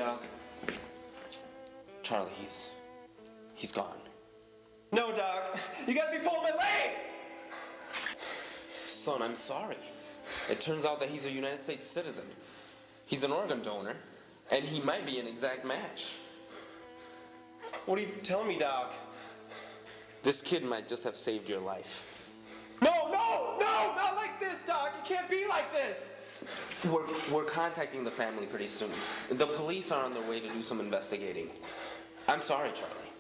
Doc? Charlie, he's gone. No, Doc. You gotta be pulling my leg! Son, I'm sorry. It turns out that he's a United States citizen. He's an organ donor, and he might be an exact match. What are you telling me, Doc? This kid might just have saved your life. No, not like this, Doc. It can't be like this. We're contacting the family pretty soon. The police are on their way to do some investigating. I'm sorry, Charlie.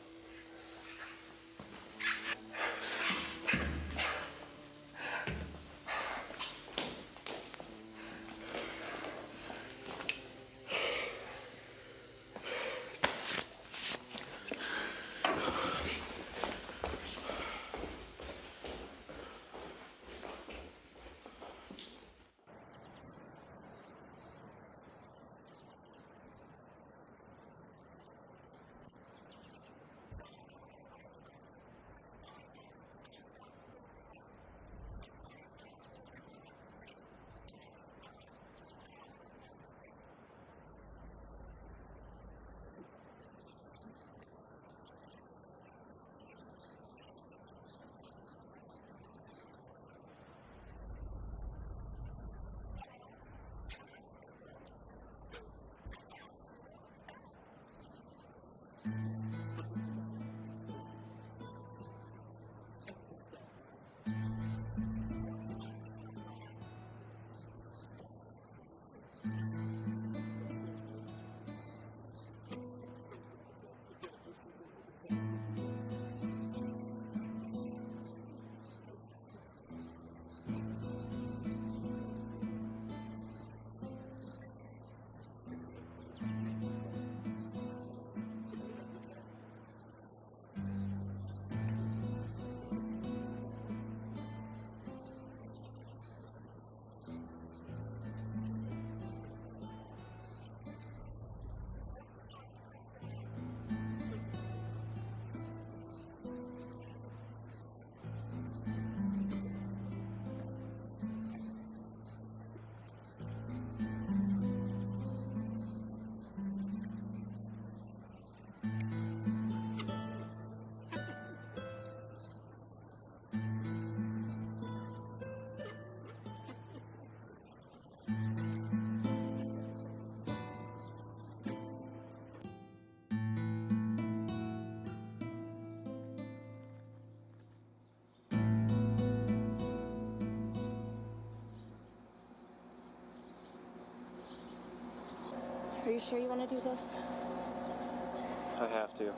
Are you sure you want to do this? I have to.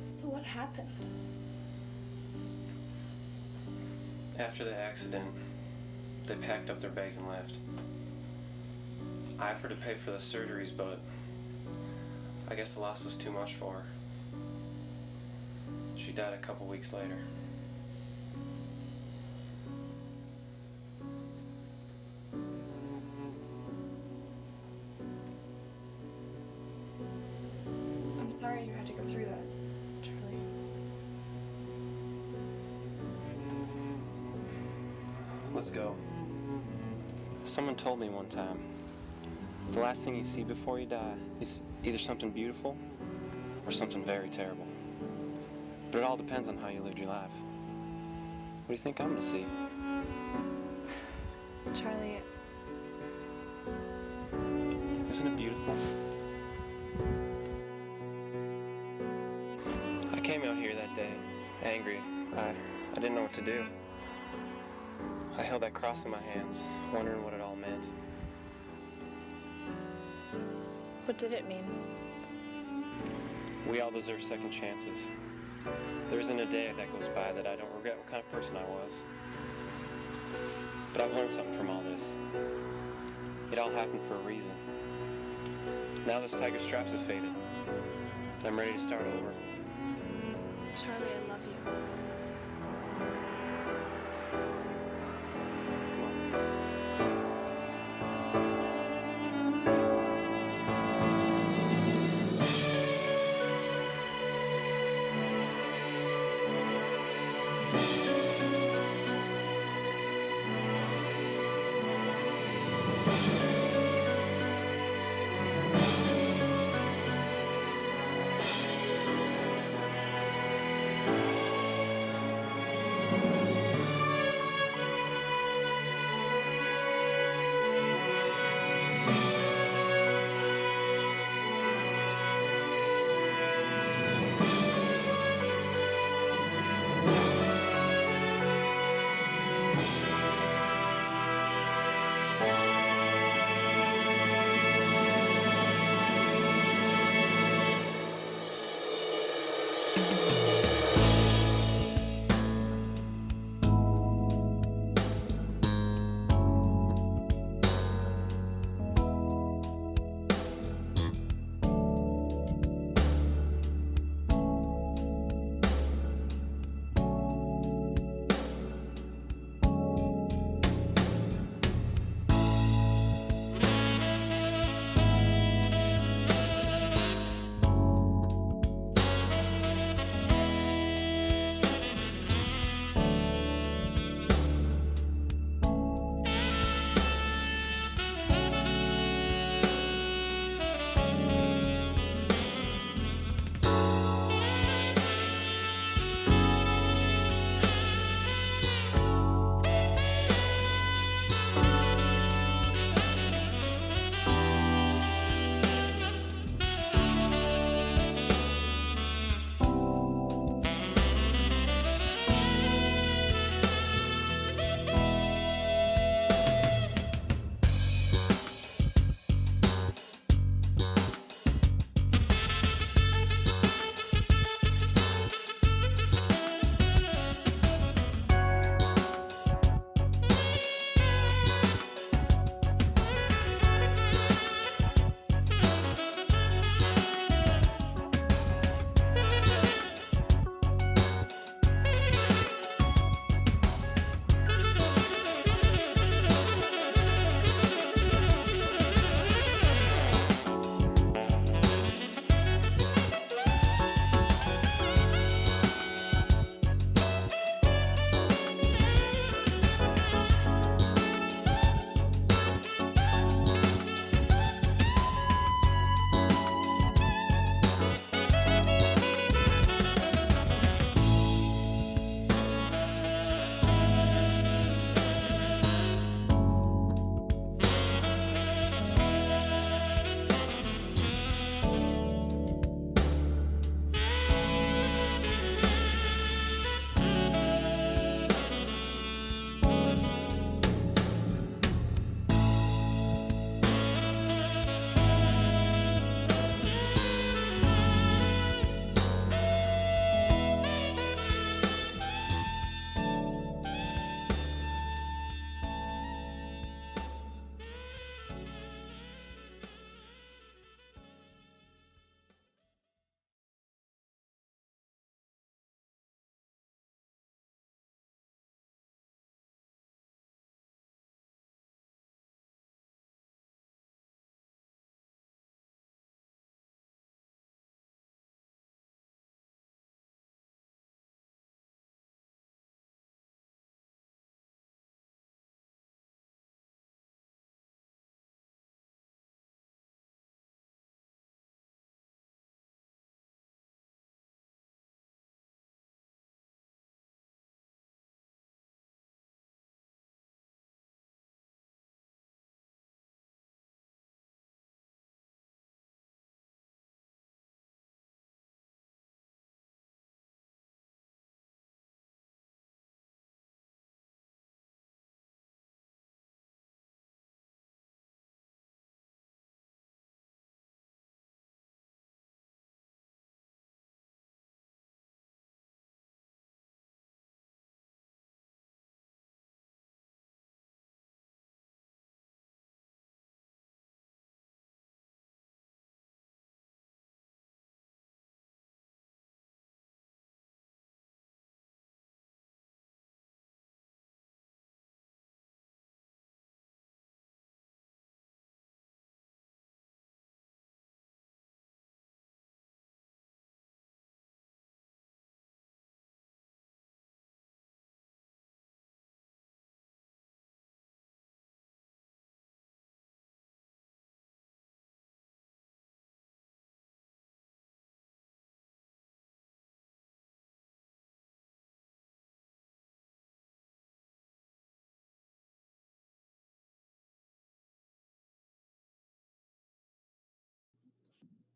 So what happened? After the accident, they packed up their bags and left. I offered to pay for the surgeries, but I guess the loss was too much for her. She died a couple weeks later. I'm sorry you had to go through that, Charlie. Let's go. Someone told me one time, the last thing you see before you die is either something beautiful or something very terrible. But it all depends on how you lived your life. What do you think I'm gonna see? Charlie, Isn't it beautiful? I came out here that day, angry. I didn't know what to do. I held that cross in my hands, wondering what it all meant. what did it mean? We all deserve second chances. There isn't a day that goes by that I don't regret what kind of person I was. But I've learned something from all this. It all happened for a reason. Now those tiger straps have faded. I'm ready to start over. Charlie, I love you. Come on.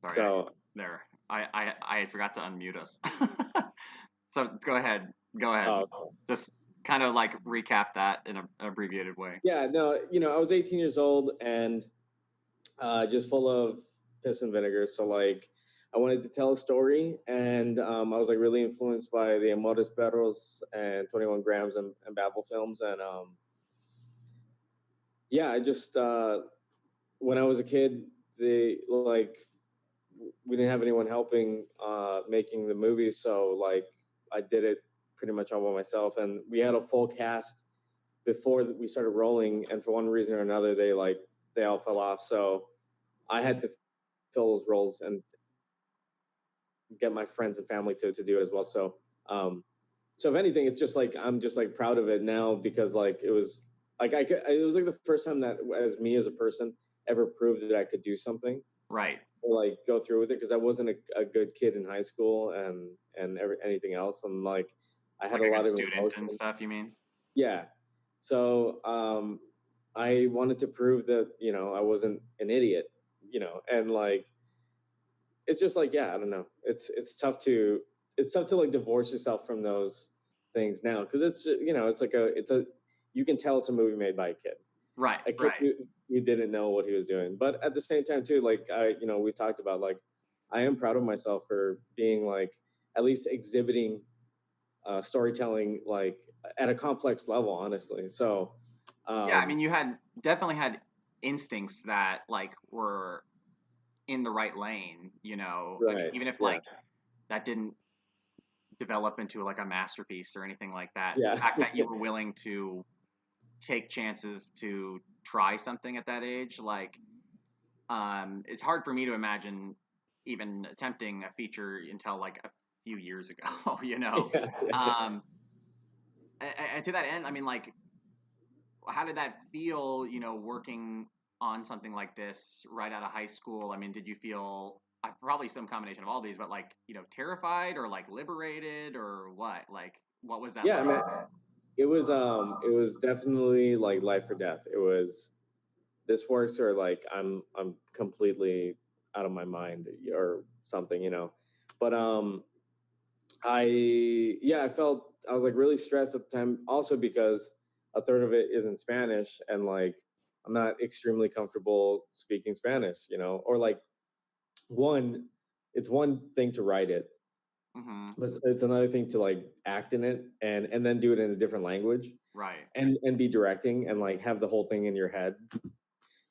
Sorry, So I forgot to unmute us. So go ahead. Go ahead. oh, Just kind of like recap that in an abbreviated way. yeah, no, I was 18 years old and just full of piss and vinegar. So like, I wanted to tell a story, and I was like really influenced by the Amores Perros and 21 Grams and Babel films, and yeah, I just when I was a kid, they like we didn't have anyone helping making the movie, so like I did it pretty much all by myself, and we had a full cast before we started rolling, and for one reason or another, they all fell off. So I had to fill those roles and get my friends and family to do it as well. So, so if anything, it's just like I'm just like proud of it now because like it was like it was like the first time that as me as a person ever proved that I could do something Right. or like go through with it because I wasn't a good kid in high school and anything else, and like I had Like a a lot good of student emotion. and stuff, you mean? Yeah. So I wanted to prove that, I wasn't an idiot, and like it's just like, yeah, I don't know. It's tough to like divorce yourself from those things now because it's like you can tell it's a movie made by a kid. Right. A kid Right. who didn't know what he was doing. But at the same time too, like we talked about, like I am proud of myself for being like at least exhibiting storytelling like at a complex level, honestly. So Yeah, I mean, you definitely had instincts that like were in the right lane, you know. I mean, right, even if yeah, like that didn't develop into like a masterpiece or anything like that, the yeah, fact that you were willing to take chances to try something at that age, like it's hard for me to imagine even attempting a feature until like a few years ago, you know. yeah, yeah. Um, and to that end, I mean, like, how did that feel, you know, working on something like this right out of high school? I mean, did you feel probably some combination of all these, but like, you know, terrified or like liberated or what? Like, what was that Yeah, I like? mean, it was definitely like life or death. It was this works or like I'm completely out of my mind or something, But I felt I was like really stressed at the time also because a third of it is in Spanish and like I'm not extremely comfortable speaking Spanish, or like one it's one thing to write it, Mm-hmm. but it's another thing to like act in it and then do it in a different language Right. and be directing and like have the whole thing in your head.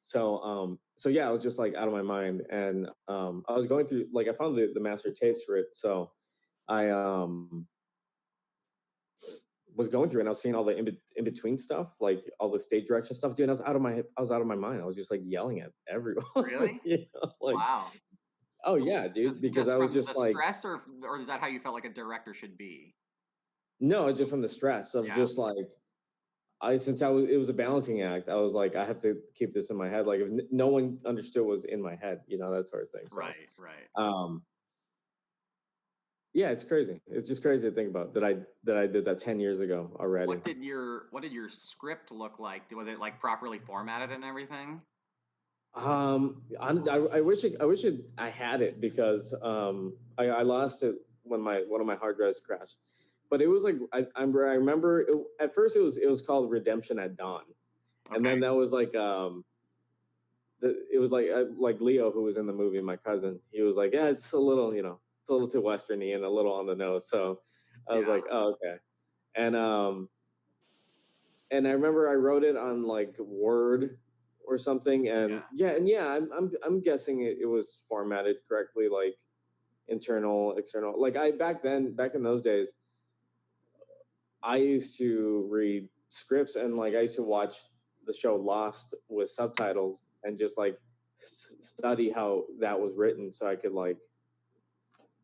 So yeah, I was just like out of my mind, and I was going through like I found the master tapes for it, so I was going through and I was seeing all the in between stuff, like all the stage direction stuff, dude. And I was out of my mind. I was just like yelling at everyone, Really? like, Wow. oh yeah, dude, because Just I was from the just like, stress, or is that how you felt like a director should be? no, just from the stress of Yeah. just like it was a balancing act. I was like, I have to keep this in my head. Like if no one understood what was in my head, that sort of thing. So, Right. Right. um, yeah, it's crazy. It's just crazy to think about that I did that 10 years ago already. What did your script look like? Was it like properly formatted and everything? I had it because I lost it when one of my hard drives crashed. But it was like I remember at first it was called Redemption at Dawn, and Okay. then that was like it was like Leo, who was in the movie, my cousin. He was like, yeah, it's a little it's a little too westerny and a little on the nose. So I was Yeah. like, oh okay, and and I remember I wrote it on like Word or something, and I'm guessing it was formatted correctly, like internal, external. Like back in those days, I used to read scripts and like I used to watch the show Lost with subtitles and just like study how that was written so I could like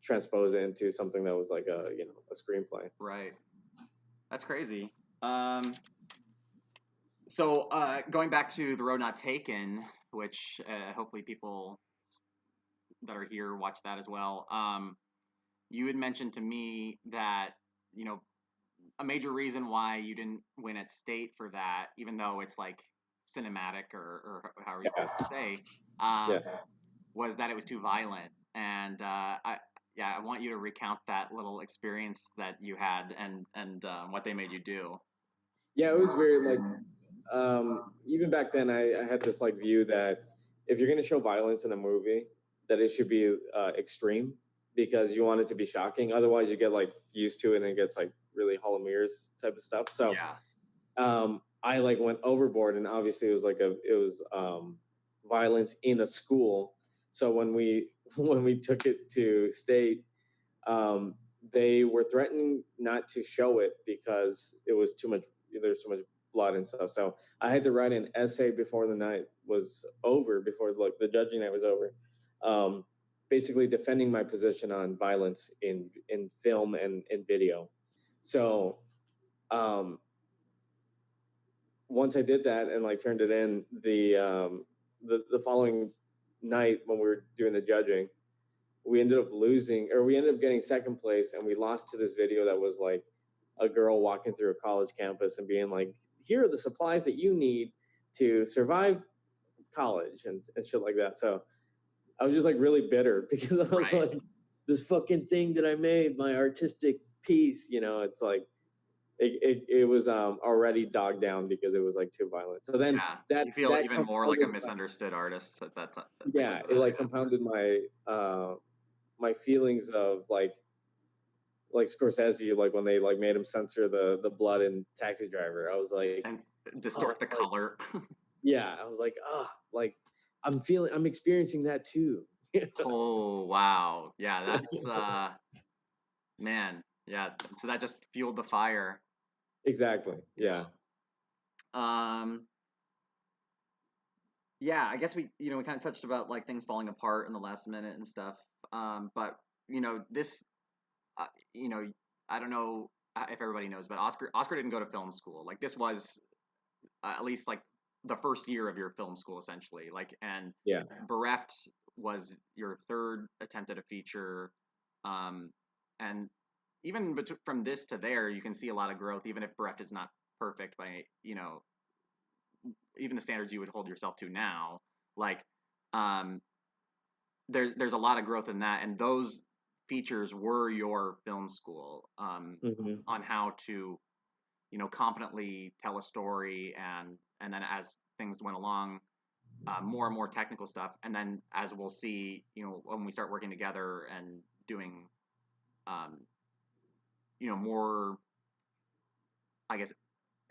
transpose it into something that was like a screenplay. Right. That's crazy. Um, so going back to The Road Not Taken, which hopefully people that are here watch that as well. You had mentioned to me that, you know, a major reason why you didn't win at state for that, even though it's like cinematic or however you Yeah, want to say, um, yeah, was that it was too violent. and I want you to recount that little experience that you had and what they made you do. Yeah, it was weird. Like, even back then, I had this like view that if you're going to show violence in a movie, that it should be extreme because you want it to be shocking. Otherwise, you get like used to it and it gets like really Hall of Mirrors type of stuff. So Yeah. I like went overboard, and obviously it was violence in a school. So when we when we took it to state, um, they were threatening not to show it because it was too much. There's too much blood and stuff. So I had to write an essay before the night was over, before like the judging night was over, basically defending my position on violence in film and in video. So um, once I did that and like turned it in, the following night when we were doing the judging, we ended up losing, or we ended up getting second place, and we lost to this video that was like a girl walking through a college campus and being like, here are the supplies that you need to survive college and shit like that. So I was just like really bitter because I was Right. like, this fucking thing that I made, my artistic piece, it's like it was already dogged down because it was like too violent. So then Yeah. You feel that even more like a compounded misunderstood artist at that time. yeah, it like compounded my feelings of like Scorsese, like when they like made him censor the blood in Taxi Driver. I was like, And distort the color. yeah, I was like, like I'm experiencing that too. Oh wow. Yeah, that's man. Yeah. So that just fueled the fire. Exactly. Yeah. Um yeah, I guess we kind of touched about like things falling apart in the last minute and stuff. But this uh, you know, I don't know if everybody knows, but Oscar didn't go to film school. Like this was at least like the first year of your film school essentially. Like and Yeah. Bereft was your third attempt at a feature, and even from this to there, you can see a lot of growth. Even if Bereft is not perfect by even the standards you would hold yourself to now, like um, there's a lot of growth in that, and those features were your film school on how to competently tell a story, and then as things went along, more and more technical stuff, and then as we'll see, when we start working together and doing um, more, I guess,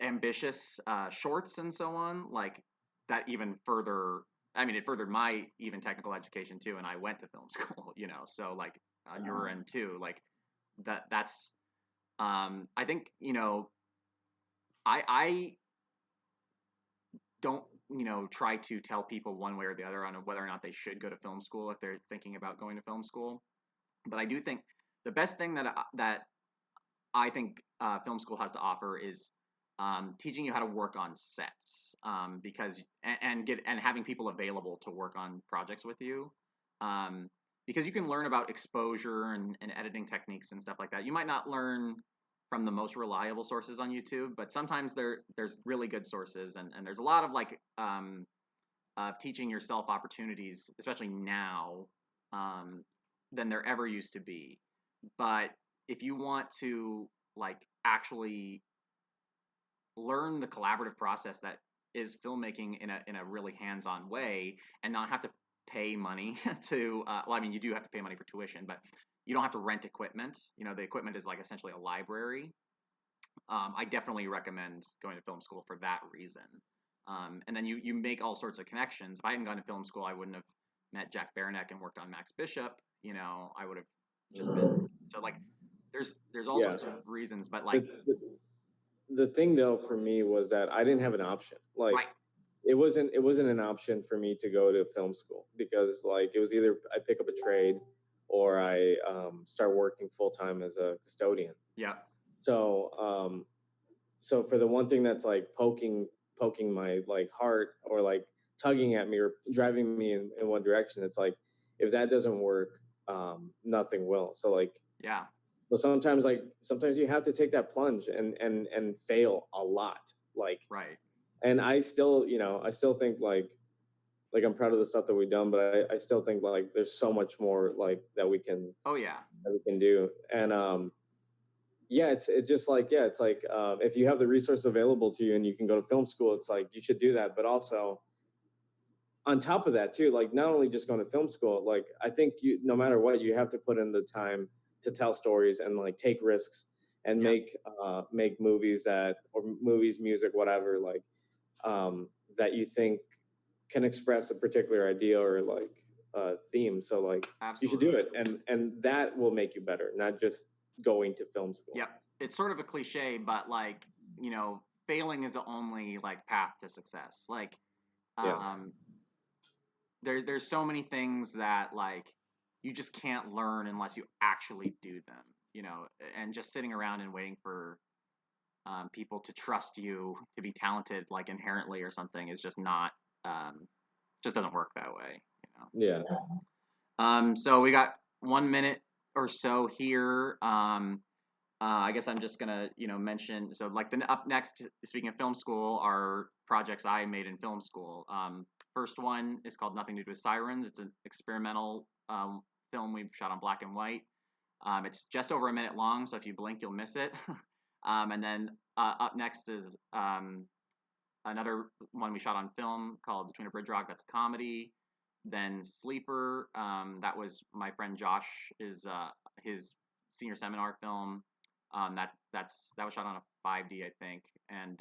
ambitious shorts and so on, like that even further. I mean, it furthered my even technical education too, and I went to film school, so like on your end too, like that's I think I don't try to tell people one way or the other on whether or not they should go to film school if they're thinking about going to film school, but I do think the best thing that I think film school has to offer is teaching you how to work on sets, because and having people available to work on projects with you, because you can learn about exposure and editing techniques and stuff like that. You might not learn from the most reliable sources on YouTube, but sometimes there's really good sources, and there's a lot of like teaching yourself opportunities, especially now, than there ever used to be. But if you want to like actually learn the collaborative process that is filmmaking in a really hands-on way and not have to pay money to well, I mean, you do have to pay money for tuition, but you don't have to rent equipment. The equipment is like essentially a library. I definitely recommend going to film school for that reason. And then you make all sorts of connections. If I hadn't gone to film school, I wouldn't have met Jack Baranek and worked on Max Bishop. I would have just been so like there's all sorts of reasons, but like The thing though for me was that I didn't have an option. Like right. it wasn't an option for me to go to film school because like it was either I pick up a trade or I start working full time as a custodian. Yeah. So so for the one thing that's like poking my like heart or like tugging at me or driving me in one direction, it's like if that doesn't work, nothing will. So like Yeah. but sometimes you have to take that plunge and fail a lot. Like Right. and I still think like like I'm proud of the stuff that we've done, but I still think like there's so much more like Oh yeah. that we can do. And yeah, it's just like, yeah, it's like if you have the resource available to you and you can go to film school, it's like you should do that. But also on top of that too, like not only just going to film school, like I think you, no matter what, you have to put in the time to tell stories and like take risks and Yeah. make movies that, or movies, music, whatever, like that you think can express a particular idea or like theme. So like you should do Absolutely. it, and that will make you better, not just going to film school. Yep. It's sort of a cliche, but like, failing is the only like path to success. Like, Yeah. um, there's so many things that like you just can't learn unless you actually do them, and just sitting around and waiting for people to trust you to be talented like inherently or something is just not just doesn't work that way. Yeah. So we got 1 minute or so here. I guess I'm just gonna, mention. So, like, up next, speaking of film school, are projects I made in film school. First one is called Nothing to Do with Sirens. It's an experimental film we shot on black and white. It's just over a minute long, so if you blink, you'll miss it. And then up next is another one we shot on film called Between a Bridge Rock. That's a comedy. Then Sleeper. That was my friend Josh is his senior seminar film. That was shot on a 5D, I think, and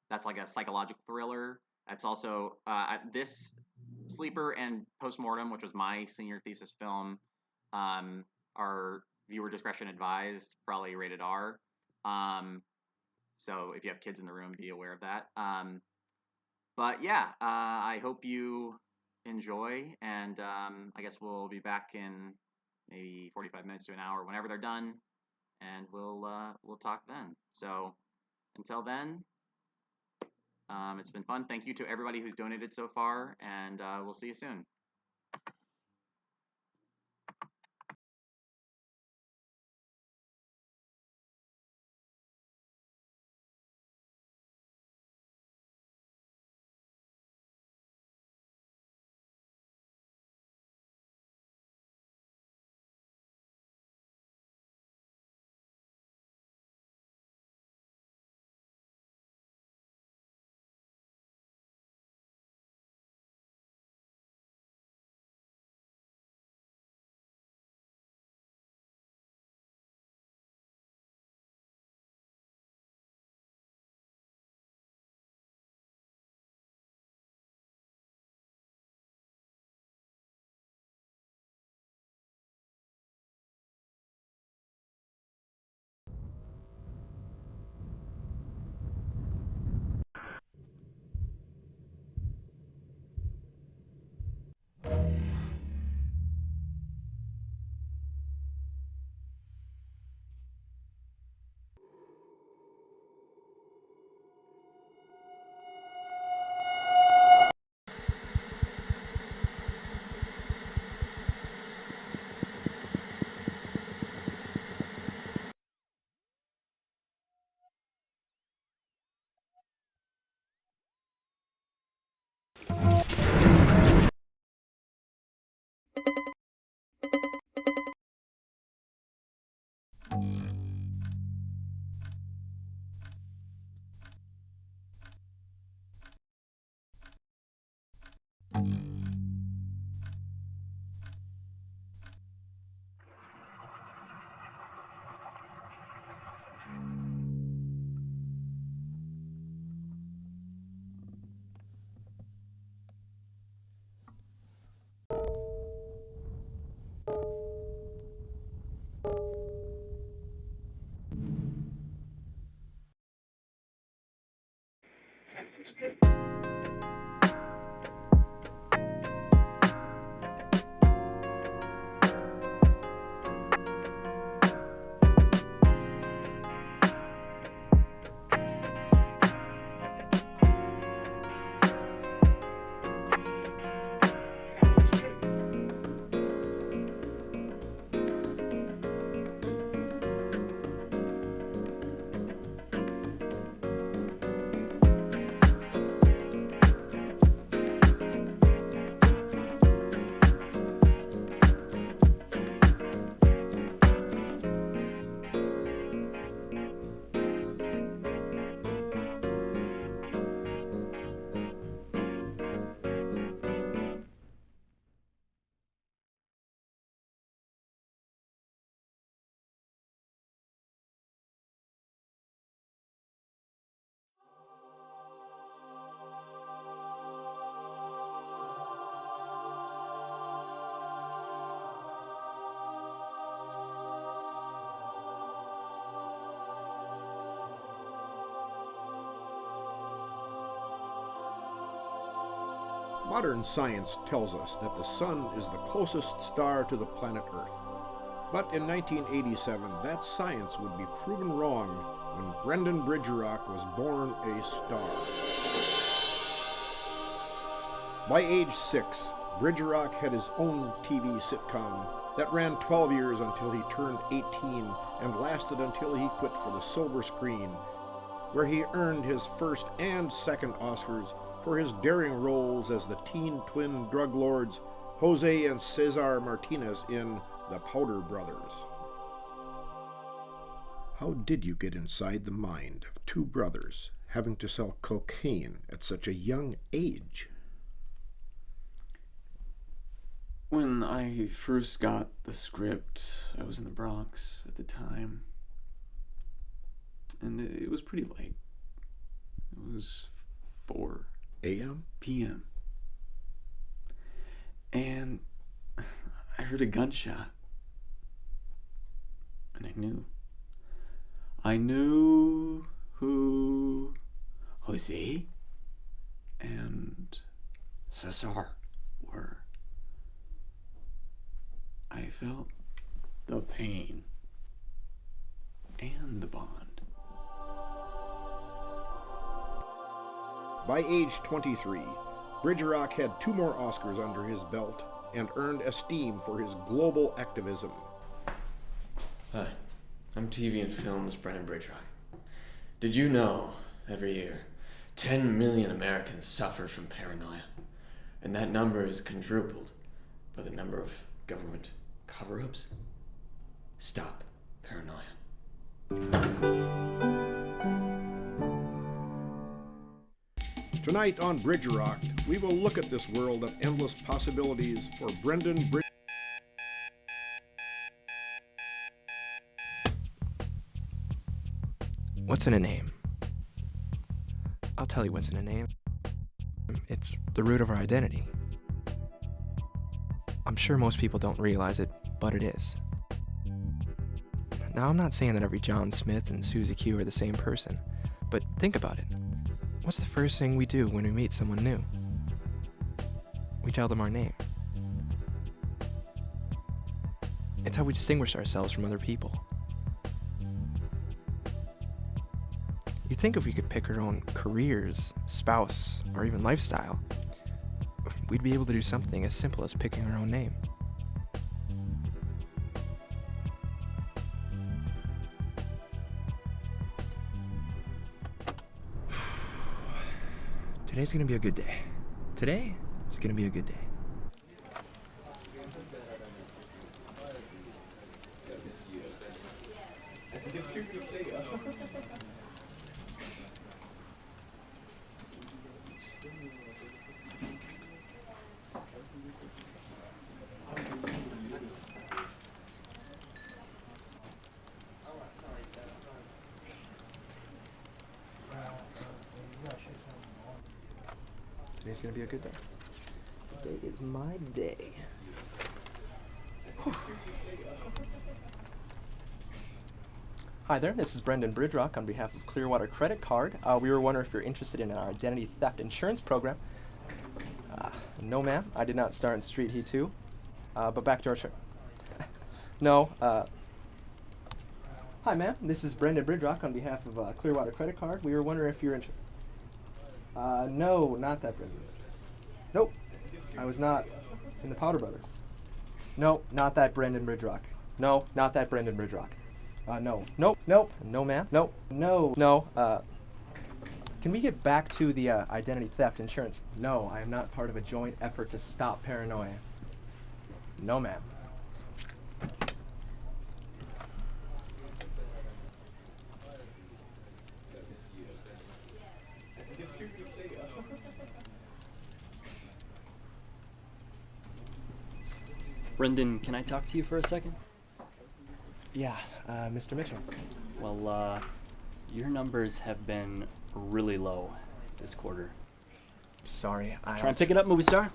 that's like a psychological thriller. That's also this Sleeper and Postmortem, which was my senior thesis film, are viewer discretion advised, probably rated R. So if you have kids in the room, be aware of that. But yeah, I hope you enjoy, and I guess we'll be back in maybe 45 minutes to an hour whenever they're done, and we'll talk then. So until then, it's been fun. Thank you to everybody who's donated so far, and we'll see you soon. Modern science tells us that the sun is the closest star to the planet Earth. But in 1987, that science would be proven wrong when Brendan Bridgerock was born a star. By age 6, Bridgerock had his own TV sitcom that ran 12 years until he turned 18 and lasted until he quit for the silver screen, where he earned his first and second Oscars for his daring roles as the teen twin drug lords Jose and Cesar Martinez in The Powder Brothers. How did you get inside the mind of two brothers having to sell cocaine at such a young age? When I first got the script, I was in the Bronx at the time. And it was pretty late. It was 4 A.M.? p.m. And I heard a gunshot. And I knew. I knew who Jose and Cesar were. I felt the pain and the bond. By age 23, Bridgerock had 2 more Oscars under his belt and earned esteem for his global activism. Hi, I'm TV and Film's Brendan Bridgerock. Did you know, every year, 10 million Americans suffer from paranoia, and that number is quadrupled by the number of government cover-ups? Stop paranoia. Tonight on Bridgerock, we will look at this world of endless possibilities for Brendan Bridgerock. What's in a name? I'll tell you what's in a name. It's the root of our identity. I'm sure most people don't realize it, but it is. Now, I'm not saying that every John Smith and Susie Q are the same person, but think about it. What's the first thing we do when we meet someone new? We tell them our name. It's how we distinguish ourselves from other people. You'd think if we could pick our own careers, spouse, or even lifestyle, we'd be able to do something as simple as picking our own name. Today's gonna be a good day. Today is gonna be a good day. Today's gonna be a good day. Today is my day. Whew. Hi there, this is Brendan Bridgerock on behalf of Clearwater Credit Card. We were wondering if you're interested in our identity theft insurance program. No ma'am, I did not start in Street Heat 2. But back to our trip. No, hi ma'am, this is Brendan Bridgerock on behalf of Clearwater Credit Card. We were wondering if you're interested. No, not that Brendan. Nope, I was not in the Powder Brothers. No, not that Brendan Bridgerock. No, not that Brendan Bridgerock. No. Nope, nope, no ma'am. Nope, no. Can we get back to the identity theft insurance? No, I am not part of a joint effort to stop paranoia. No ma'am. Brendan, can I talk to you for a second? Yeah, Mr. Mitchell. Well, your numbers have been really low this quarter. Sorry, Try and pick it up, movie star.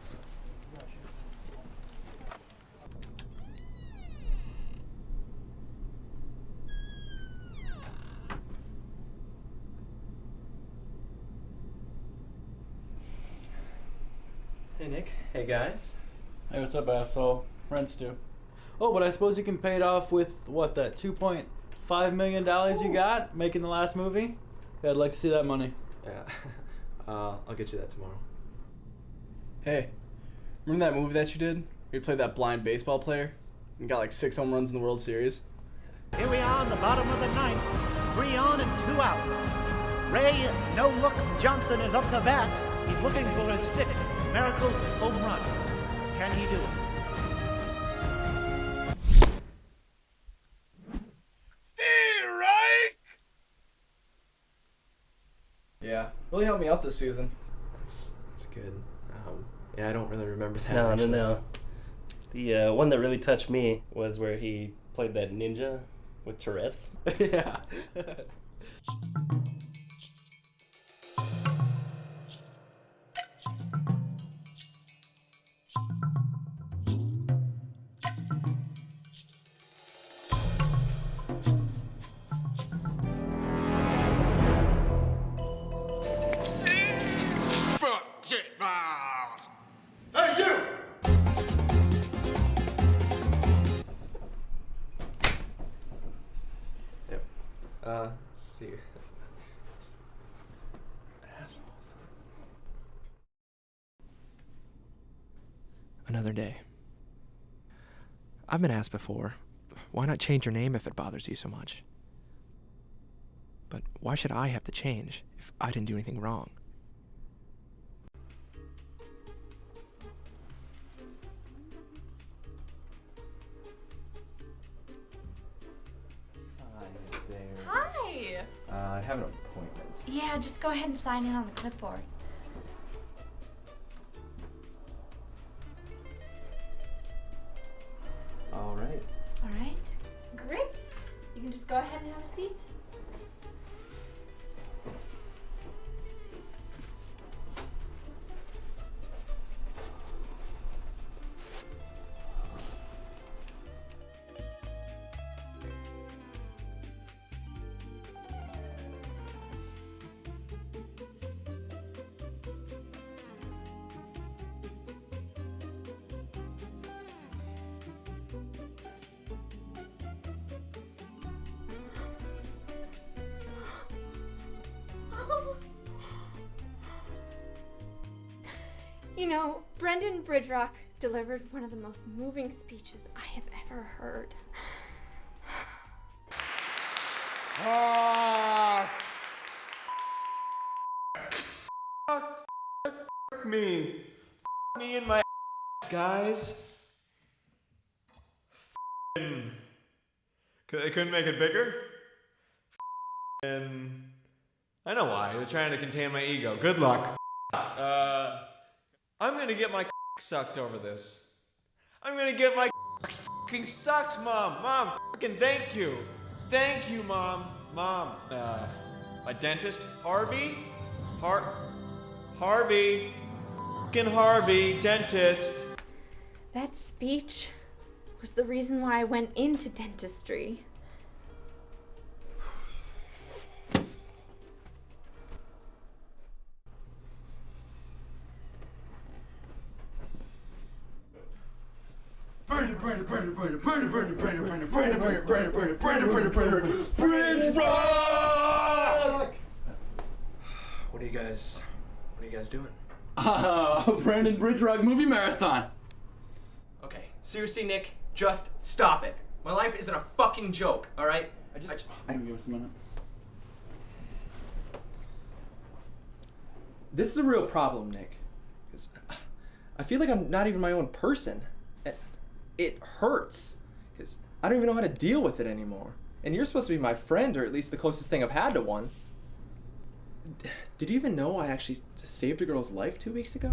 Hey, Nick. Nick. Hey, guys. Hey, what's up, asshole? Rent's due. Oh, but I suppose you can pay it off with, what, that $2.5 million you got making the last movie? Yeah, I'd like to see that money. Yeah. I'll get you that tomorrow. Hey, remember that movie that you did? Where you played that blind baseball player and got like 6 home runs in the World Series? Here we are in the bottom of the ninth. 3 on and 2 out. Ray No Look Johnson is up to bat. He's looking for his 6th miracle home run. Can he do it? Yeah, really helped me out this season. That's good. Yeah, I don't really remember that. No. The one that really touched me was where he played that ninja with Tourette's. Yeah. Hey, you! Yep. Let's see. Assholes. Another day. I've been asked before, why not change your name if it bothers you so much? But why should I have to change if I didn't do anything wrong? Hi! I have an appointment. Yeah, just go ahead and sign in on the clipboard. All right. All right. Great. You can just go ahead and have a seat. You know, Brendan Bridgerock delivered one of the most moving speeches I have ever heard. Me in my guys. They couldn't make it bigger? I know why. They're trying to contain my ego. Good luck. I'm gonna get my sucked over this. I'm gonna get my fucking sucked, Mom. Mom, fucking thank you. Thank you, Mom. Mom. My dentist, Harvey? Harvey. Fucking Harvey, dentist. That speech was the reason why I went into dentistry. What are you guys doing? Brandon Bridgerock movie marathon. Okay, seriously, Nick, just stop it. My life isn't a fucking joke, all right? Give us a minute. This is a real problem, Nick. 'Cause I feel like I'm not even my own person. It hurts because I don't even know how to deal with it anymore. And you're supposed to be my friend, or at least the closest thing I've had to one. Did you even know I actually saved a girl's life 2 weeks ago?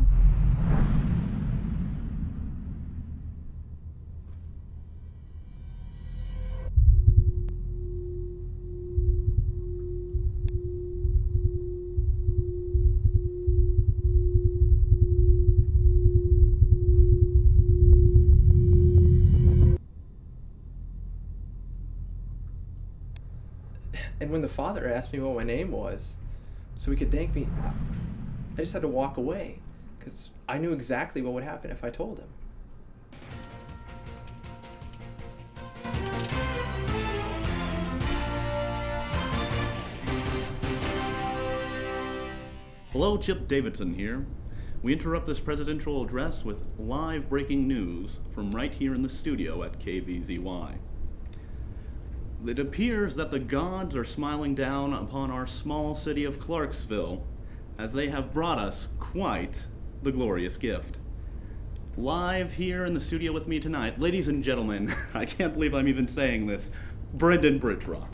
And when the father asked me what my name was, so he could thank me, I just had to walk away. because I knew exactly what would happen if I told him. Hello, Chip Davidson here. We interrupt this presidential address with live breaking news from right here in the studio at KVZY. It appears that the gods are smiling down upon our small city of Clarksville, as they have brought us quite the glorious gift. Live here in the studio with me tonight, ladies and gentlemen, I can't believe I'm even saying this, Brendan Bridgerock.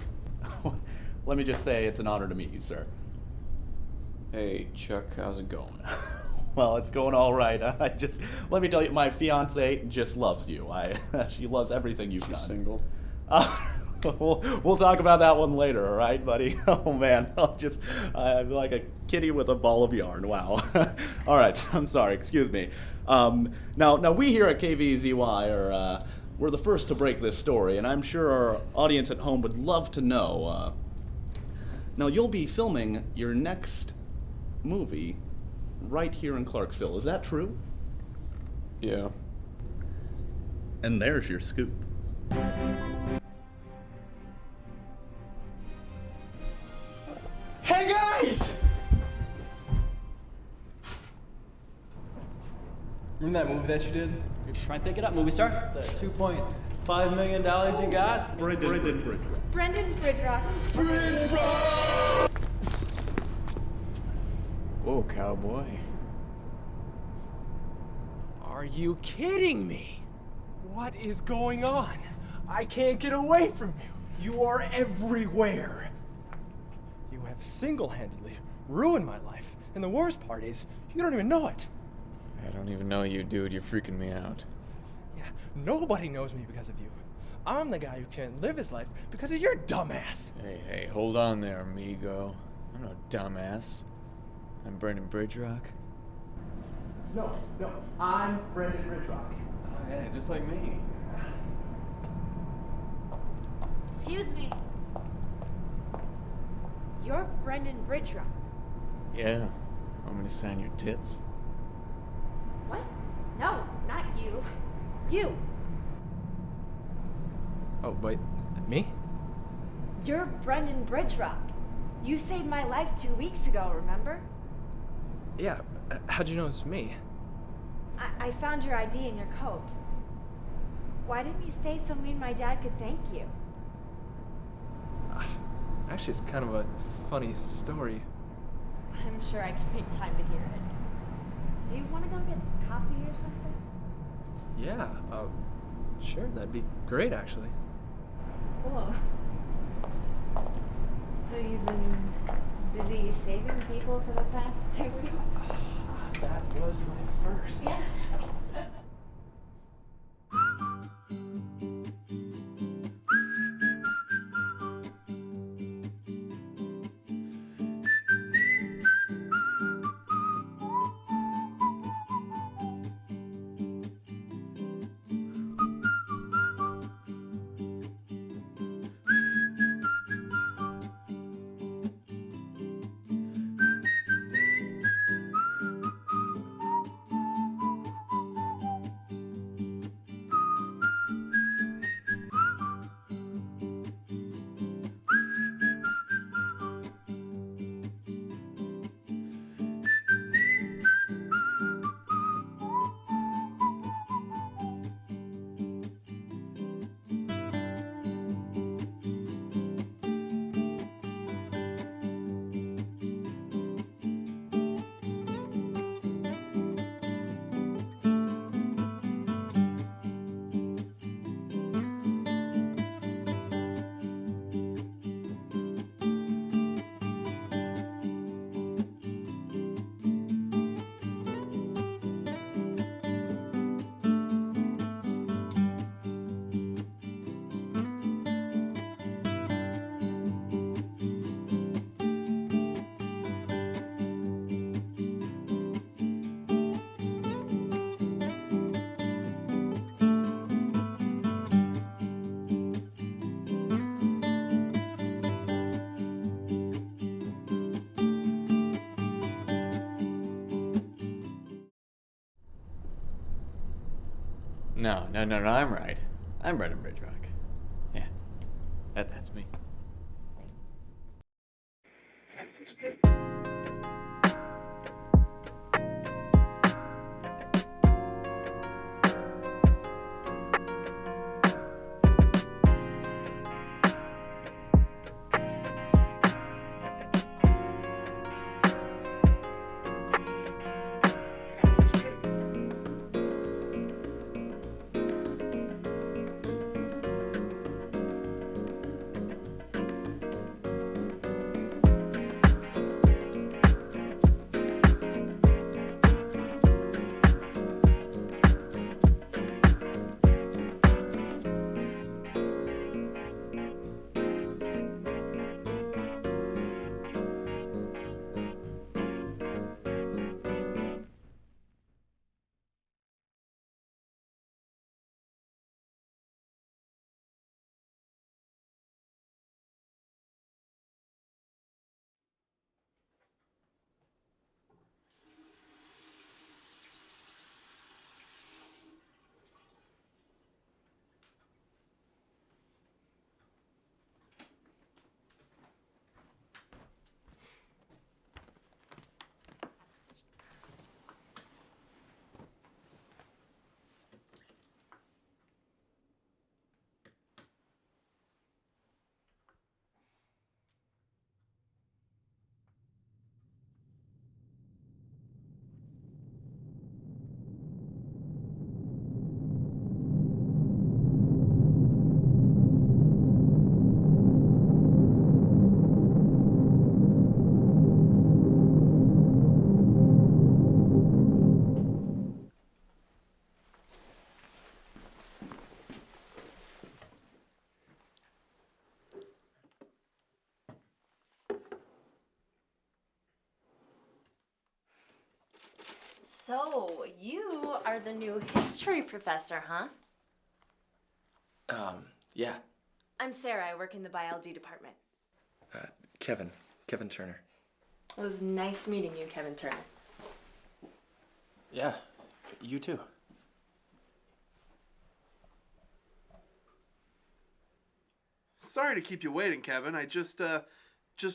Let me just say it's an honor to meet you, sir. Hey, Chuck, how's it going? Well, it's going all right. Let me tell you, my fiance just loves you. She loves everything you've done. She's single? We'll talk about that one later, all right, buddy? Oh, man, I'm like a kitty with a ball of yarn. Wow. All right, I'm sorry, excuse me. Now we here at KVZY we're the first to break this story, and I'm sure our audience at home would love to know. Now, you'll be filming your next movie right here in Clarksville. Is that true? Yeah. And there's your scoop. Hey guys! Remember that movie that you did? Try and pick it up, movie star. That $2.5 million you got? Brendan Bridgerock. Brendan Bridrock. Whoa, cowboy. Are you kidding me? What is going on? I can't get away from you. You are everywhere. You have single-handedly ruined my life. And the worst part is, you don't even know it. I don't even know you, dude. You're freaking me out. Yeah, nobody knows me because of you. I'm the guy who can't live his life because of your dumbass. Hey, hold on there, amigo. I'm no dumbass. I'm Brendan Bridgerock. No, I'm Brendan Bridgerock. Oh, yeah, just like me. Excuse me. You're Brendan Bridgerock. Yeah. Want me to sign your tits? What? No, not you. You. Oh, wait, me? You're Brendan Bridgerock. You saved my life 2 weeks ago, remember? Yeah, how'd you know it's me? I found your ID in your coat. Why didn't you stay so me and my dad could thank you? Actually, it's kind of a funny story. I'm sure I could make time to hear it. Do you want to go get coffee or something? Yeah, sure, that'd be great, actually. Cool. So you've been busy saving people for the past 2 weeks? That was my first. Yes. No, I'm right. I'm Brendan Bridgerock. Yeah, that's me. So, you are the new history professor, huh? Yeah. I'm Sarah. I work in the biology department. Kevin Turner. It was nice meeting you, Kevin Turner. Yeah, you too. Sorry to keep you waiting, Kevin. I just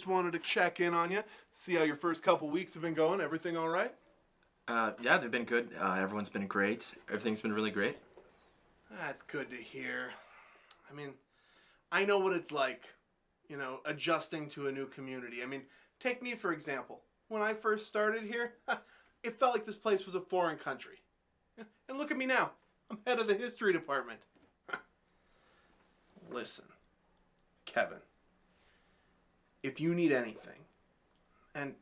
wanted to check in on you, see how your first couple weeks have been going. Everything all right? Yeah, they've been good. Everyone's been great. Everything's been really great. That's good to hear. I mean, I know what it's like, adjusting to a new community. I mean, take me for example. When I first started here, it felt like this place was a foreign country. And look at me now. I'm head of the history department. Listen, Kevin, if you need anything, and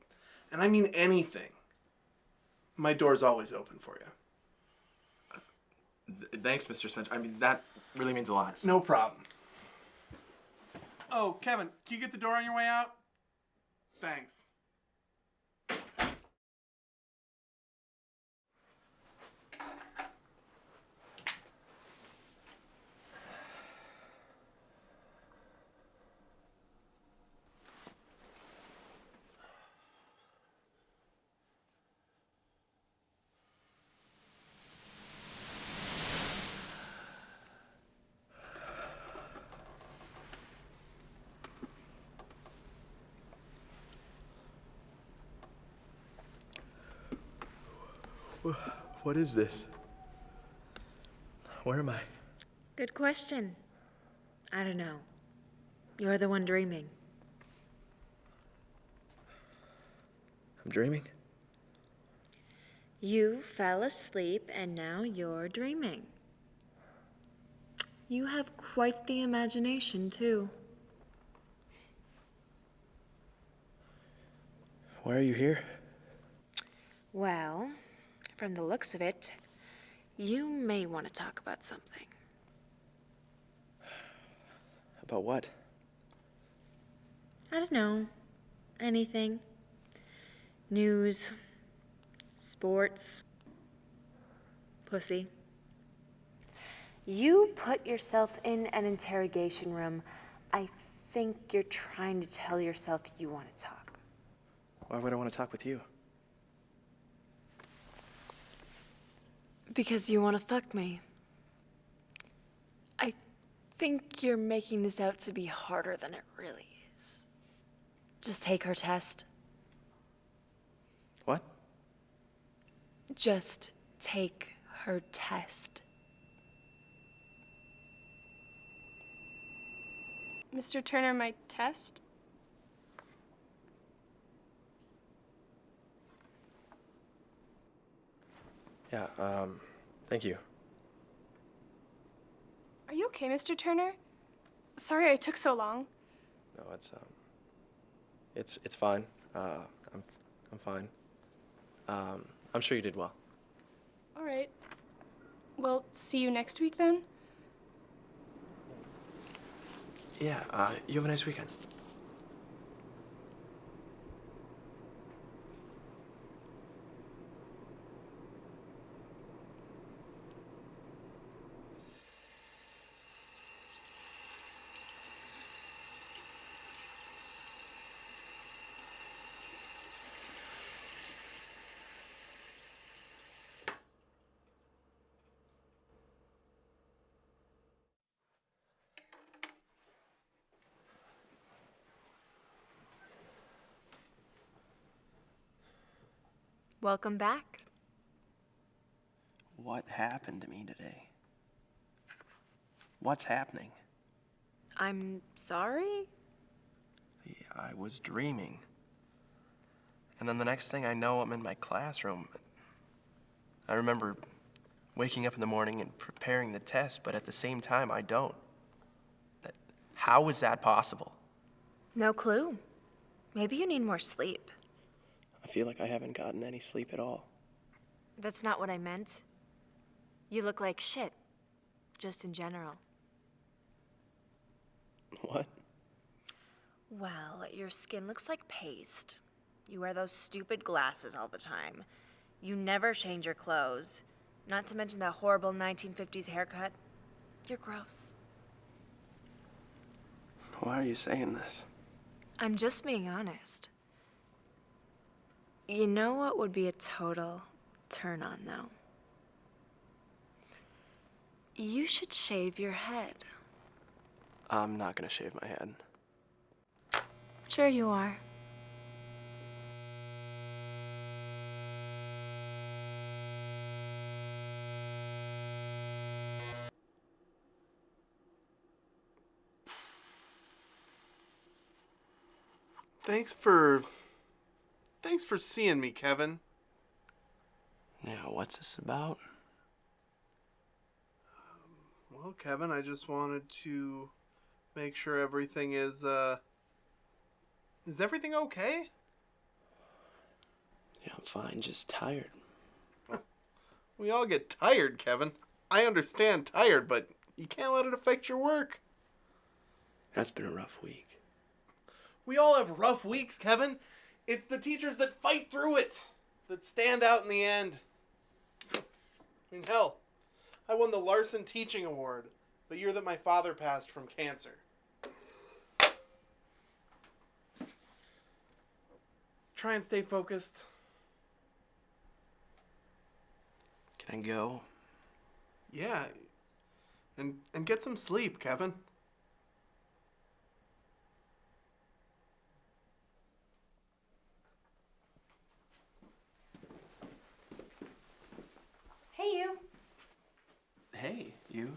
I mean anything, my door's always open for you. Thanks, Mr. Spencer. I mean, that really means a lot. No problem. Oh, Kevin, can you get the door on your way out? Thanks. What is this? Where am I? Good question. I don't know. You're the one dreaming. I'm dreaming? You fell asleep and now you're dreaming. You have quite the imagination, too. Why are you here? Well, from the looks of it, you may want to talk about something. About what? I don't know. Anything. News. Sports. Pussy. You put yourself in an interrogation room. I think you're trying to tell yourself you want to talk. Why would I want to talk with you? Because you want to fuck me. think you're making this out to be harder than it really is. Just take her test. What? Just take her test. Mr. Turner, my test? Yeah, thank you. Are you okay, Mr. Turner? Sorry I took so long. No, it's fine. I'm fine. I'm sure you did well. All right. Well, see you next week then? Yeah, you have a nice weekend. Welcome back. What happened to me today? What's happening? I'm sorry? I was dreaming. And then the next thing I know, I'm in my classroom. I remember waking up in the morning and preparing the test, but at the same time, I don't. How is that possible? No clue. Maybe you need more sleep. I feel like I haven't gotten any sleep at all. That's not what I meant. You look like shit. Just in general. What? Well, your skin looks like paste. You wear those stupid glasses all the time. You never change your clothes. Not to mention that horrible 1950s haircut. You're gross. Why are you saying this? I'm just being honest. You know what would be a total turn on, though? You should shave your head. I'm not gonna shave my head. Sure you are. Thanks for seeing me, Kevin. Yeah, what's this about? Well, Kevin, I just wanted to make sure everything is everything okay? Yeah, I'm fine, just tired. We all get tired, Kevin. I understand tired, but you can't let it affect your work. That's been a rough week. We all have rough weeks, Kevin. It's the teachers that fight through it, that stand out in the end. I mean, hell, I won the Larson Teaching Award the year that my father passed from cancer. Try and stay focused. Can I go? Yeah, and get some sleep, Kevin. Hey, you. Hey, you.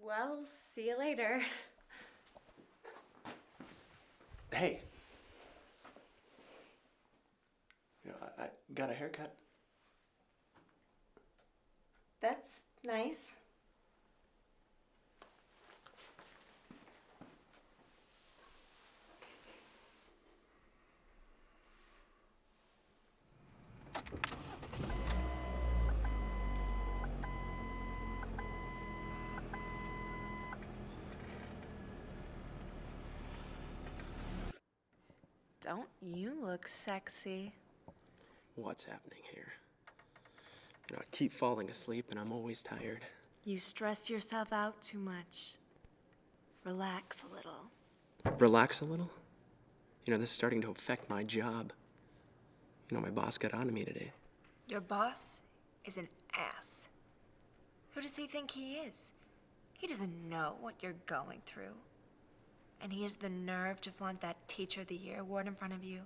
Well, see you later. Hey. You know, I got a haircut. That's nice. Don't you look sexy? What's happening here? You know, I keep falling asleep and I'm always tired. You stress yourself out too much. Relax a little. Relax a little? You know, this is starting to affect my job. You know, my boss got on to me today. Your boss? is an ass. Who does he think he is? He doesn't know what you're going through. And he has the nerve to flaunt that Teacher of the Year award in front of you.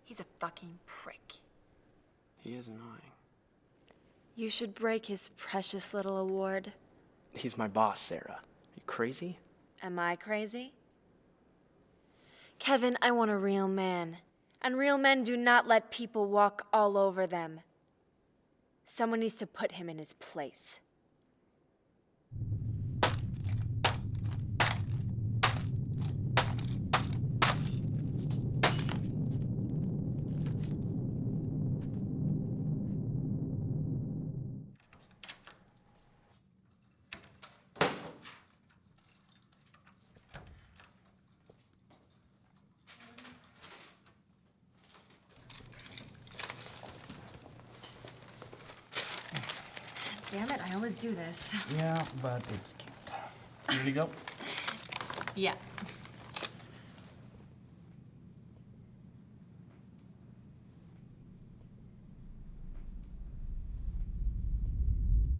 He's a fucking prick. He is annoying. You should break his precious little award. He's my boss, Sarah. You crazy? Am I crazy? Kevin, I want a real man. And real men do not let people walk all over them. Someone needs to put him in his place. Damn it, I always do this. Yeah, but it's cute. Ready to go? Yeah.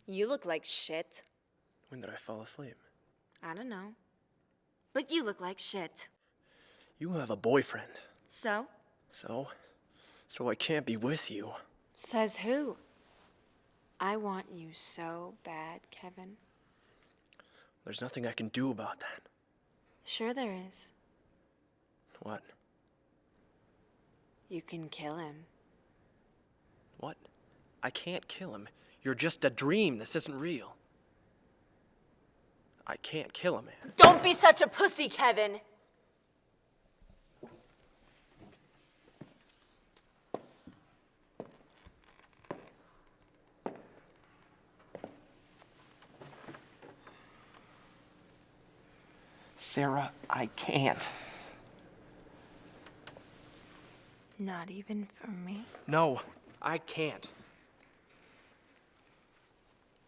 You look like shit. When did I fall asleep? I don't know. But you look like shit. You have a boyfriend. So? So I can't be with you. Says who? I want you so bad, Kevin. There's nothing I can do about that. Sure there is. What? You can kill him. What? I can't kill him. You're just a dream. This isn't real. I can't kill a man. Don't be such a pussy, Kevin! Sarah, I can't. Not even for me? No, I can't.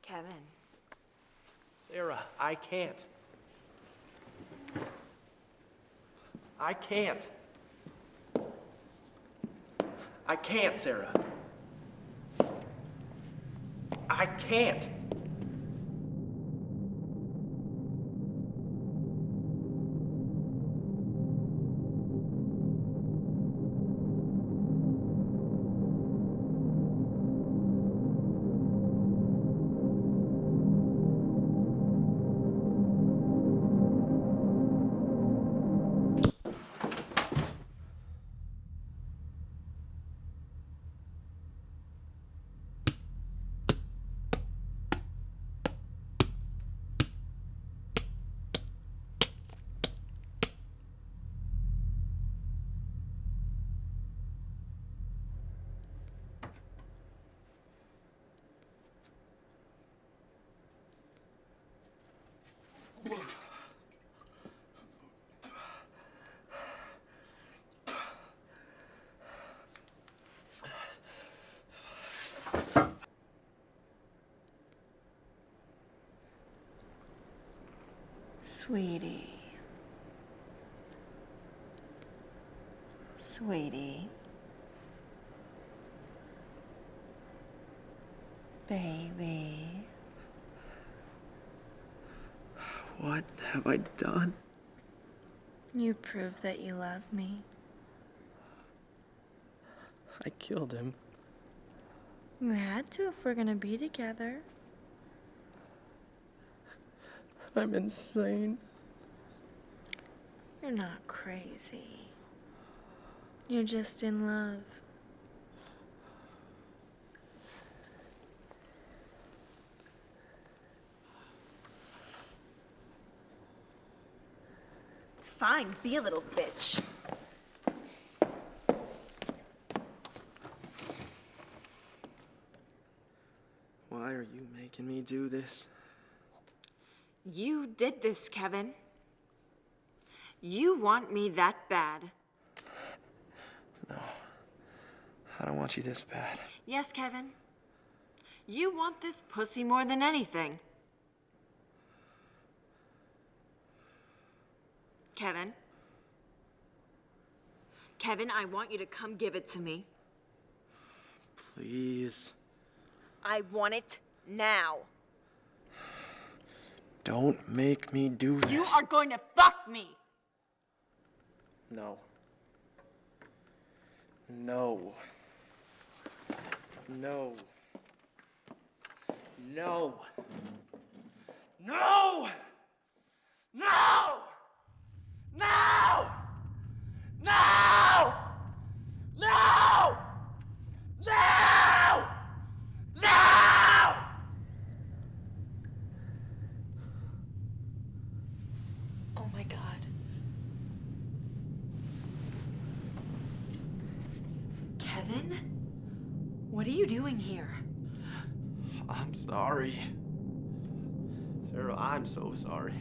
Kevin. Sarah, I can't. I can't. I can't, Sarah. I can't. Sweetie. Sweetie. Baby. What have I done? You proved that you love me. I killed him. You had to if we're gonna be together. I'm insane. You're not crazy. You're just in love. Fine, be a little bitch. Why are you making me do this? You did this, Kevin. You want me that bad. No. I don't want you this bad. Yes, Kevin. You want this pussy more than anything. Kevin. Kevin, I want you to come give it to me. Please. I want it now. Don't make me do this. You are going to fuck me. No. No. No. No. No! No! No! No! No! No! No! Oh my God. Kevin? What are you doing here? I'm sorry. Sarah, I'm so sorry.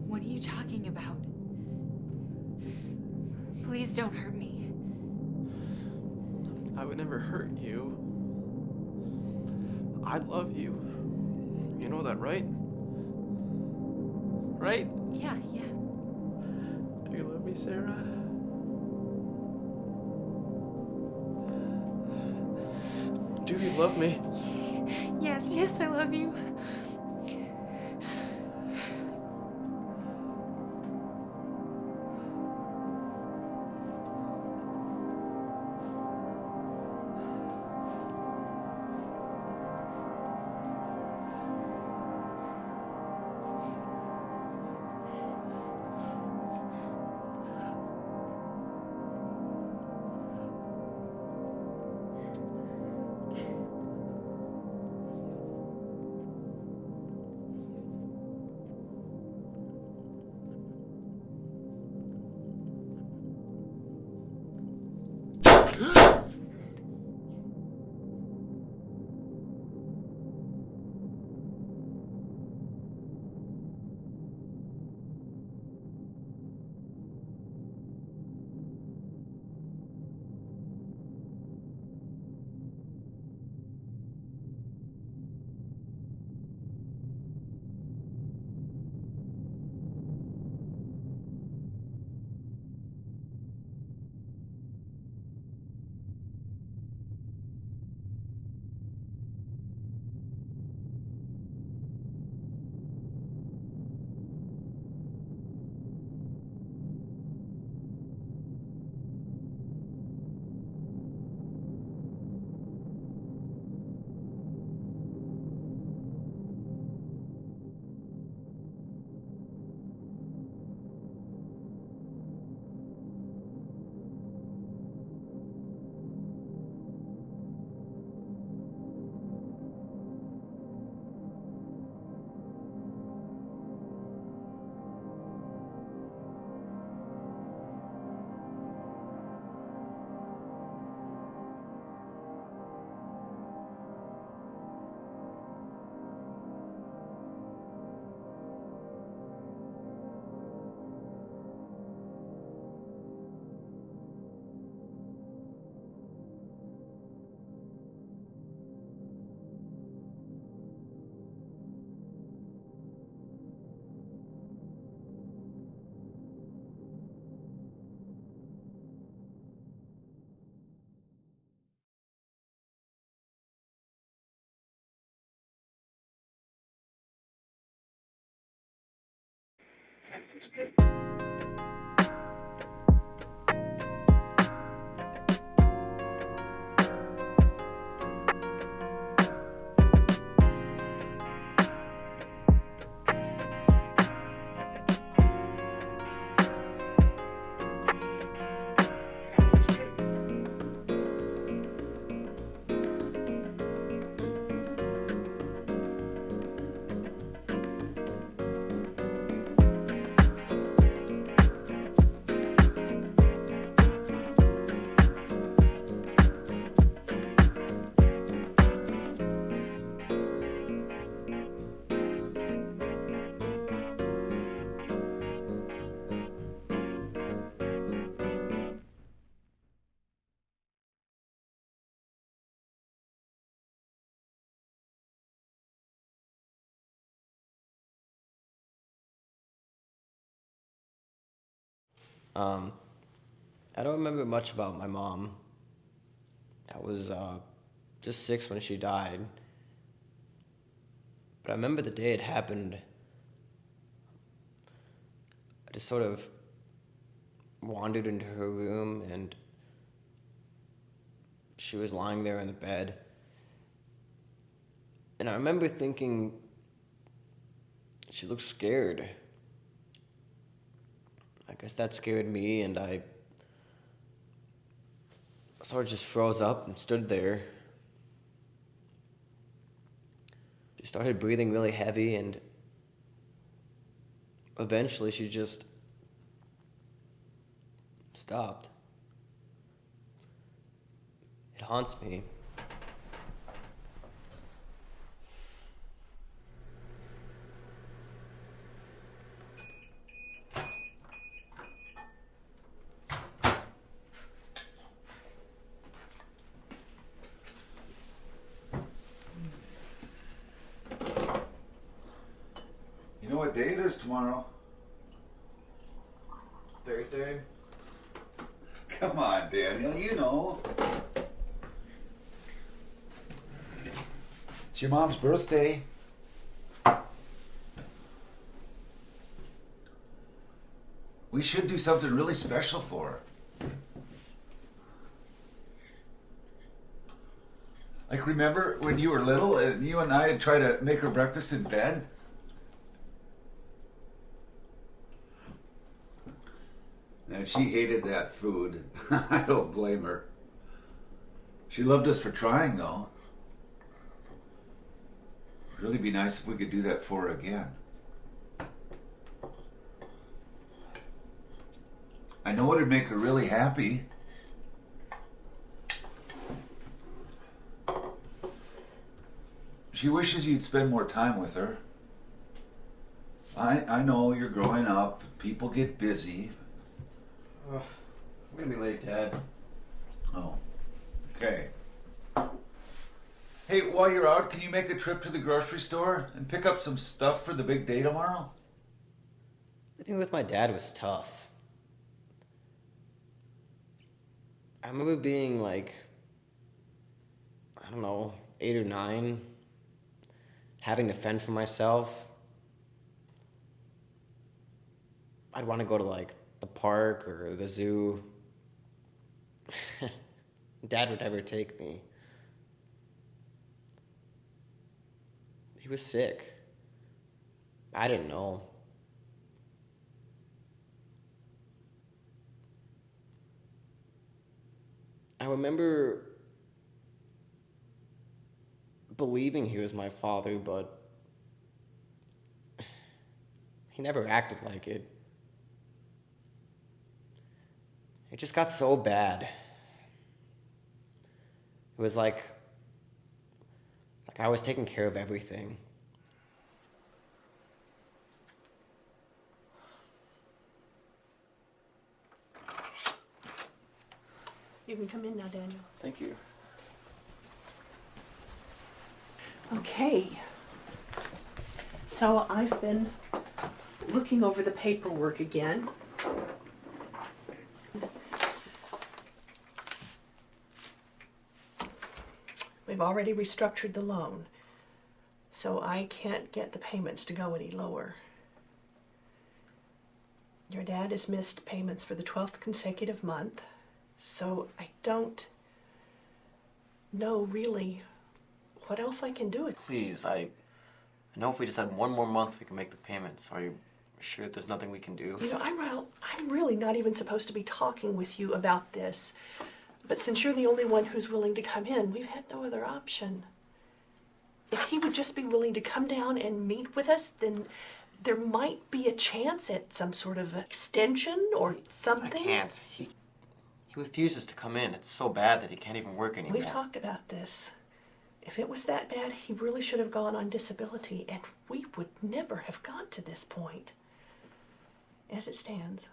What are you talking about? Please don't hurt me. I would never hurt you. I love you. You know that, right? Right? Yeah. Do you love me, Sarah? Do you love me? Yes, I love you. I don't remember much about my mom. I was just 6 when she died. But I remember the day it happened. I just sort of wandered into her room, and she was lying there in the bed. And I remember thinking, she looked scared. I guess that scared me, and I sort of just froze up and stood there. She started breathing really heavy, and eventually she just stopped. It haunts me. You know what day it is tomorrow? Thursday? Come on, Daniel, you know. It's your mom's birthday. We should do something really special for her. Like, remember when you were little and you and I had tried to make her breakfast in bed? And she hated that food. I don't blame her. She loved us for trying, though. It'd really be nice if we could do that for her again. I know it'd make her really happy. She wishes you'd spend more time with her. I know you're growing up. People get busy. I'm gonna be late, Dad. Oh, okay. Hey, while you're out, can you make a trip to the grocery store and pick up some stuff for the big day tomorrow? Living with my dad was tough. I remember being like, I don't know, 8 or 9, having to fend for myself. I'd want to go to like the park or the zoo. Dad would never take me. He was sick. I didn't know. I remember believing he was my father, but he never acted like it. It just got so bad. It was like I was taking care of everything. You can come in now, Daniel. Thank you. Okay. So I've been looking over the paperwork again. We've already restructured the loan, so I can't get the payments to go any lower. Your dad has missed payments for the 12th consecutive month, so I don't know really what else I can do. Please, I know if we just had one more month, we can make the payments. Are you sure that there's nothing we can do? You know, I'm really not even supposed to be talking with you about this. But since you're the only one who's willing to come in, we've had no other option. If he would just be willing to come down and meet with us, then there might be a chance at some sort of extension or something. I can't. He refuses to come in. It's so bad that he can't even work anymore. We've talked about this. If it was that bad, he really should have gone on disability, and we would never have gone to this point. As it stands,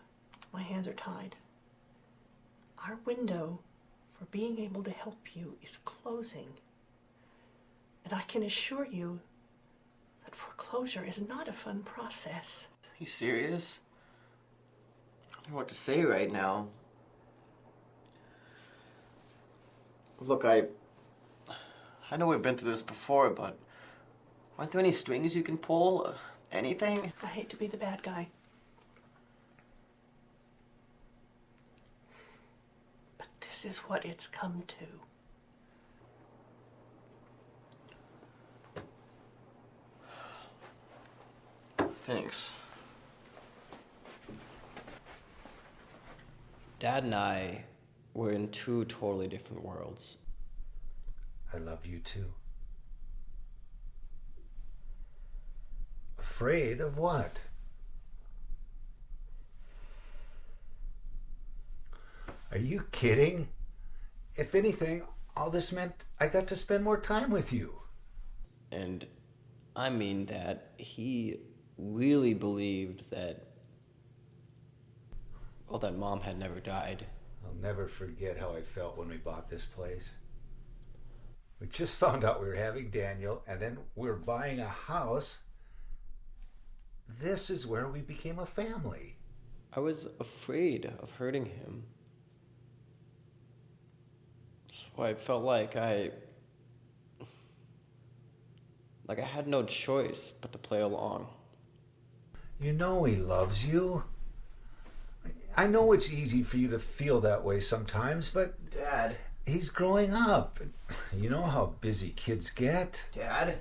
my hands are tied. Our window for being able to help you is closing. And I can assure you that foreclosure is not a fun process. Are you serious? I don't know what to say right now. Look, I I know we've been through this before, but aren't there any strings you can pull? Anything? I hate to be the bad guy. But this is what it's come to. Thanks. Dad and I were in two totally different worlds. I love you too. Afraid of what? Are you kidding? If anything, all this meant I got to spend more time with you. And I mean that he really believed that, well, that Mom had never died. I'll never forget how I felt when we bought this place. We just found out we were having Daniel, and then we were buying a house. This is where we became a family. I was afraid of hurting him. So I felt like I had no choice but to play along. You know he loves you. I know it's easy for you to feel that way sometimes, but... Dad. He's growing up. You know how busy kids get. Dad?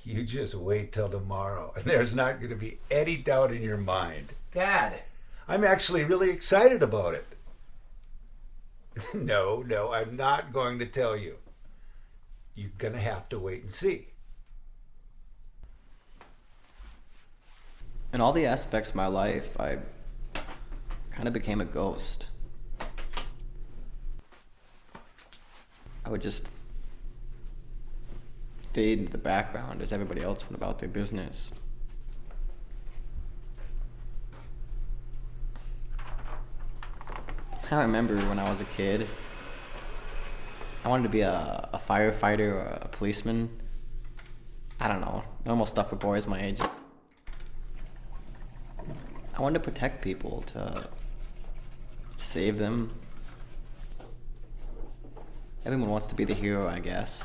You just wait till tomorrow, and there's not going to be any doubt in your mind. Dad. I'm actually really excited about it. No, I'm not going to tell you. You're going to have to wait and see. In all the aspects of my life, I kind of became a ghost. I would just fade into the background as everybody else went about their business. I remember when I was a kid, I wanted to be a firefighter or a policeman. I don't know, normal stuff for boys my age. I wanted to protect people, to save them. Everyone wants to be the hero, I guess.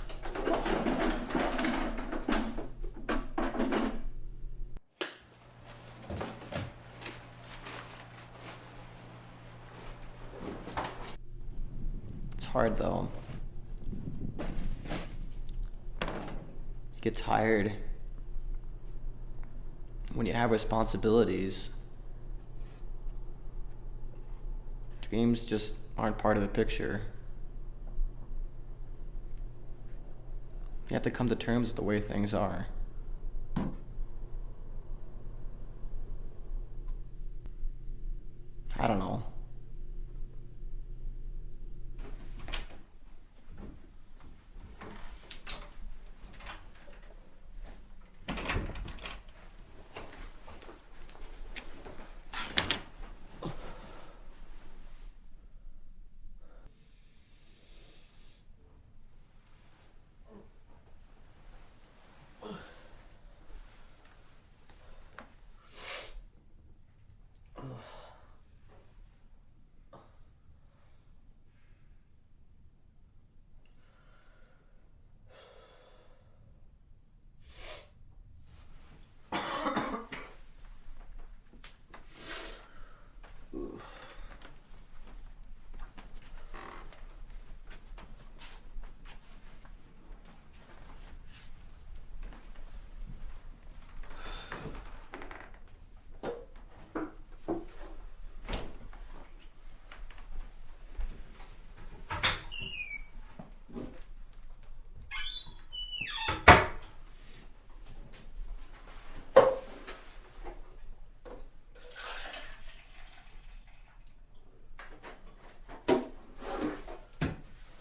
It's hard, though. You get tired. When you have responsibilities, dreams just aren't part of the picture. You have to come to terms with the way things are. I don't know.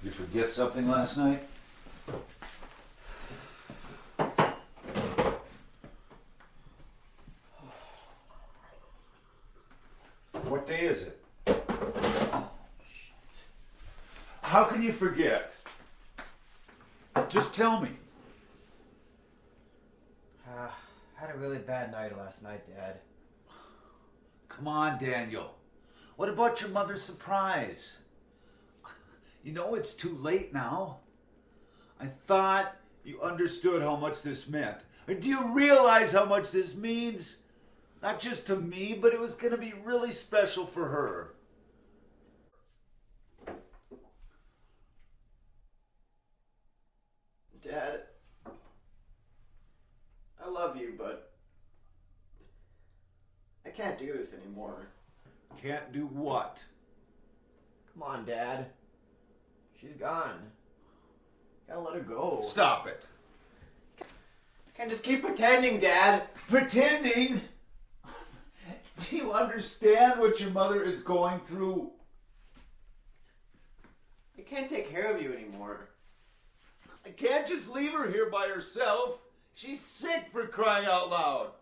You forget something last night? What day is it? Oh, shit. How can you forget? Just tell me. I had a really bad night last night, Dad. Come on, Daniel. What about your mother's surprise? You know it's too late now. I thought you understood how much this meant. Do you realize how much this means? Not just to me, but it was going to be really special for her. Dad, I love you, but I can't do this anymore. Can't do what? Come on, Dad. She's gone. Gotta let her go. Stop it. Can't just keep pretending, Dad. Pretending? Do you understand what your mother is going through? I can't take care of you anymore. I can't just leave her here by herself. She's sick, for crying out loud.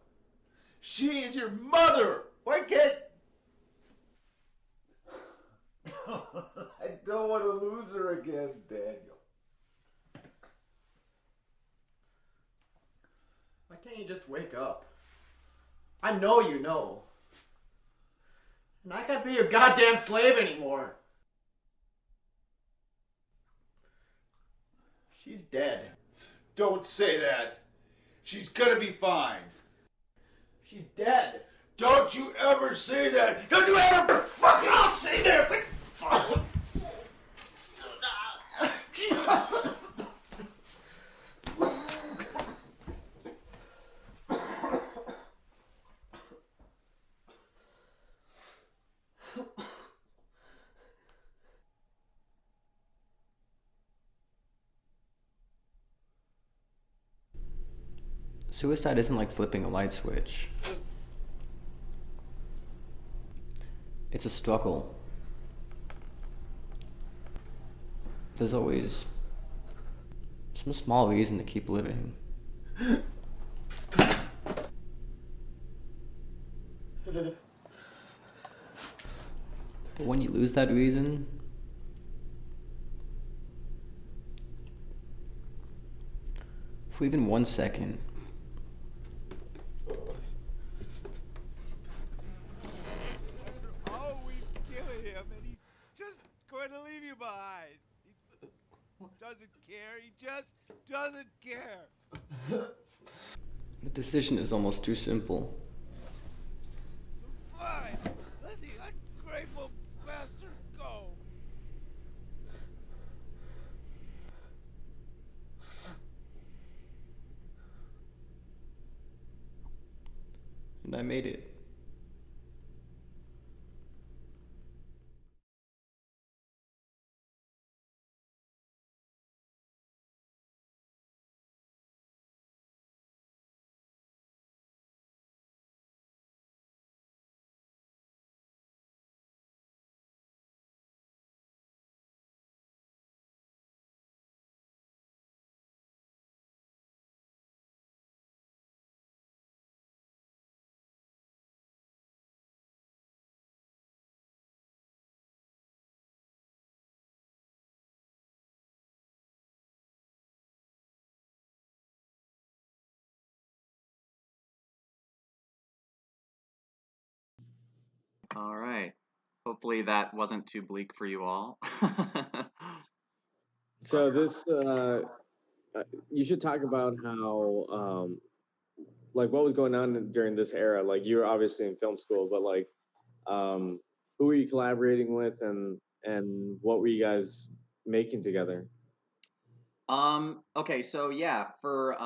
She is your mother. Why can't... I don't want to lose her again, Daniel. Why can't you just wake up? I know you know. And I can't be your goddamn slave anymore. She's dead. Don't say that. She's gonna be fine. She's dead. Don't you ever say that. Don't you ever fucking say that. Suicide isn't like flipping a light switch. It's a struggle. There's always some small reason to keep living. But when you lose that reason, for even 1 second, To leave you behind. He doesn't care. He just doesn't care. the decision is almost too simple. Fine. Let the ungrateful bastard go. And I made it. All right. Hopefully that wasn't too bleak for you all. So this, you should talk about how, like, what was going on during this era. Like, you were obviously in film school, but like, who were you collaborating with, and what were you guys making together? Okay, so yeah, for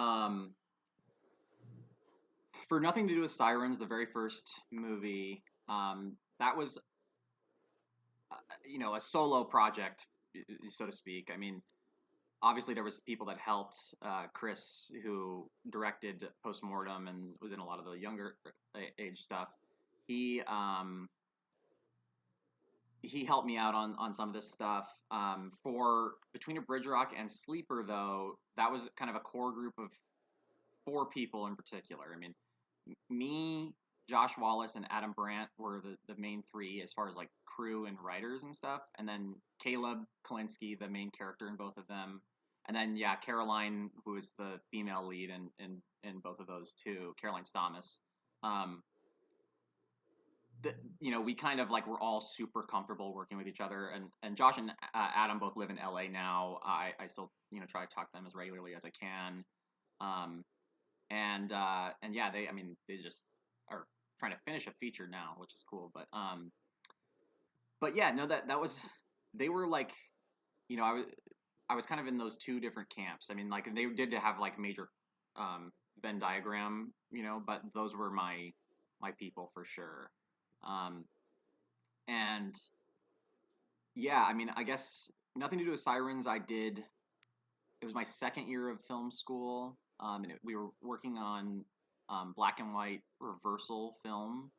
Nothing to Do with Sirens, the very first movie, that was a solo project, so to speak. I mean, obviously there was people that helped. Chris, who directed Postmortem and was in a lot of the younger age stuff, he helped me out on some of this stuff. For Between a Bridge Rock and Sleeper, though, that was kind of a core group of 4 people in particular. I mean, me, Josh Wallace, and Adam Brandt were the main 3 as far as like crew and writers and stuff. And then Caleb Kalinsky, the main character in both of them. And then, yeah, Caroline, who is the female lead in both of those too, Caroline Stamas. we kind of like we're all super comfortable working with each other, and Josh and Adam both live in LA now. I still try to talk to them as regularly as I can, and yeah, they just are trying to finish a feature now, which is cool. But yeah, no, that was they were like, I was kind of in those two different camps. I mean, like they did have like major Venn diagram, but those were my people for sure. And yeah, I mean, I guess nothing to do with Sirens. It was my second year of film school, and we were working on black and white reversal film,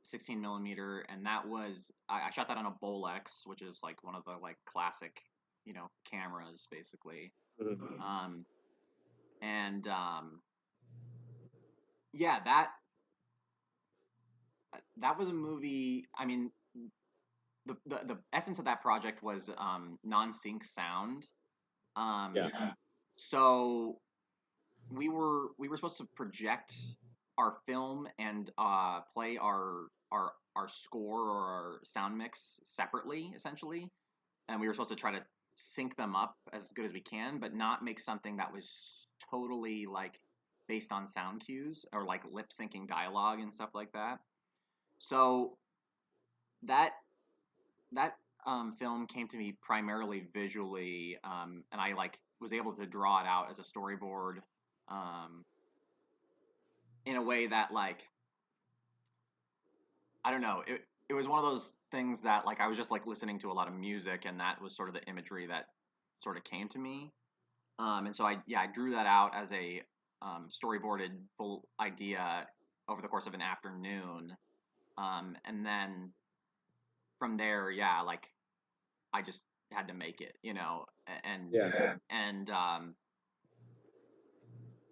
16 millimeter, and that was I shot that on a Bolex, which is like one of the like classic, cameras basically. And yeah, that was a movie. I mean, the essence of that project was non-sync sound. So we were supposed to project our film and play our score or our sound mix separately, essentially, and we were supposed to try to sync them up as good as we can, but not make something that was totally like based on sound cues or like lip syncing dialogue and stuff like that. So that film came to me primarily visually, and I like was able to draw it out as a storyboard, in a way that like I don't know, it was one of those things that like I was just like listening to a lot of music, and that was sort of the imagery that sort of came to me, and so I drew that out as a storyboarded full idea over the course of an afternoon, and then from there, like I just had to make it, and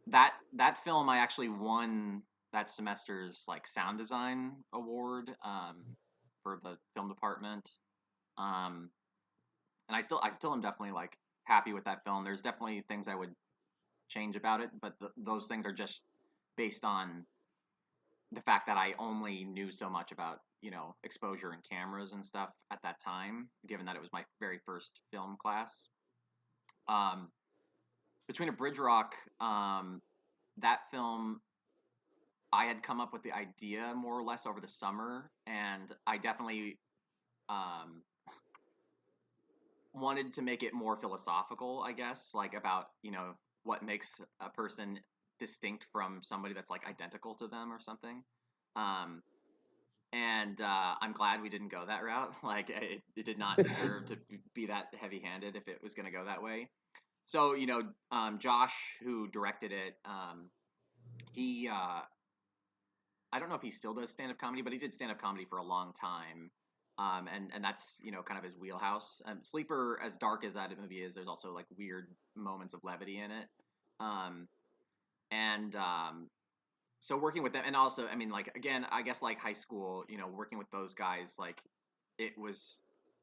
that film I actually won that semester's like sound design award, for the film department, and I still am definitely like happy with that film. There's definitely things I would change about it, but those things are just based on the fact that I only knew so much about exposure and cameras and stuff at that time, given that it was my very first film class. Between a Bridge Rock, that film, I had come up with the idea more or less over the summer, and I definitely wanted to make it more philosophical, I guess, like about what makes a person distinct from somebody that's like identical to them or something. And I'm glad we didn't go that route. Like it did not deserve to be that heavy-handed if it was going to go that way. So Josh, who directed it, he I don't know if he still does stand-up comedy, but he did stand-up comedy for a long time, and that's kind of his wheelhouse. Sleeper, as dark as that movie is, there's also like weird moments of levity in it, and so working with them, and also, I mean, like again, I guess like high school, working with those guys, like it was,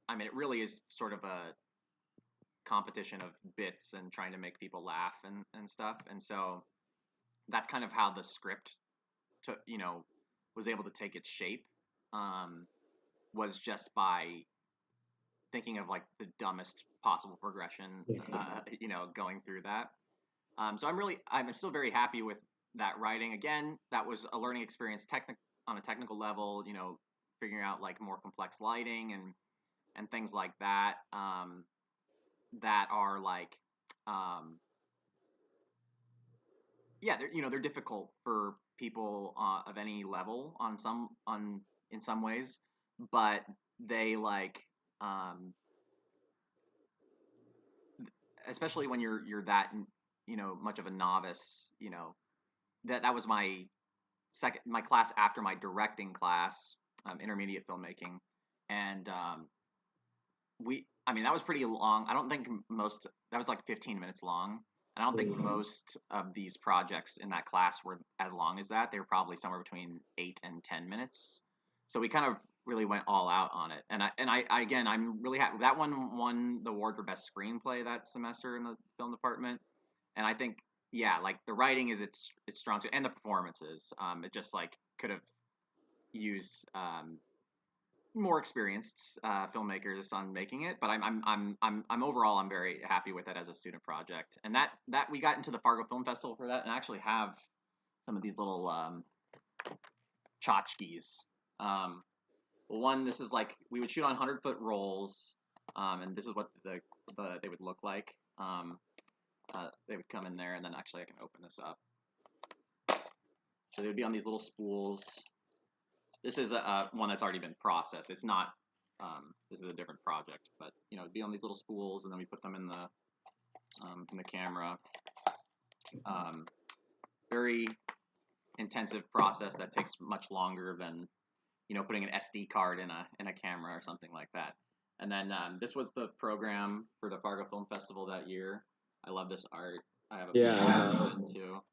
I mean, it really is sort of a competition of bits and trying to make people laugh and stuff, and so that's kind of how the script took, was able to take its shape, was just by thinking of like the dumbest possible progression, going through that. So I'm still very happy with that writing. Again, that was a learning experience on a technical level, figuring out like more complex lighting and things like that, that are like, they're difficult for people of any level in some ways, but they like, especially when you're that much of a novice, that was my class after my directing class, intermediate filmmaking, and I mean that was pretty long. I don't think that was like 15 minutes long. I don't think most of these projects in that class were as long as that. They were probably somewhere between 8 and 10 minutes. So we kind of really went all out on it. And I again, I'm really happy. That one won the award for best screenplay that semester in the film department. And I think, yeah, like the writing is its strong suit, and the performances. It just like could have used more experienced filmmakers on making it, but I'm overall I'm very happy with it as a student project. And that we got into the Fargo Film Festival for that, and I actually have some of these little tchotchkes. One, this is like we would shoot on 100-foot rolls, and this is what they would look like. They would come in there, and then actually I can open this up. So they would be on these little spools. This is one that's already been processed. It's not. This is a different project, but it'd be on these little spools, and then we put them in the camera. Very intensive process that takes much longer than putting an SD card in a camera or something like that. And then this was the program for the Fargo Film Festival that year. I love this art. I have a picture of it too.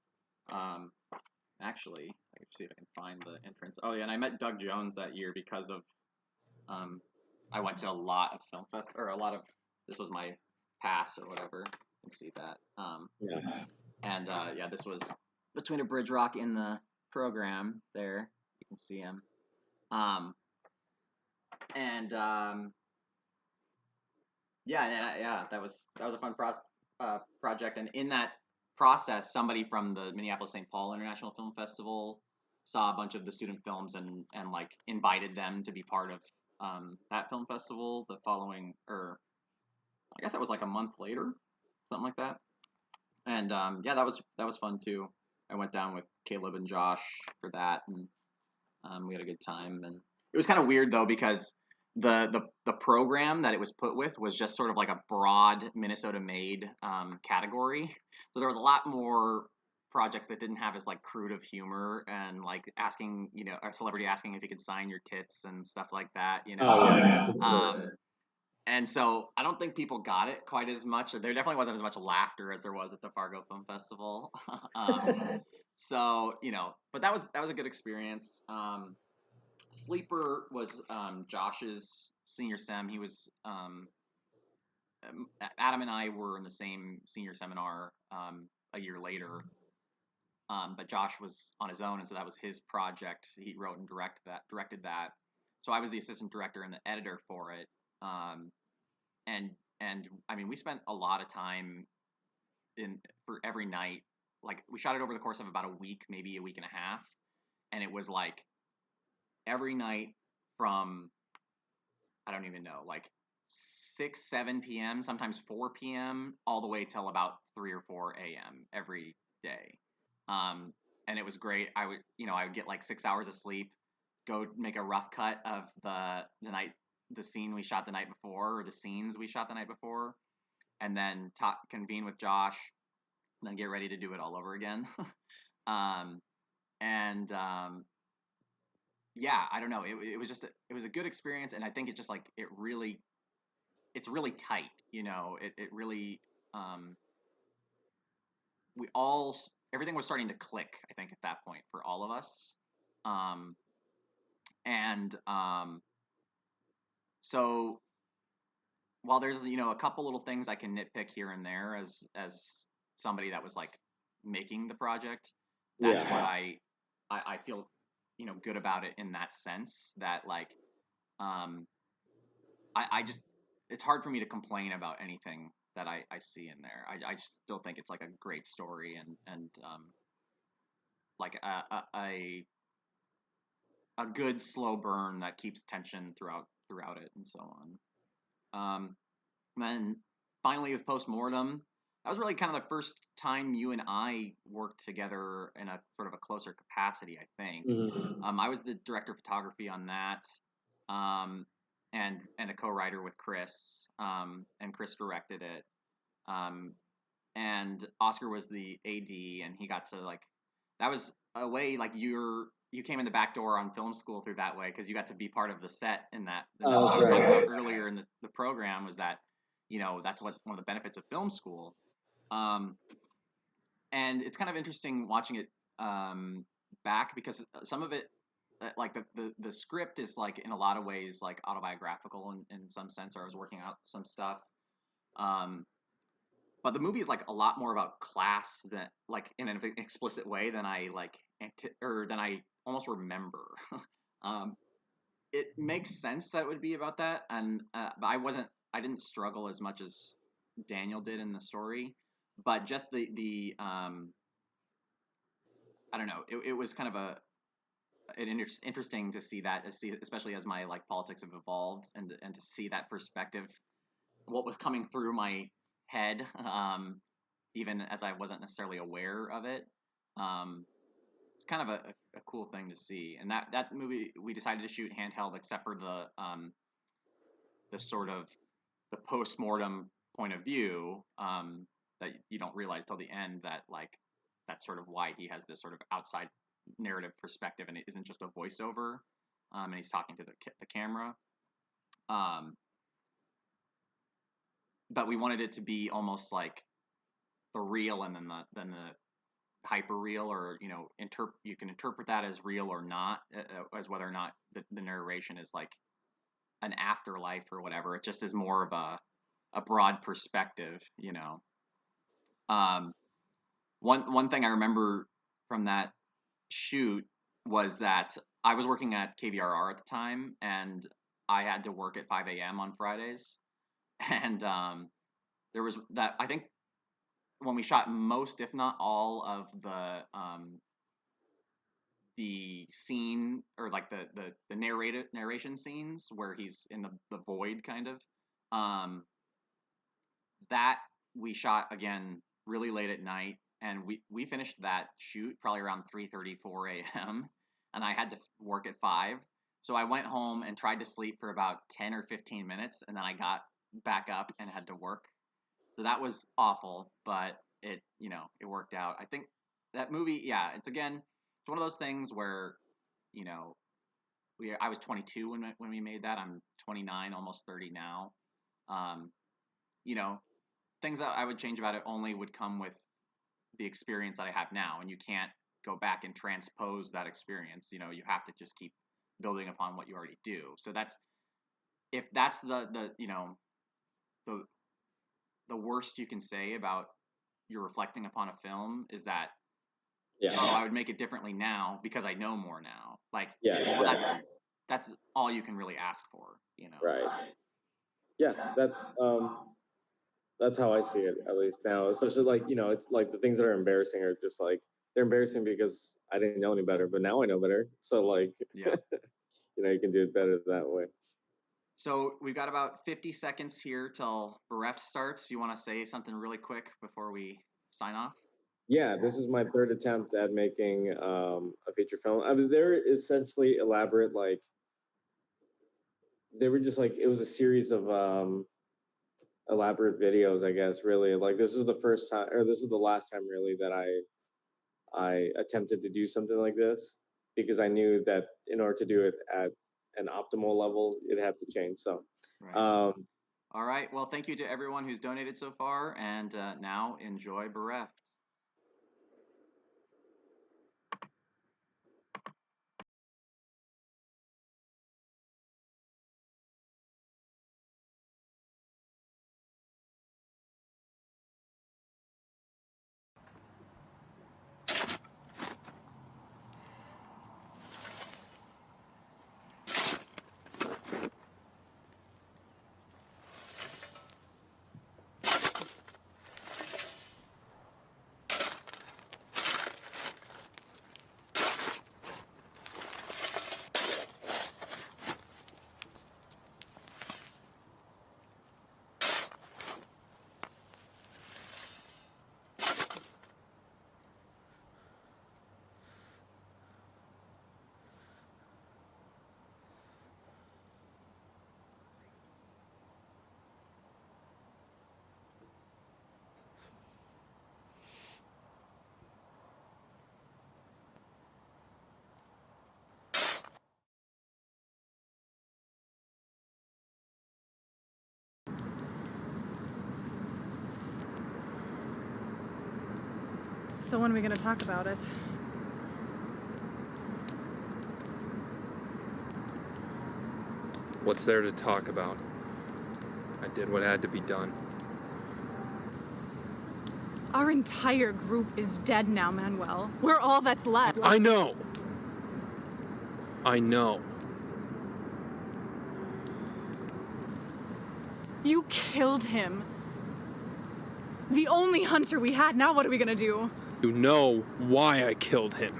Actually, I can see if I can find the entrance. Oh yeah, and I met Doug Jones that year because of I went to a lot of film fest or a lot of this was my pass or whatever. You can see that. And yeah, this was Between a Bridge Rock in the program there. You can see him. Yeah, that was a fun project, and in that process, somebody from the Minneapolis St. Paul International Film Festival saw a bunch of the student films and like invited them to be part of that film festival the following, or I guess that was like a month later, something like that. And yeah, that was fun too. I went down with Caleb and Josh for that, and we had a good time. And it was kind of weird though because the program that it was put with was just sort of like a broad Minnesota-made category. So there was a lot more projects that didn't have as like crude of humor and like asking, a celebrity asking if he could sign your tits and stuff like that, And so I don't think people got it quite as much. There definitely wasn't as much laughter as there was at the Fargo Film Festival. So, but that was a good experience. Sleeper was Josh's senior sem. He was Adam and I were in the same senior seminar a year later. But Josh was on his own, and so that was his project. He wrote and directed that. So I was the assistant director and the editor for it. And I mean, we spent a lot of time for every night. Like we shot it over the course of about a week, maybe a week and a half, and it was like every night from I don't even know, like 6, 7 p.m., sometimes 4 p.m., all the way till about 3 or 4 a.m. every day. And it was great. I would get like 6 hours of sleep, go make a rough cut of the scene we shot the night before, or the scenes we shot the night before, and then convene with Josh, and then get ready to do it all over again. Yeah, I don't know. It was a good experience, and I think it's just like it's really tight. It really everything was starting to click. I think at that point for all of us, so while there's a couple little things I can nitpick here and there as somebody that was like making the project, that's what I feel good about it in that sense that like I just it's hard for me to complain about anything that I see in there. I still think it's like a great story and like a good slow burn that keeps tension throughout it and so on. Then finally with Postmortem, that was really kind of the first time you and I worked together in a sort of a closer capacity, I think. I was the director of photography on that, and a co-writer with Chris, and Chris directed it. And Oscar was the AD, and he got to like, that was a way like you came in the back door on film school through that way because you got to be part of the set in that. Oh, that's right. Talking about earlier in the program was that that's one of the benefits of film school. And it's kind of interesting watching it back because some of it, like the script is like in a lot of ways like autobiographical in some sense, or I was working out some stuff. But the movie is like a lot more about class than like in an explicit way than I like or than I almost remember. It makes sense that it would be about that, and but I didn't struggle as much as Daniel did in the story, but just the I don't know, it was kind of interesting to see that, especially as my like politics have evolved, and to see that perspective, what was coming through my head, even as I wasn't necessarily aware of it. It's kind of a cool thing to see. And that movie we decided to shoot handheld, except for the sort of the post-mortem point of view, that you don't realize till the end, that like that's sort of why he has this sort of outside narrative perspective, and it isn't just a voiceover, and he's talking to the camera. But we wanted it to be almost like the real, and then the hyper real, or you can interpret that as real or not, as whether or not the narration is like an afterlife or whatever. It just is more of a broad perspective, One thing I remember from that shoot was that I was working at KVRR at the time, and I had to work at 5 a.m. on Fridays, and there was that, I think, when we shot most, if not all, of the scene, or like the narration scenes where he's in the void, kind of, that we shot again really late at night, and we finished that shoot probably around 3:30, 4 a.m. and I had to work at 5. So I went home and tried to sleep for about 10 or 15 minutes, and then I got back up and had to work. So that was awful, but it worked out. I think that movie, yeah, it's one of those things where, I was 22 when we made that. I'm 29, almost 30 now. Things that I would change about it only would come with the experience that I have now, and you can't go back and transpose that experience. You have to just keep building upon what you already do. So if that's the worst you can say about you're reflecting upon a film, is that I would make it differently now because I know more now. Like, exactly. That's all you can really ask for, Right. Yeah, that's how I see it, at least now. Especially like, it's like the things that are embarrassing are just like, they're embarrassing because I didn't know any better, but now I know better. So like, yeah, you can do it better that way. So we've got about 50 seconds here till Bereft starts. You want to say something really quick before we sign off? Yeah, this is my third attempt at making a feature film. I mean, they're essentially elaborate, like, they were just like, it was a series of elaborate videos, I guess, really. Like, this is the first time, or this is the last time, really, that I attempted to do something like this, because I knew that in order to do it at an optimal level, it'd have to change. So, right. All right. Well, thank you to everyone who's donated so far, and now enjoy Bereft. So when are we going to talk about it? What's there to talk about? I did what had to be done. Our entire group is dead now, Manuel. We're all that's left. I know. You killed him. The only hunter we had. Now what are we gonna do? You know why I killed him.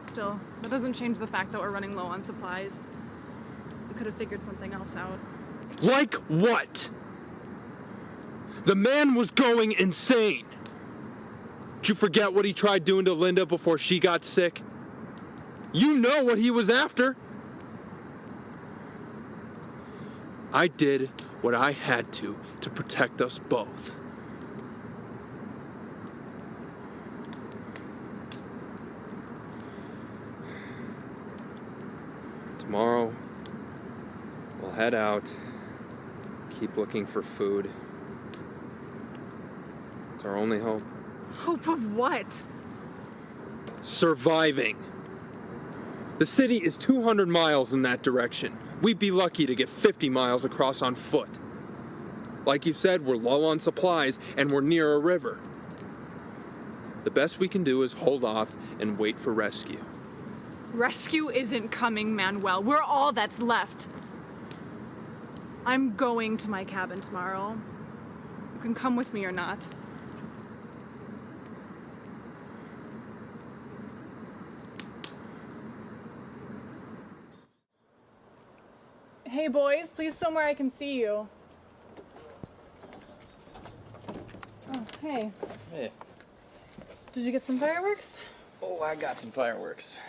Still, that doesn't change the fact that we're running low on supplies. We could have figured something else out. Like what? The man was going insane. Did you forget what he tried doing to Linda before she got sick? You know what he was after. I did what I had to protect us both. Tomorrow, we'll head out, keep looking for food. It's our only hope. Hope of what? Surviving. The city is 200 miles in that direction. We'd be lucky to get 50 miles across on foot. Like you said, we're low on supplies and we're near a river. The best we can do is hold off and wait for rescue. Rescue isn't coming, Manuel. We're all that's left. I'm going to my cabin tomorrow. You can come with me or not. Hey boys, please film where I can see you. Oh, hey. Hey. Did you get some fireworks? Oh, I got some fireworks.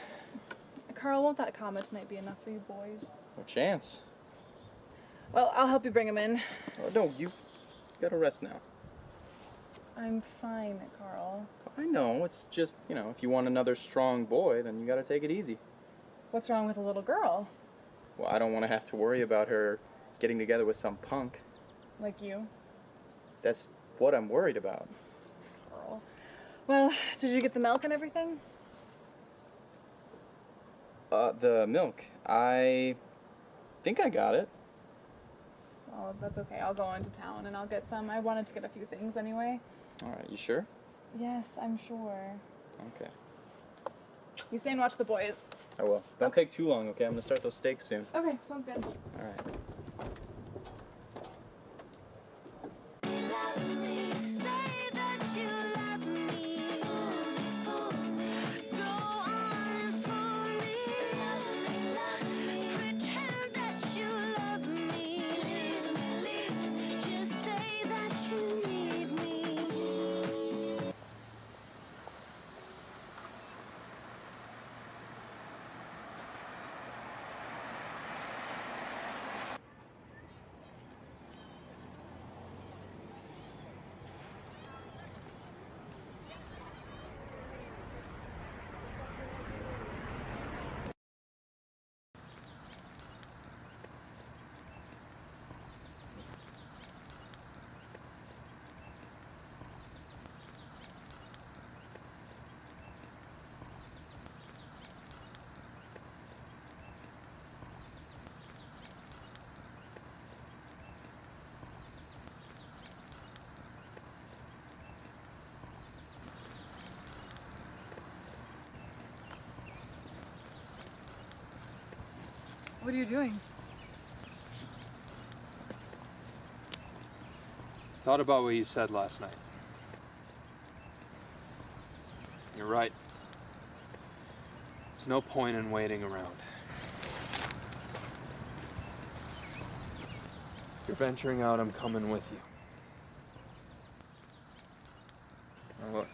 Carl, won't that comet tonight be enough for you boys? No chance. Well, I'll help you bring them in. Oh, no, you gotta rest now. I'm fine, Carl. I know, it's just, you know, if you want another strong boy, then you gotta take it easy. What's wrong with a little girl? Well, I don't want to have to worry about her getting together with some punk. Like you? That's what I'm worried about. Carl. Well, did you get the milk and everything? The milk. I think I got it. Oh, that's okay. I'll go into town and I'll get some. I wanted to get a few things anyway. Alright, you sure? Yes, I'm sure. Okay. You stay and watch the boys. I will. Don't take too long, okay? I'm gonna start those steaks soon. Okay, sounds good. Alright. What are you doing? Thought about what you said last night. You're right. There's no point in waiting around. If you're venturing out, I'm coming with you. Now look.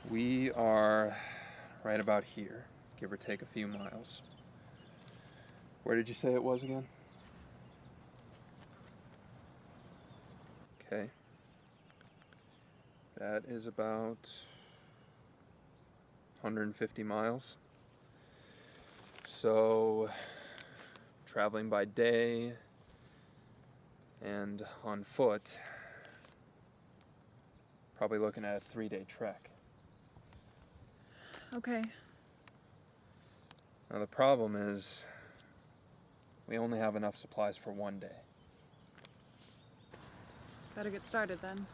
We are right about here, give or take a few miles. Where did you say it was again? Okay. That is about 150 miles. So, traveling by day and on foot, probably looking at a 3-day trek. Okay. Now the problem is, we only have enough supplies for 1 day. Better get started then.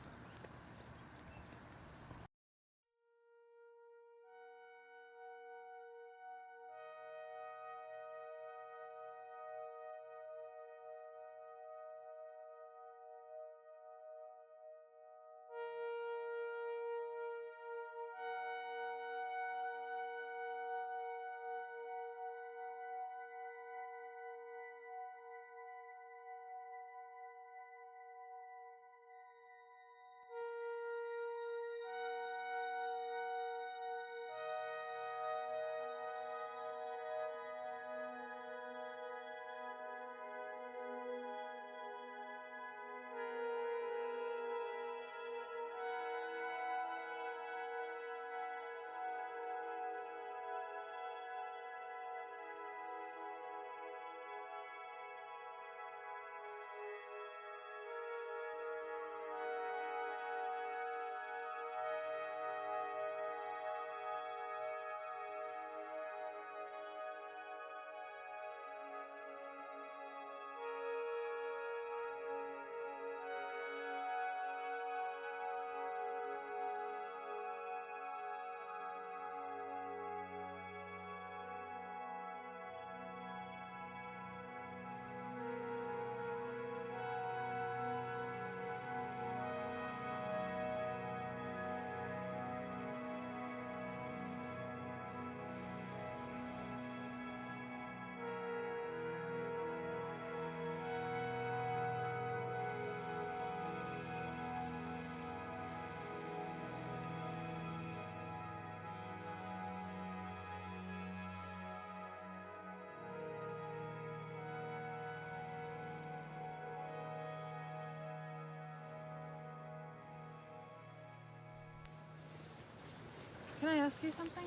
Can I ask you something?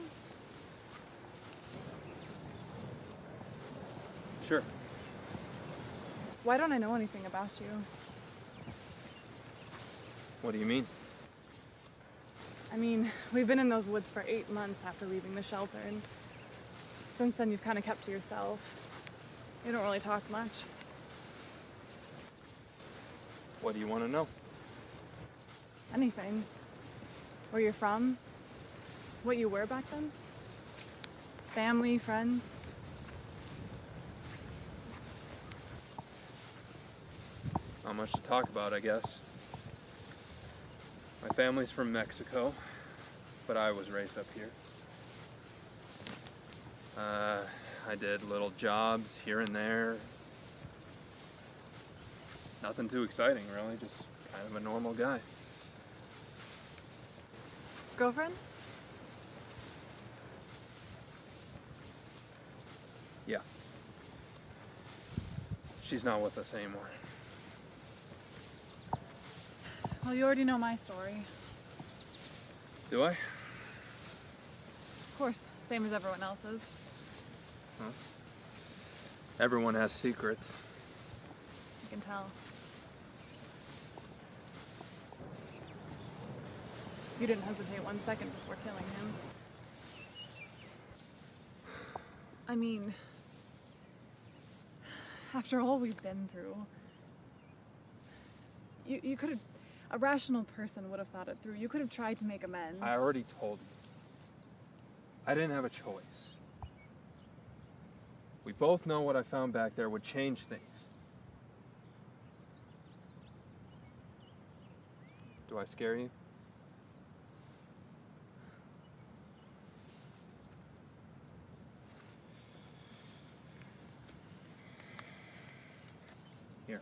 Sure. Why don't I know anything about you? What do you mean? I mean, we've been in those woods for 8 months after leaving the shelter, and since then you've kind of kept to yourself. You don't really talk much. What do you want to know? Anything. Where you're from? What you were back then? Family, friends? Not much to talk about, I guess. My family's from Mexico, but I was raised up here. I did little jobs here and there. Nothing too exciting, really, just kind of a normal guy. Girlfriend? Yeah. She's not with us anymore. Well, you already know my story. Do I? Of course, same as everyone else's. Huh? Everyone has secrets. You can tell. You didn't hesitate 1 second before killing him. I mean, after all we've been through, you could have, a rational person would have thought it through. You could have tried to make amends. I already told you. I didn't have a choice. We both know what I found back there would change things. Do I scare you? Here.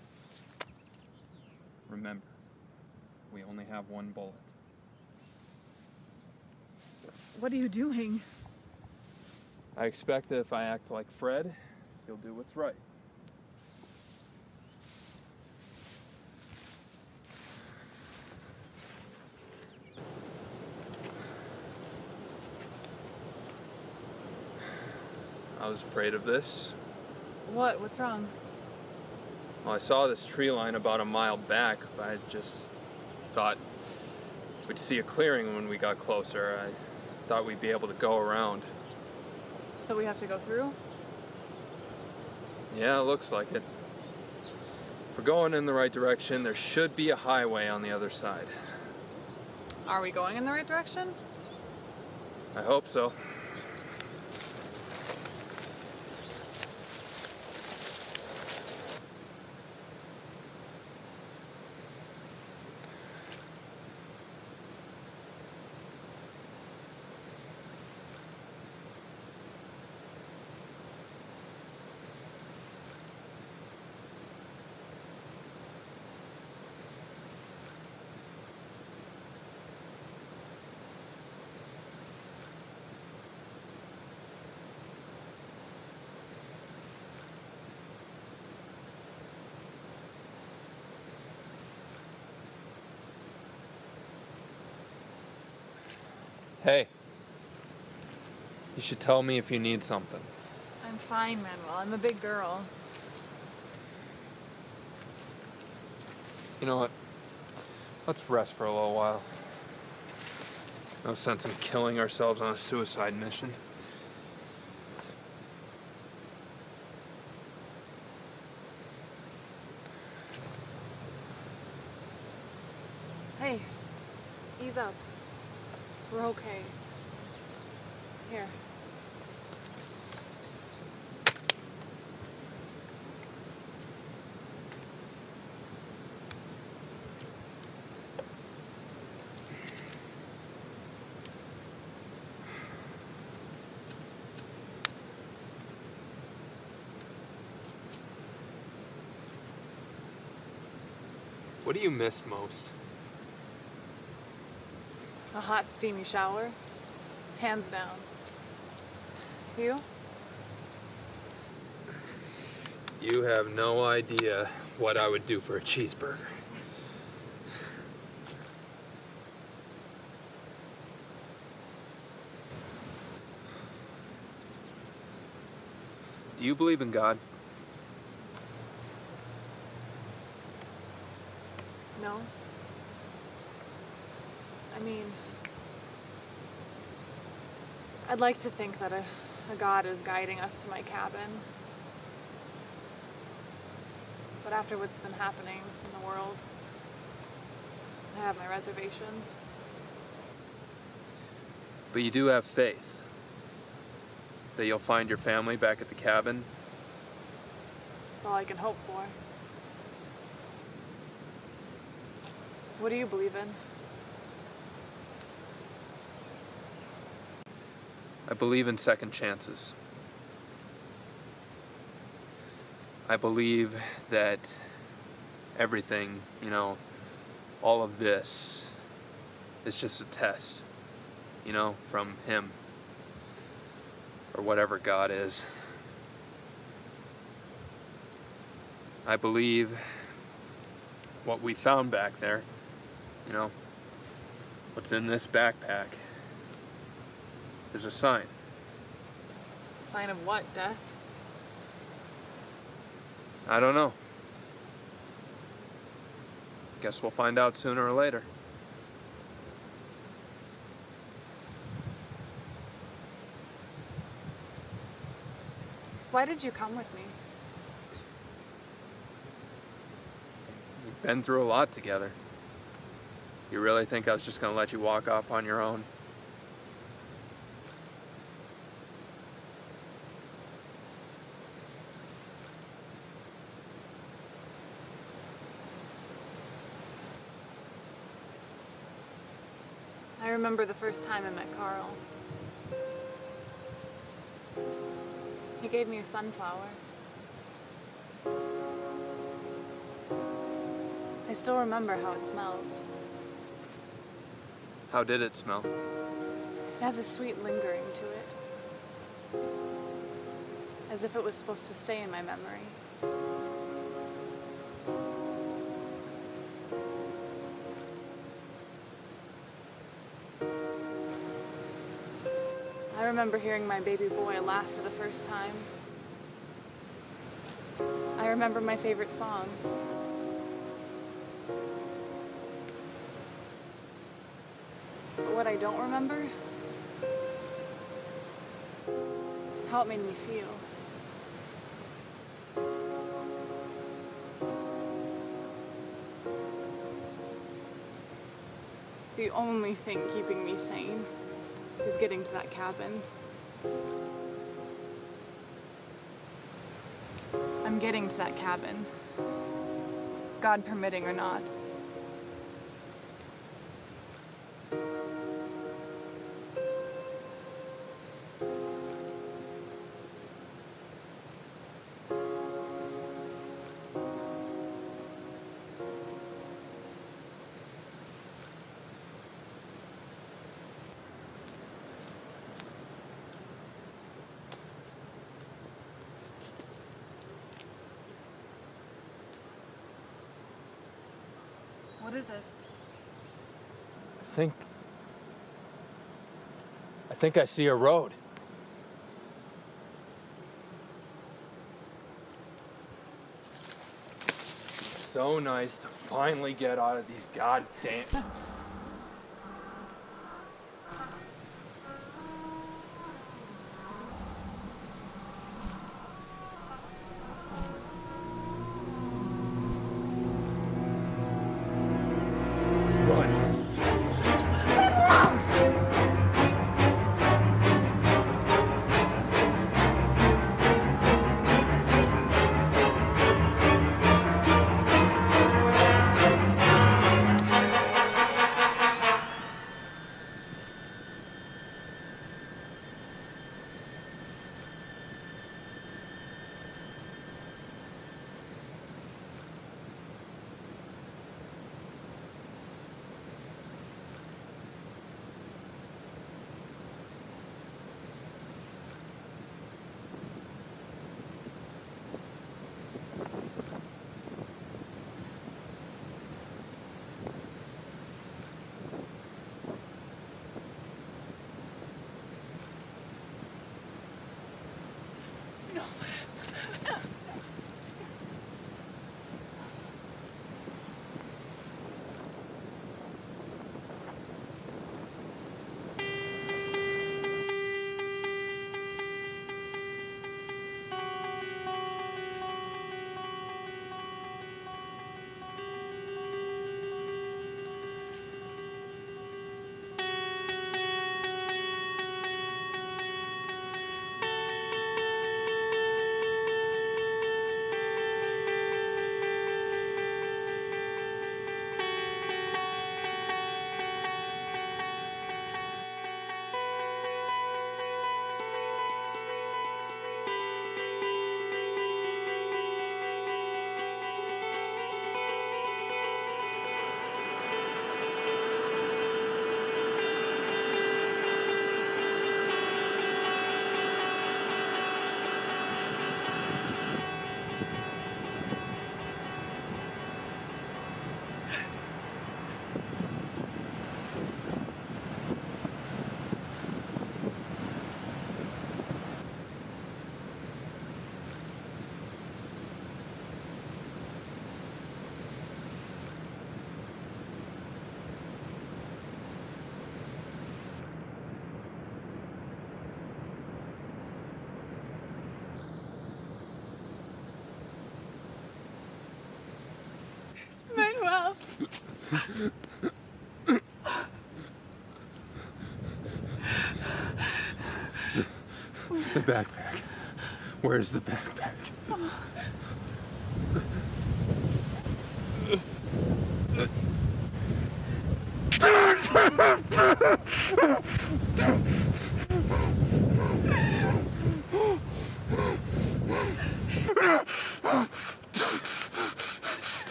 Remember, we only have one bullet. What are you doing? I expect that if I act like Fred, he'll do what's right. I was afraid of this. What? What's wrong? Well, I saw this tree line about a mile back. I just thought we'd see a clearing when we got closer. I thought we'd be able to go around. So we have to go through? Yeah, it looks like it. If we're going in the right direction, there should be a highway on the other side. Are we going in the right direction? I hope so. Hey, you should tell me if you need something. I'm fine, Manuel. I'm a big girl. You know what? Let's rest for a little while. No sense in killing ourselves on a suicide mission. Hey, ease up. We're okay. Here. What do you miss most? A hot, steamy shower. Hands down. You? You have no idea what I would do for a cheeseburger. Do you believe in God? No. I mean, I'd like to think that a God is guiding us to my cabin. But after what's been happening in the world, I have my reservations. But you do have faith that you'll find your family back at the cabin? That's all I can hope for. What do you believe in? I believe in second chances. I believe that everything, you know, all of this is just a test, you know, from him or whatever God is. I believe what we found back there, you know, what's in this backpack is a sign. Sign of what? Death? I don't know. Guess we'll find out sooner or later. Why did you come with me? We've been through a lot together. You really think I was just gonna let you walk off on your own? I remember the first time I met Carl. He gave me a sunflower. I still remember how it smells. How did it smell? It has a sweet lingering to it. As if it was supposed to stay in my memory. I remember hearing my baby boy laugh for the first time. I remember my favorite song. But what I don't remember is how it made me feel. The only thing keeping me sane is getting to that cabin. I'm getting to that cabin, God permitting or not. What is it? I think I see a road. It's so nice to finally get out of these goddamn... up. The backpack. Where's the backpack?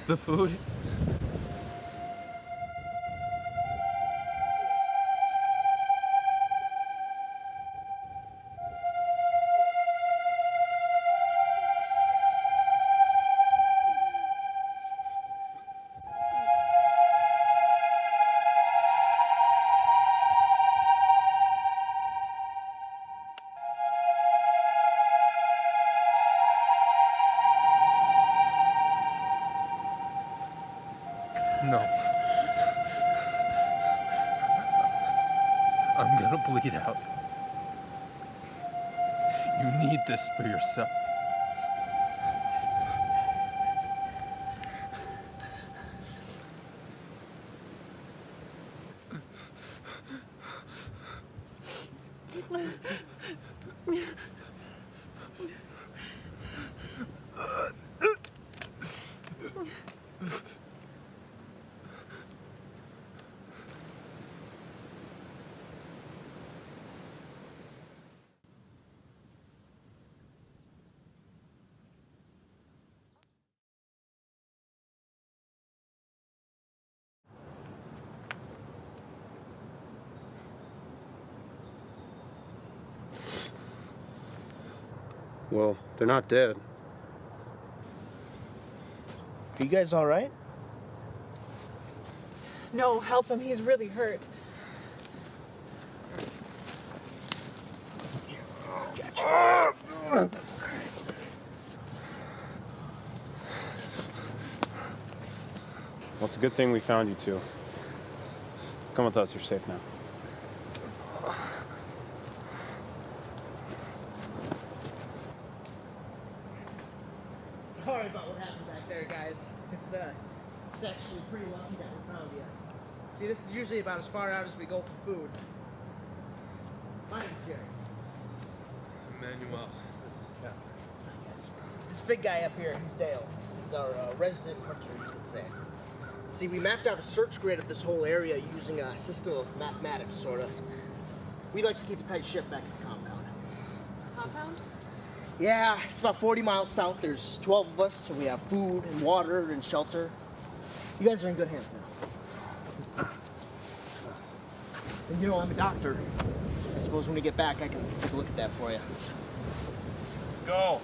The food? No. I'm gonna bleed out. You need this for yourself. Well, they're not dead. Are you guys all right? No, help him. He's really hurt. Well, it's a good thing we found you two. Come with us, you're safe now. Sorry about what happened back there, guys. It's actually pretty lucky that we found you. See, this is usually about as far out as we go for food. My name's Jerry. Emmanuel, this is Cap. This big guy up here, he's Dale. He's our resident hunter, you could say. See, we mapped out a search grid of this whole area using a system of mathematics, sort of. We like to keep a tight ship back at the compound. Compound? Yeah, it's about 40 miles south. There's 12 of us, so we have food and water and shelter. You guys are in good hands now. And you know, I'm a doctor. I suppose when we get back, I can take a look at that for you. Let's go.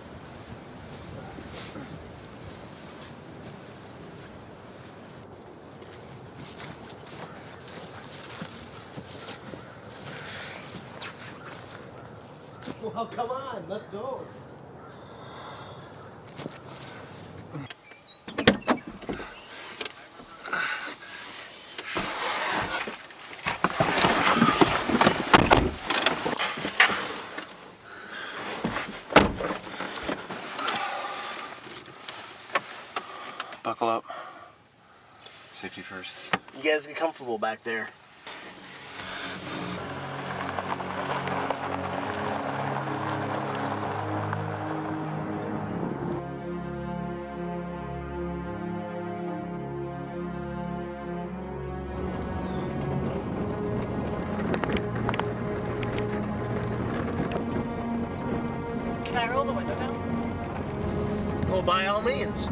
Well, come on, let's go. Buckle up. Safety first. You guys get comfortable back there. Can I roll the window down? Oh, by all means.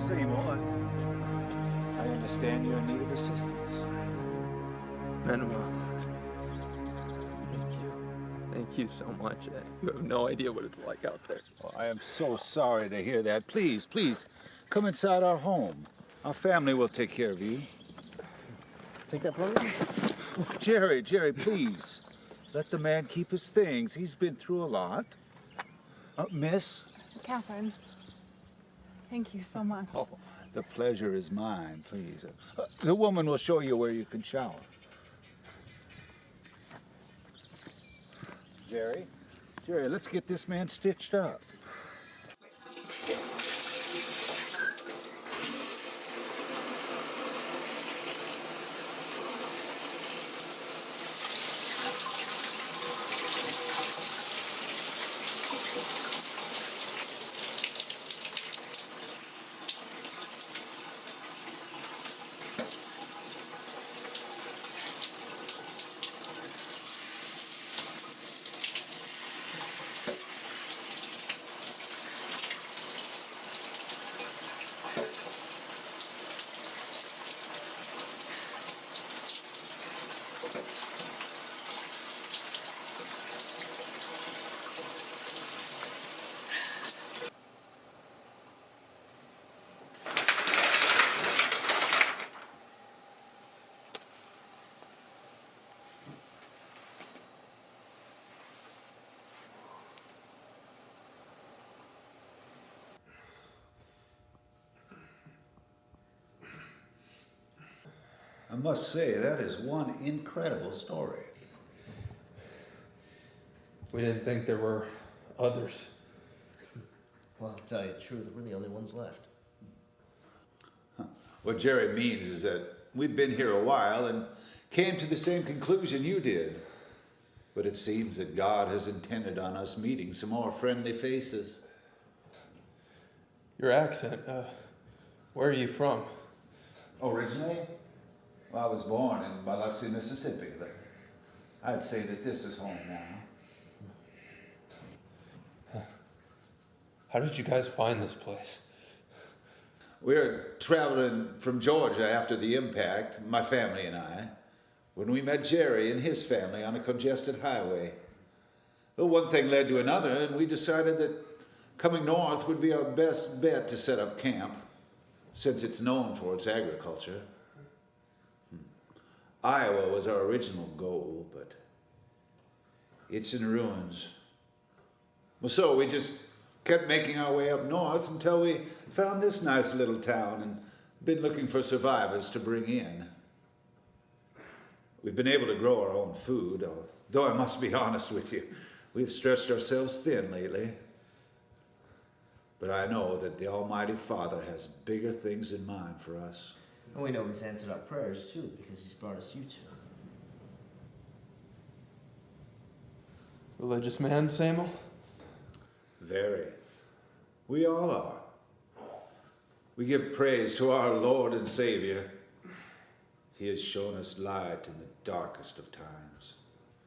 Seymour. I understand you're in need of assistance. Manuel, thank you. Thank you so much. You have no idea what it's like out there. Oh, I am so sorry to hear that. Please, please, come inside our home. Our family will take care of you. Take that from me? Jerry, please. Let the man keep his things. He's been through a lot. Miss? Catherine, thank you so much. Oh, the pleasure is mine, please. The woman will show you where you can shower. Jerry, let's get this man stitched up. I must say, that is one incredible story. We didn't think there were others. Well, I'll tell you the truth, we're the only ones left. What Jerry means is that we've been here a while and came to the same conclusion you did. But it seems that God has intended on us meeting some more friendly faces. Your accent, where are you from? Originally? Well, I was born in Biloxi, Mississippi, but I'd say that this is home now. How did you guys find this place? We were traveling from Georgia after the impact, my family and I, when we met Jerry and his family on a congested highway. Well, one thing led to another, and we decided that coming north would be our best bet to set up camp, since it's known for its agriculture. Iowa was our original goal, but it's in ruins. Well, so we just kept making our way up north until we found this nice little town and been looking for survivors to bring in. We've been able to grow our own food, though I must be honest with you, we've stretched ourselves thin lately. But I know that the Almighty Father has bigger things in mind for us. And we know he's answered our prayers too, because he's brought us you two. Religious man, Samuel? Very. We all are. We give praise to our Lord and Savior. He has shown us light in the darkest of times.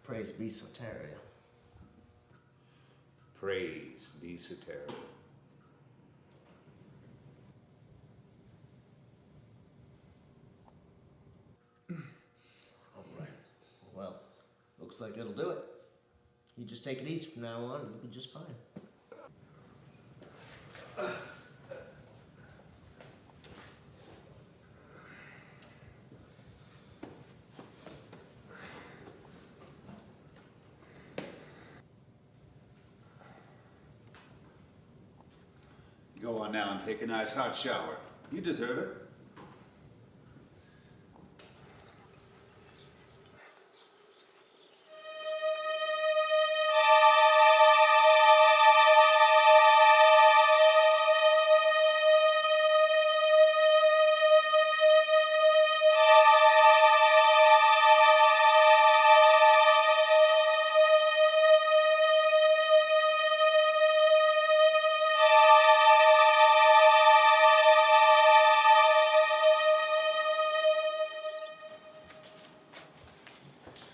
Praise be Soteria. Praise be Soteria. All right. Well, looks like it'll do it. You just take it easy from now on, and you'll be just fine. Go on now and take a nice hot shower. You deserve it.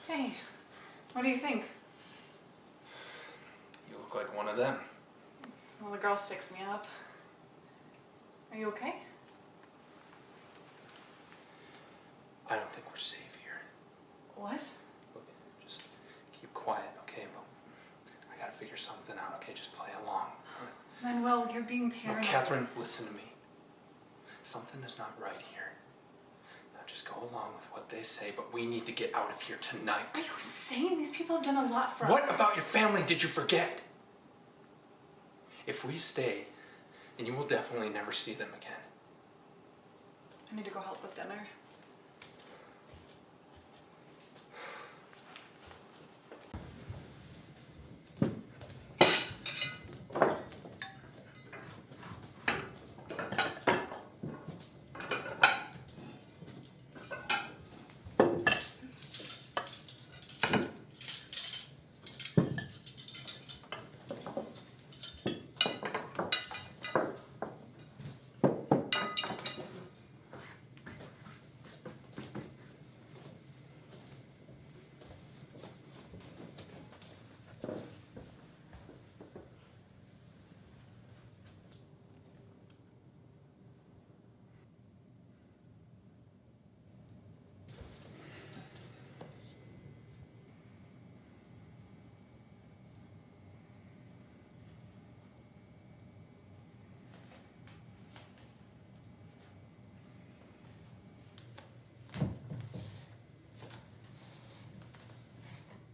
Hey, what do you think? You look like one of them. Well, the girls fixed me up. Are you okay? safe here. What? Look, just keep quiet, okay? But I gotta figure something out, okay? Just play along. Manuel, you're being No, paranoid. Catherine, listen to me. Something is not right here. Now just go along with what they say, but we need to get out of here tonight. Are you insane? These people have done a lot for us. What about your family did you forget? If we stay, then you will definitely never see them again. I need to go help with dinner.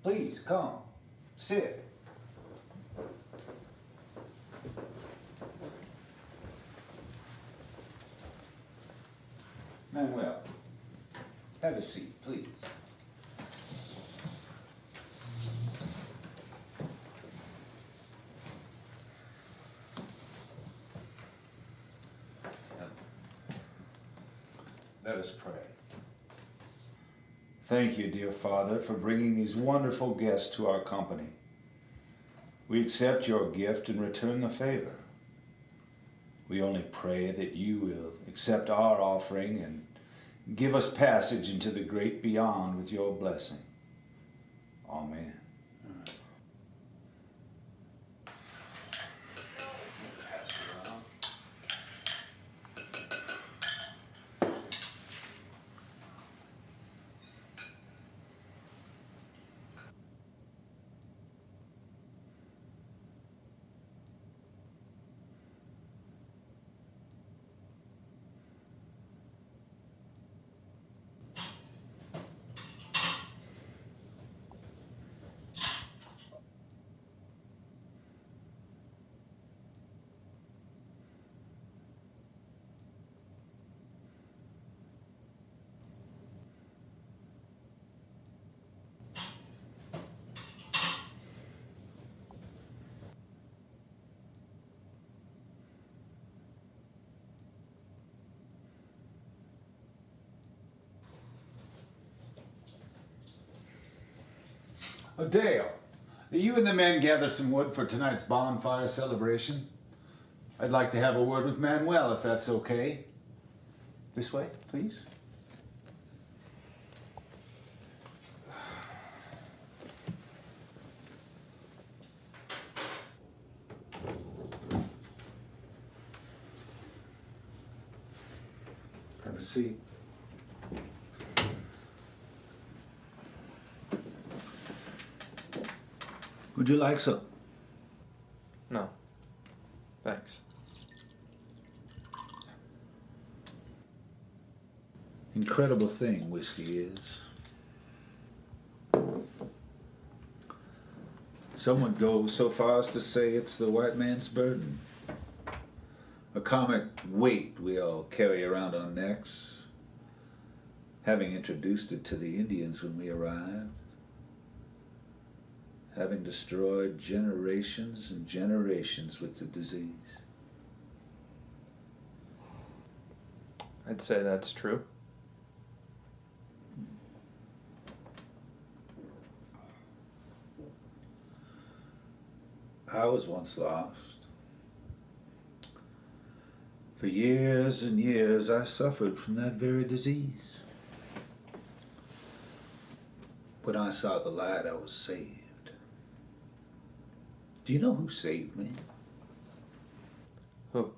Please, come. Sit. Manuel, have a seat, please. Let us pray. Thank you, dear Father, for bringing these wonderful guests to our company. We accept your gift and return the favor. We only pray that you will accept our offering and give us passage into the great beyond with your blessing. Amen. Dale, you and the men gather some wood for tonight's bonfire celebration. I'd like to have a word with Manuel, if that's okay. This way, please. Have a seat. Would you like some? No. Thanks. Incredible thing whiskey is. Some would go so far as to say it's the white man's burden. A karmic weight we all carry around our necks, having introduced it to the Indians when we arrived, having destroyed generations and generations with the disease. I'd say that's true. I was once lost. For years and years I suffered from that very disease. When I saw the light, I was saved. Do you know who saved me? Who?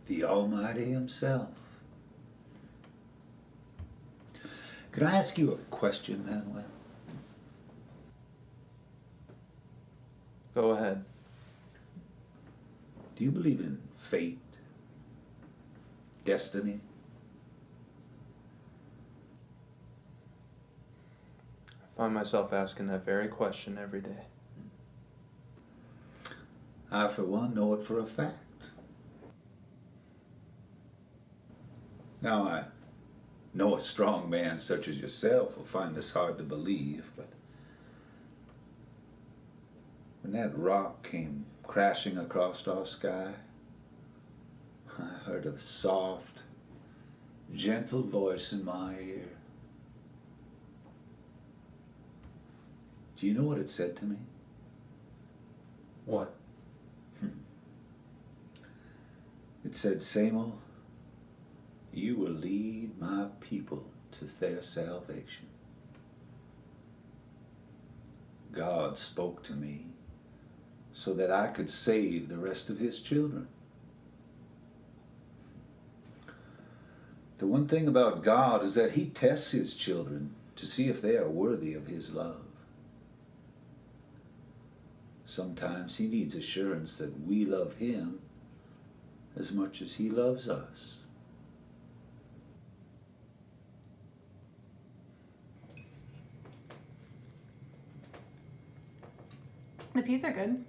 The Almighty himself. Can I ask you a question, Manuel? Go ahead. Do you believe in fate? Destiny? I find myself asking that very question every day. I, for one, know it for a fact. Now, I know a strong man such as yourself will find this hard to believe, but when that rock came crashing across our sky, I heard a soft, gentle voice in my ear. Do you know what it said to me? What? It said, Samo, you will lead my people to their salvation. God spoke to me so that I could save the rest of his children. The one thing about God is that he tests his children to see if they are worthy of his love. Sometimes he needs assurance that we love him as much as he loves us. The peas are good.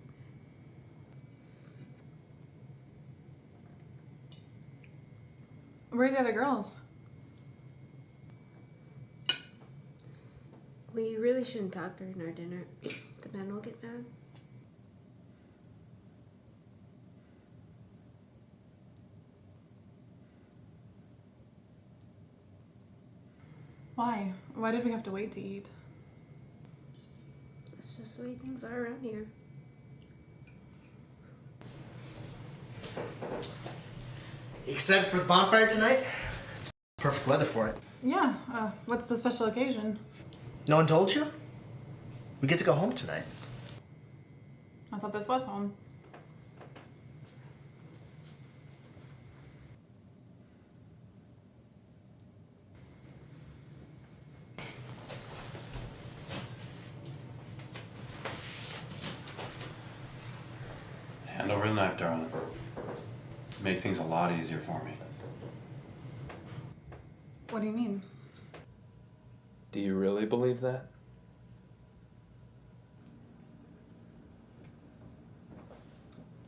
Where are the other girls? We really shouldn't talk during our dinner. The men will get mad. Why? Why did we have to wait to eat? That's just the way things are around here. You excited for the bonfire tonight? It's perfect weather for it. Yeah, what's the special occasion? No one told you? We get to go home tonight. I thought this was home. Hand over the knife, darling. Make things a lot easier for me. What do you mean? Do you really believe that?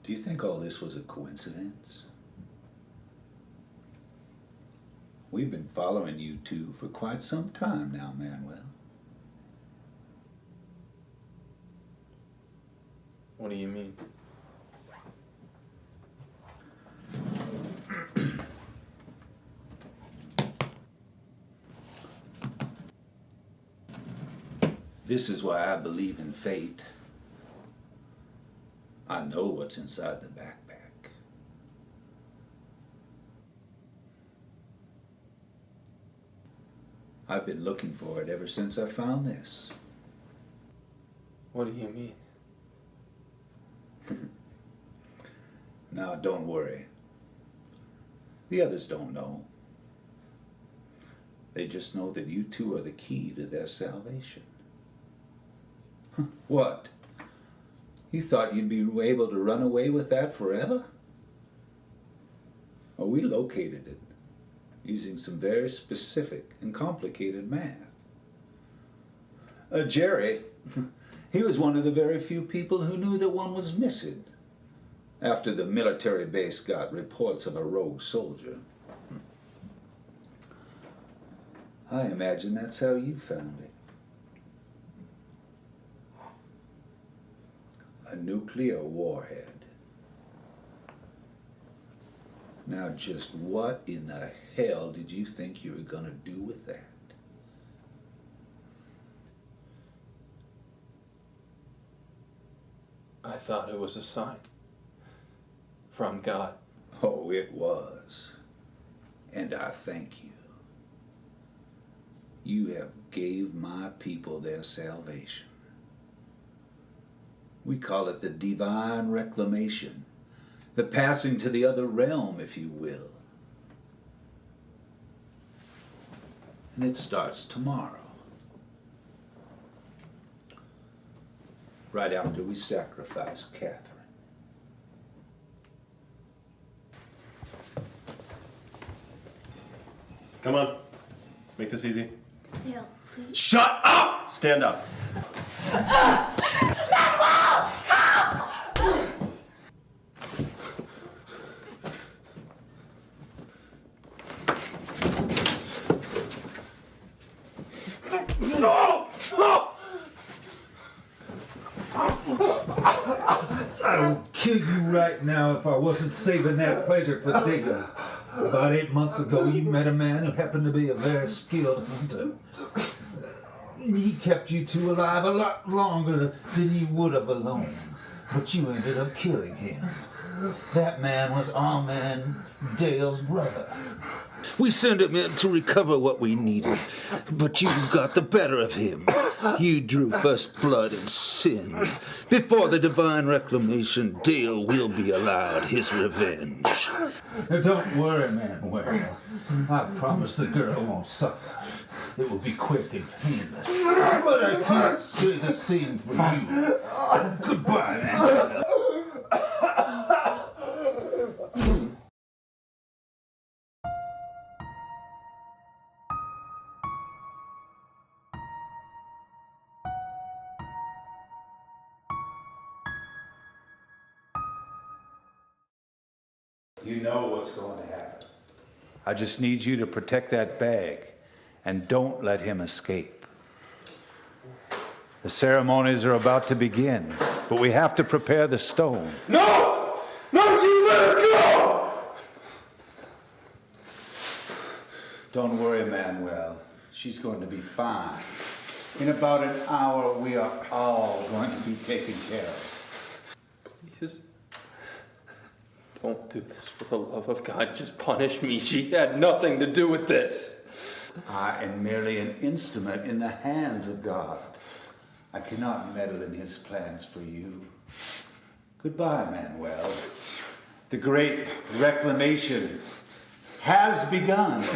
Do you think all this was a coincidence? We've been following you two for quite some time now, Manuel. What do you mean? This is why I believe in fate. I know what's inside the backpack. I've been looking for it ever since I found this. What do you mean? Now, don't worry. The others don't know. They just know that you two are the key to their salvation. What? You thought you'd be able to run away with that forever? Well, we located it using some very specific and complicated math. Jerry, he was one of the very few people who knew that one was missing after the military base got reports of a rogue soldier. I imagine that's how you found it. A nuclear warhead. Now, just what in the hell did you think you were gonna do with that? I thought it was a sign. From God. Oh, it was. And I thank you. You have gave my people their salvation. We call it the divine reclamation, the passing to the other realm, if you will. And it starts tomorrow. Right after we sacrifice Catherine. Come on. Make this easy. Dale, please. Shut up! Stand up. No! No! I would kill you right now if I wasn't saving that pleasure for Dale. About 8 months ago, you met a man who happened to be a very skilled hunter. He kept you two alive a lot longer than you would have alone, but you ended up killing him. That man was our man, Dale's brother. We sent him in to recover what we needed, but you got the better of him. You drew first blood and sinned. Before the divine reclamation, Dale will be allowed his revenge. Now don't worry, Manuel. I promise the girl won't suffer. It will be quick and painless. But I can't say the same for you. Goodbye, Manuel. You know what's going to happen. I just need you to protect that bag and don't let him escape. The ceremonies are about to begin, but we have to prepare the stone. No! No, you let her go! Don't worry, Manuel. She's going to be fine. In about an hour, we are all going to be taken care of. Please. Don't do this for the love of God. Just punish me. She had nothing to do with this. I am merely an instrument in the hands of God. I cannot meddle in his plans for you. Goodbye, Manuel. The great reclamation has begun.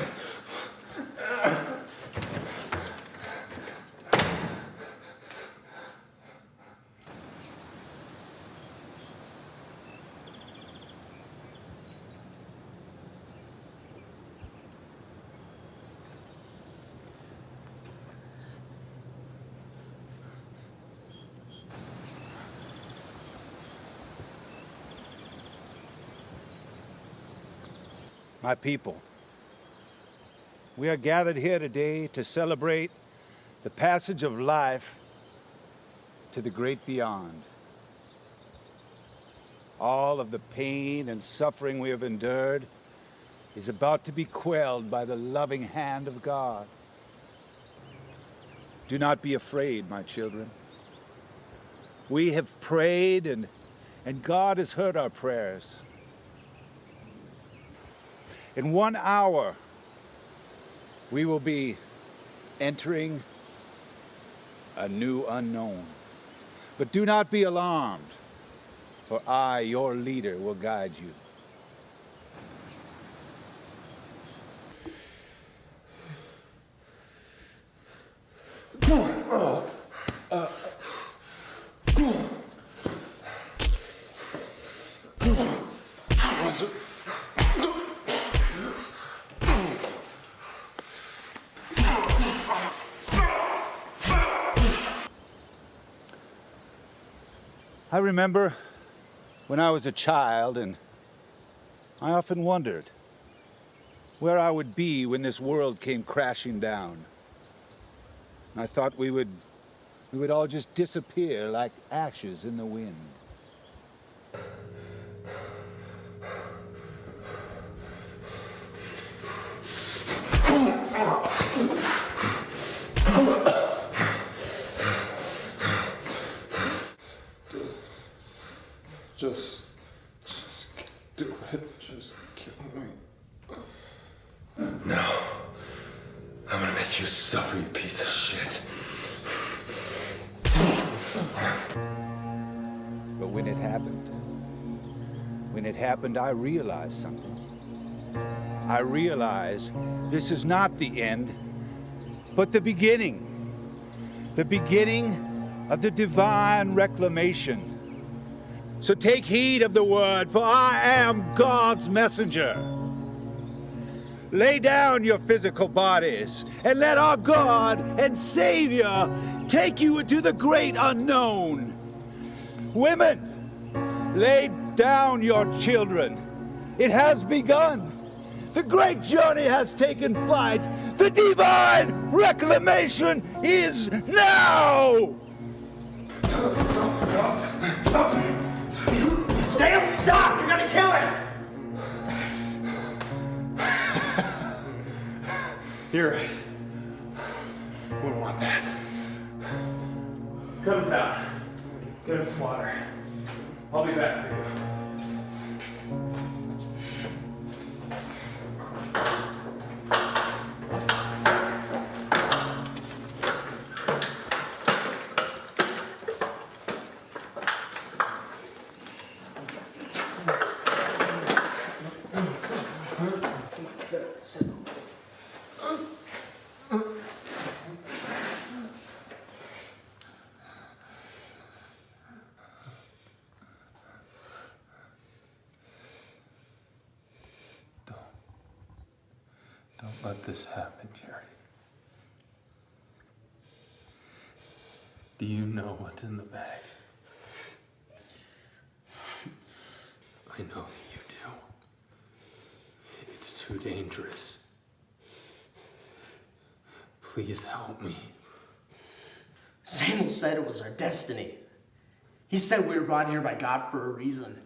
My people, we are gathered here today to celebrate the passage of life to the great beyond. All of the pain and suffering we have endured is about to be quelled by the loving hand of God. Do not be afraid, my children. We have prayed and God has heard our prayers. In 1 hour, we will be entering a new unknown. But do not be alarmed, for I, your leader, will guide you. I remember when I was a child, and I often wondered where I would be when this world came crashing down. I thought we would all just disappear like ashes in the wind. Just do it. Just kill me. No. I'm gonna make you suffer, you piece of shit. But when it happened, I realized something. I realized this is not the end. but the beginning of the divine reclamation. So take heed of the word, for I am God's messenger. Lay down your physical bodies and let our God and Savior take you into the great unknown. Women, lay down your children. It has begun. The great journey has taken flight. The divine reclamation is now! Dale, stop! You're gonna kill him! You're right. Wouldn't want that. Come down. Get him some water. I'll be back for you. Don't let this happen, Jerry. Do you know what's in the bag? I know you do. It's too dangerous. Please help me. Samuel said it was our destiny. He said we were brought here by God for a reason.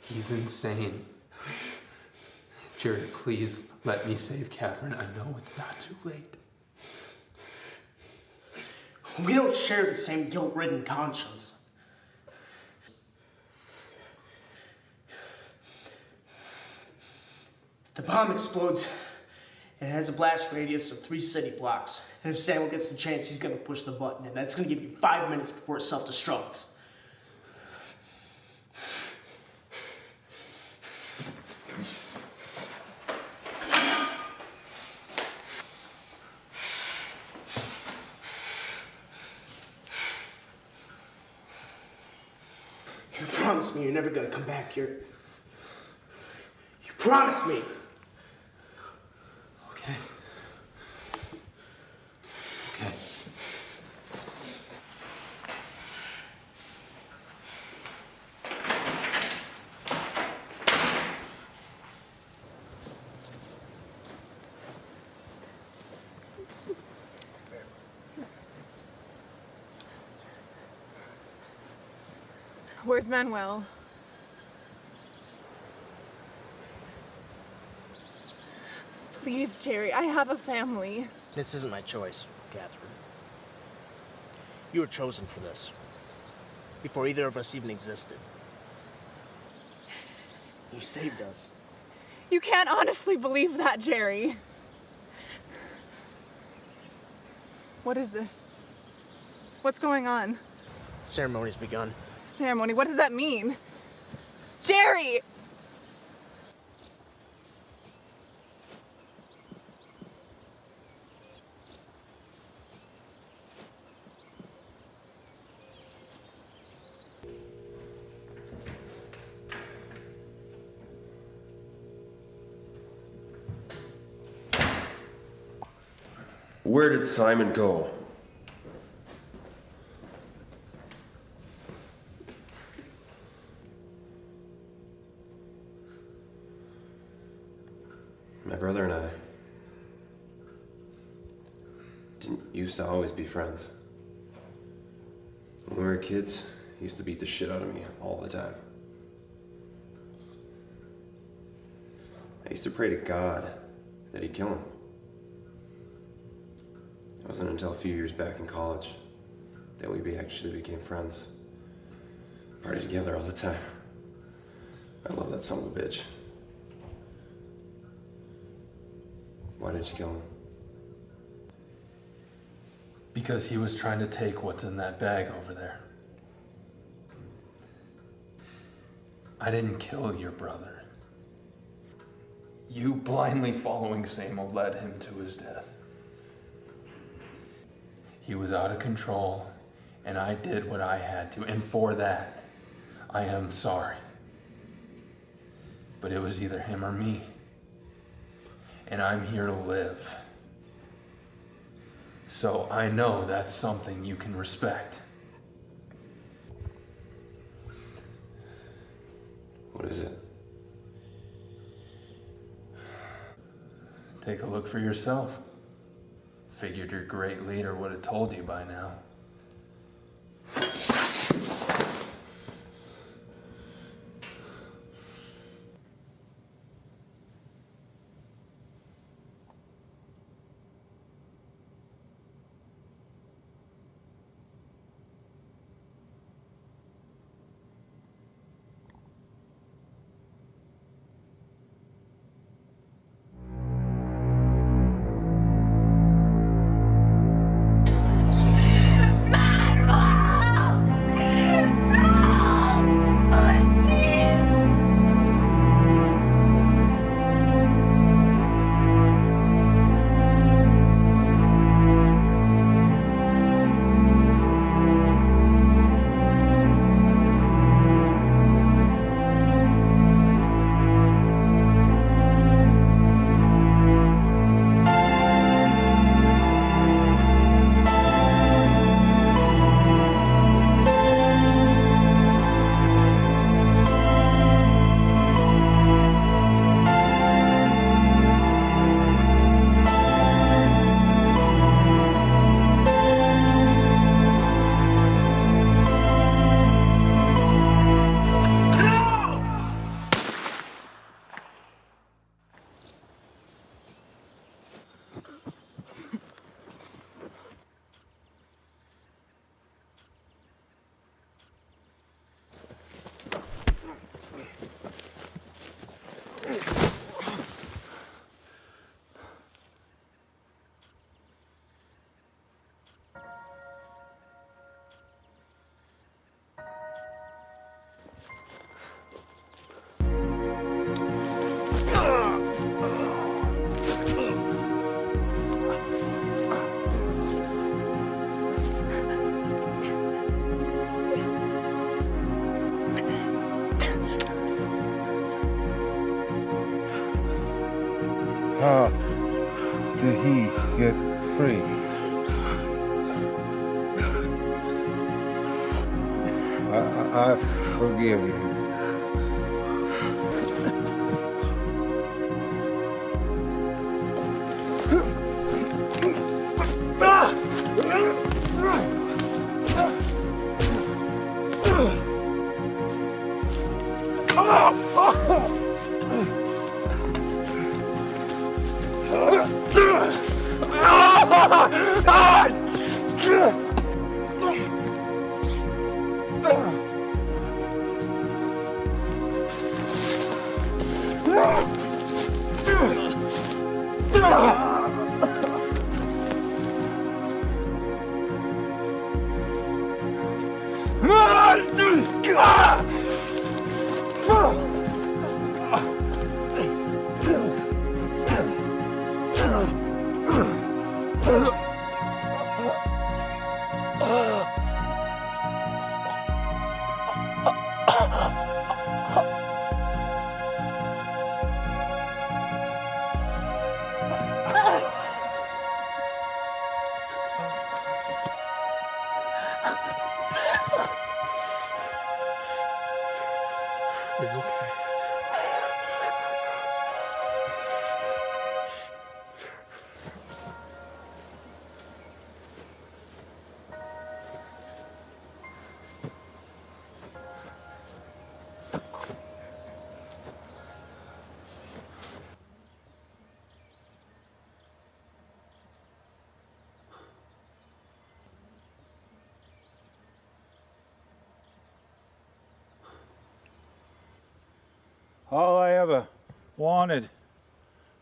He's insane. Jerry, please let me save Catherine. I know it's not too late. We don't share the same guilt-ridden conscience. The bomb explodes and it has a blast radius of 3 city blocks. And if Samuel gets the chance, he's going to push the button, and that's going to give you 5 minutes before it self-destructs. You promise me you're never going to come back here. You promise me. Okay. Okay. Where's Manuel? Please, Jerry, I have a family. This isn't my choice, Catherine. You were chosen for this. Before either of us even existed. You saved us. You can't honestly believe that, Jerry. What is this? What's going on? Ceremony's begun. Ceremony? What does that mean? Jerry! Where did Simon go? My brother and I didn't used to always be friends. When we were kids, he used to beat the shit out of me all the time. I used to pray to God that he'd kill him. It wasn't until a few years back in college that we actually became friends. Partied together all the time. I love that son of a bitch. Why did you kill him? Because he was trying to take what's in that bag over there. I didn't kill your brother. You blindly following Samuel led him to his death. He was out of control, and I did what I had to, and for that, I am sorry. But it was either him or me, and I'm here to live. So I know that's something you can respect. What is it? Take a look for yourself. Figured your great leader would have told you by now. How did he get free? I forgive you. Are you okay? All I ever wanted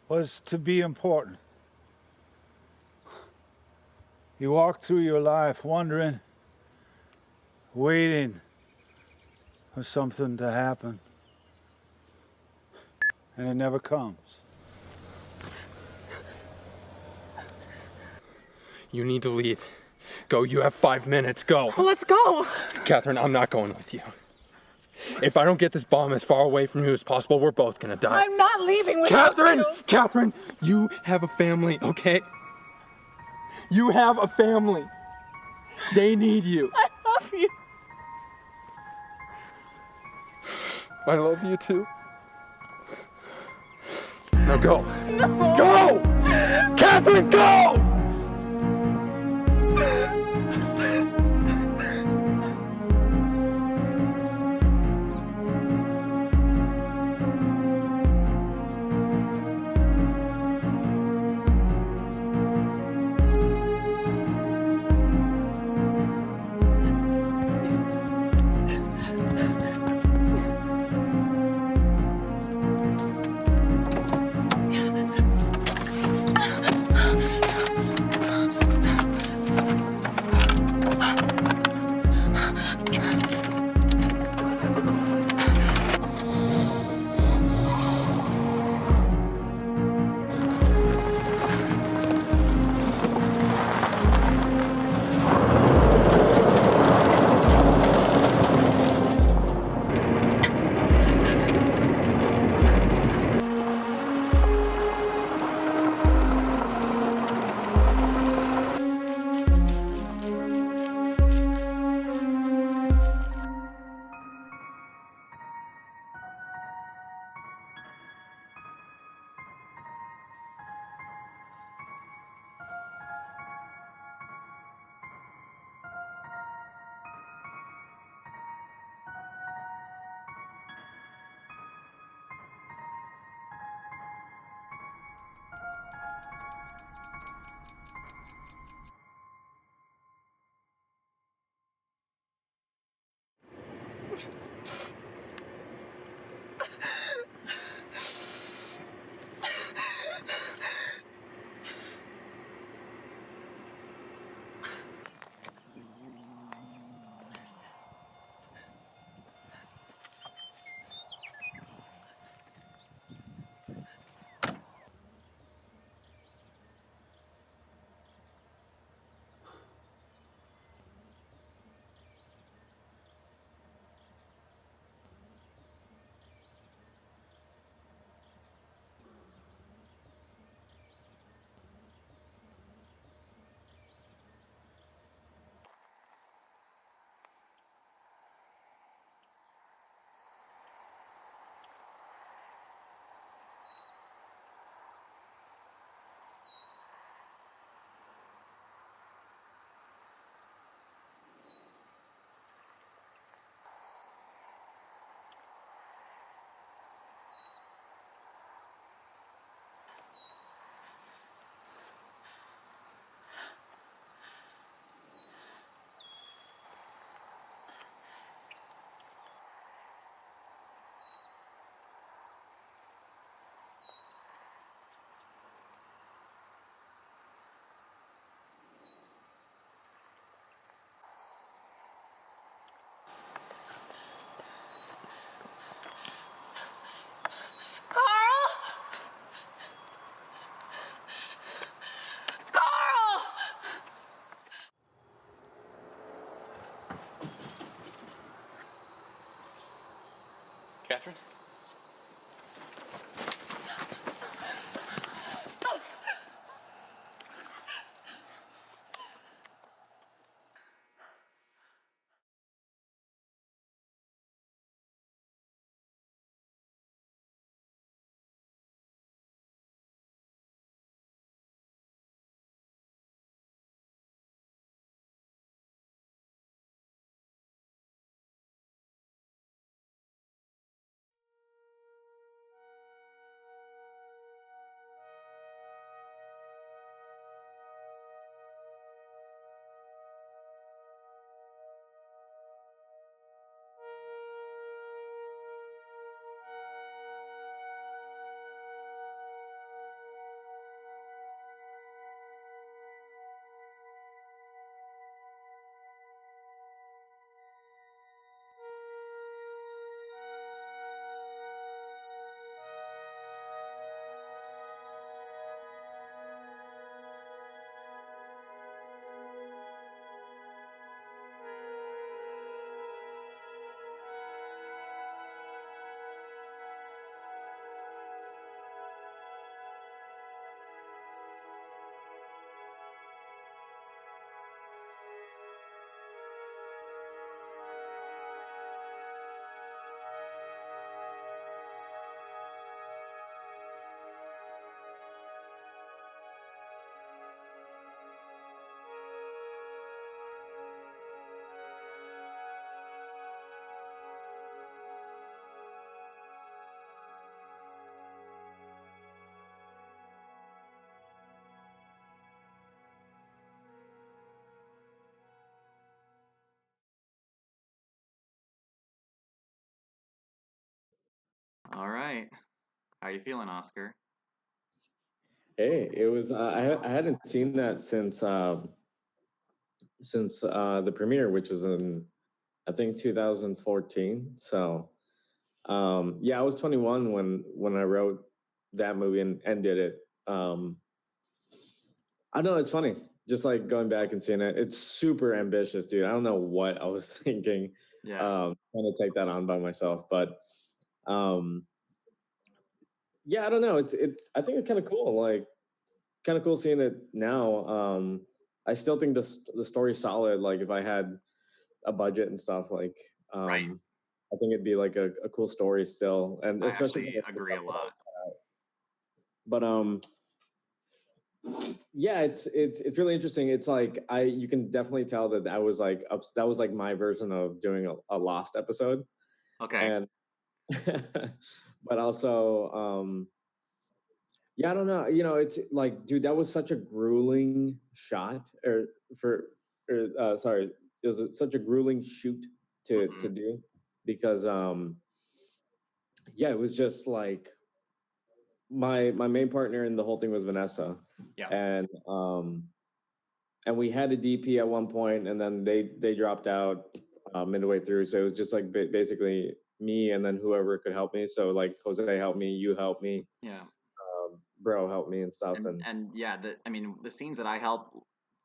was to be important. You walk through your life wondering, waiting for something to happen, and it never comes. You need to leave. Go, you have 5 minutes, go. Let's go. Catherine, I'm not going with you. If I don't get this bomb as far away from you as possible, we're both gonna die. I'm not leaving without Catherine! you. Catherine, you have a family, okay? You have a family. They need you. I love you. I love you too. Now go. No. Go! Catherine, go! All right. How you feeling, Oscar? Hey, it was I hadn't seen that since the premiere, which was in I think 2014. So yeah, I was 21 when I wrote that movie and did it. I don't know, it's funny. Just like going back and seeing it. It's super ambitious, dude. I don't know what I was thinking. Yeah. Trying to take that on by myself. But yeah, I don't know. I think it's kind of cool. Like kind of cool seeing it now. I still think the story's solid. Like if I had a budget and stuff, like I think it'd be like a cool story still. And I especially actually agree a lot. but yeah, it's really interesting. It's like you can definitely tell that that was like that was like my version of doing a Lost episode. Okay. And but also yeah, I don't know. You know, it's like, dude, that was such a grueling shot sorry, it was such a grueling shoot to do because yeah, it was just like my main partner in the whole thing was Vanessa. Yeah. And we had a DP at one point, and then they dropped out midway through. So it was just like basically me and then whoever could help me. So like Jose helped me, you helped me, Yeah. Bro helped me and stuff. And yeah, I mean, the scenes that I helped,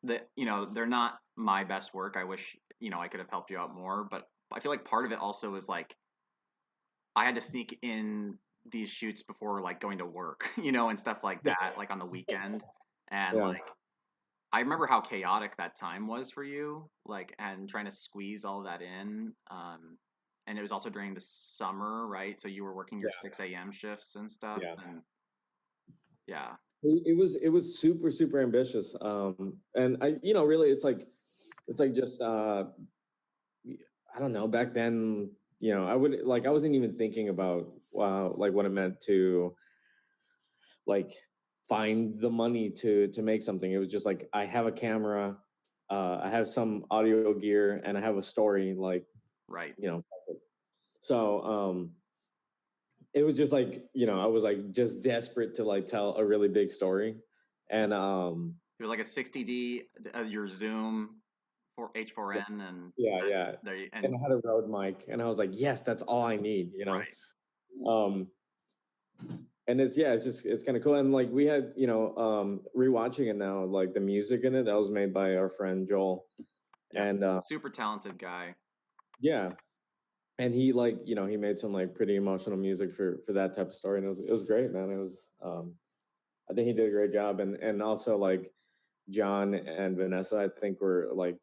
they're not my best work. I wish, I could have helped you out more, but I feel like part of it also was like I had to sneak in these shoots before like going to work, and stuff like that, like on the weekend. And Yeah. like I remember how chaotic that time was for you, like, and trying to squeeze all that in. And it was also during the summer, right? So you were working your 6 a.m. shifts and stuff. Yeah. And yeah. It was super ambitious. And I, really it's like just I don't know, back then, I wasn't even thinking about like what it meant to like find the money to make something. It was just like I have a camera, I have some audio gear, and I have a story, like right. So it was just like, I was like just desperate to like tell a really big story. And it was like a 60D, your Zoom for H4n, and yeah. And And I had a Rode mic, and I was like, yes, that's all I need, Right. And it's kind of cool. And like we had, rewatching it now, like the music in it that was made by our friend Joel. Yeah. And super talented guy. Yeah. And he like, he made some like pretty emotional music for that type of story. And it was great, man. It was I think he did a great job. And also like John and Vanessa, I think were like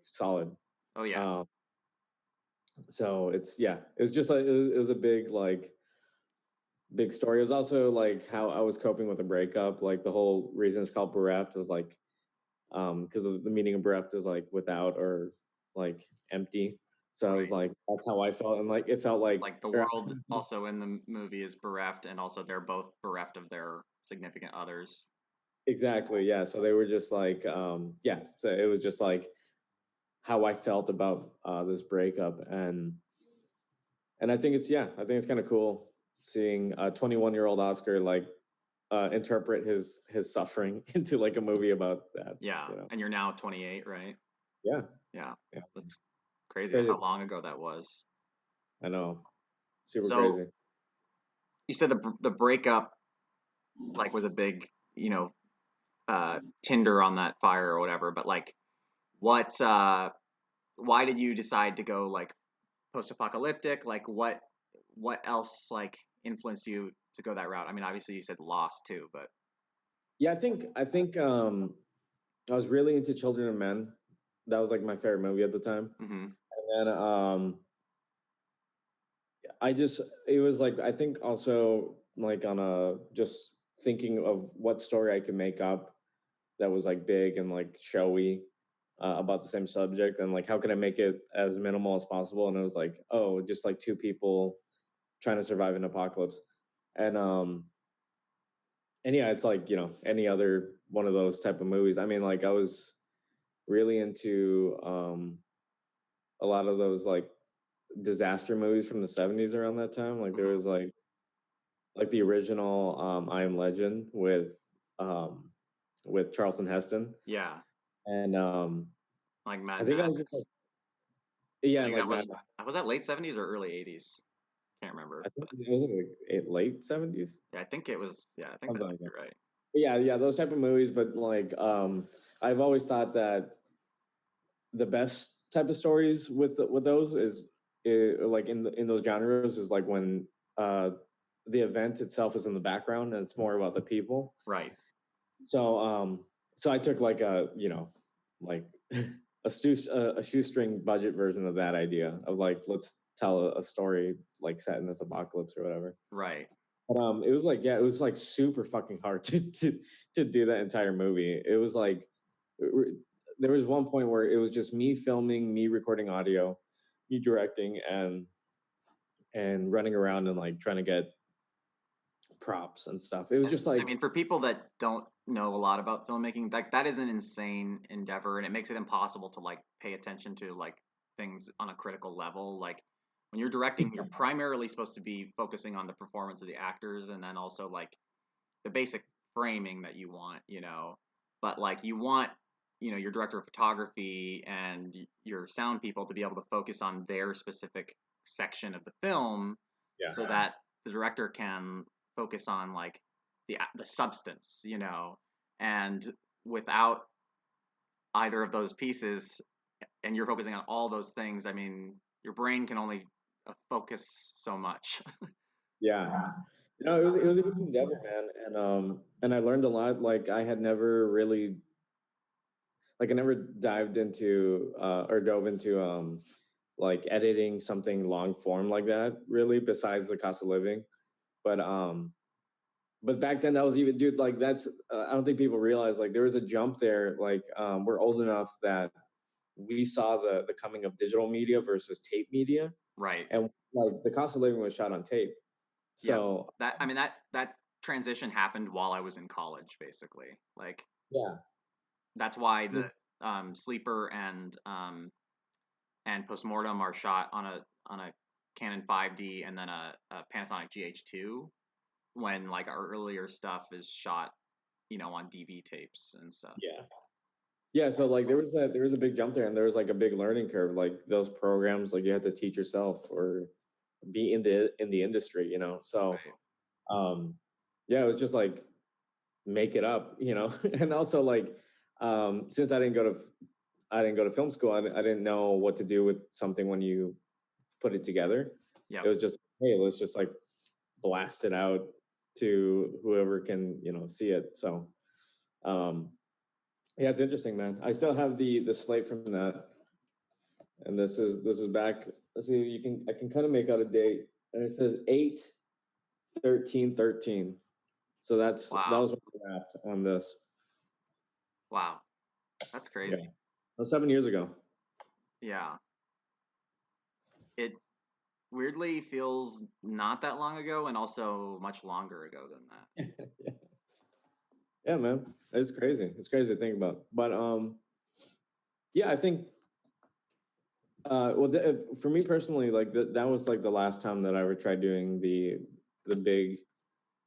solid. Oh yeah. So it's just like it was a big story. It was also like how I was coping with a breakup. Like the whole reason it's called bereft was like because the meaning of bereft is like without or like empty. So I was like, that's how I felt, and like it felt like the world also in the movie is bereft, and also they're both bereft of their significant others. Exactly. Yeah. So they were just like, So it was just like how I felt about this breakup, and I think it's kind of cool seeing a 21-year-old Oscar like interpret his suffering into like a movie about that. Yeah. And you're now 28, right? Yeah. Yeah. That's crazy, Crazy. how long ago that was. I know. Super So, crazy. You said the breakup like was a big, tinder on that fire or whatever, but like why did you decide to go like post-apocalyptic? Like what else like influenced you to go that route? I mean, obviously you said Lost too, but yeah, I think I was really into Children of Men. That was like my favorite movie at the time. And then it was like, I think also like on a just thinking of what story I could make up that was like big and like showy about the same subject, and like how can I make it as minimal as possible. And it was like, oh, just like two people trying to survive an apocalypse. And yeah, it's like, any other one of those type of movies. I mean, like I was really into a lot of those like disaster movies from the 70s around that time. Like there was like like the original I Am Legend with Charlton Heston. Yeah, And like I Mad think I was Max. just like, I yeah, think like that Mad Max. was that late 70s or early 80s? Can't remember. I think it was like late 70s. Yeah, I think it was. Yeah, I think Something that like might that. be right. Yeah, those type of movies. But like, I've always thought that the best type of stories with those is like in those genres is like when uh, the event itself is in the background and it's more about the people. Right. So so I took like like a shoestring budget version of that idea of like let's tell a story like set in this apocalypse or whatever. Right. But it was like, yeah, it was like super fucking hard to do that entire movie. It was like there was one point where it was just me filming, me recording audio, me directing, and running around and like trying to get props and stuff. It was just I like, mean, for people that don't know a lot about filmmaking, like that is an insane endeavor, and it makes it impossible to like pay attention to like things on a critical level. Like when you're directing, you're primarily supposed to be focusing on the performance of the actors, and then also like the basic framing that you want, you know. But like you want, you know, your director of photography and your sound people to be able to focus on their specific section of the film, so that the director can focus on like the substance, you know. And without either of those pieces, and you're focusing on all those things, I mean, your brain can only focus so much. yeah. It was a good endeavor, man, and I learned a lot. Like I had never really, like I never dived into or dove into like editing something long form like that really, besides the cost of living. But back then that was even, dude, like that's I don't think people realize like there was a jump there. Like we're old enough that we saw the coming of digital media versus tape media, Right. and like the cost of living was shot on tape. So That I mean that transition happened while I was in college, basically. Like yeah, that's why the Sleeper and Postmortem are shot on a Canon 5D and then a Panasonic GH2, when like our earlier stuff is shot, you know, on DV tapes and stuff. yeah. So like there was a big jump there, and there was like a big learning curve. Like those programs, like you had to teach yourself or be in the industry, you know. So yeah, it was just like make it up, you know. And also like since I didn't go to film school, I didn't know what to do with something when you put it together. Yep. It was just, hey, let's just like blast it out to whoever can, you know, see it. So yeah, it's interesting, man. I still have the slate from that, and this is back. Let's see, I can kind of make out a date, and it says 8/13/13. So that was when I wrapped on this. Wow. That's crazy. Yeah, that was 7 years ago. Yeah. It weirdly feels not that long ago, and also much longer ago than that. Yeah, man, it's crazy. It's crazy to think about. But yeah, I think well, for me personally, like that was like the last time that I ever tried doing the big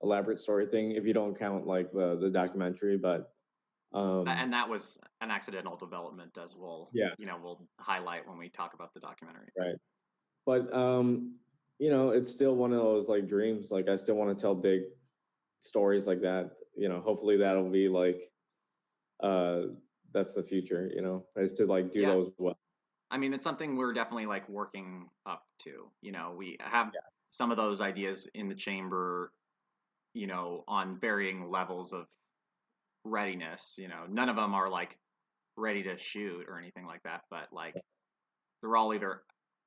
elaborate story thing. If you don't count like the documentary, but And that was an accidental development, as we'll Yeah. you know, we'll highlight when we talk about the documentary. right. But you know, it's still one of those like dreams. Like I still want to tell big stories like that. You know, hopefully that'll be like that's the future. You know, is to like do those well. I mean, it's something we're definitely like working up to. You know, we have some of those ideas in the chamber, you know, on varying levels of readiness. You know, none of them are like ready to shoot or anything like that, but like they're all either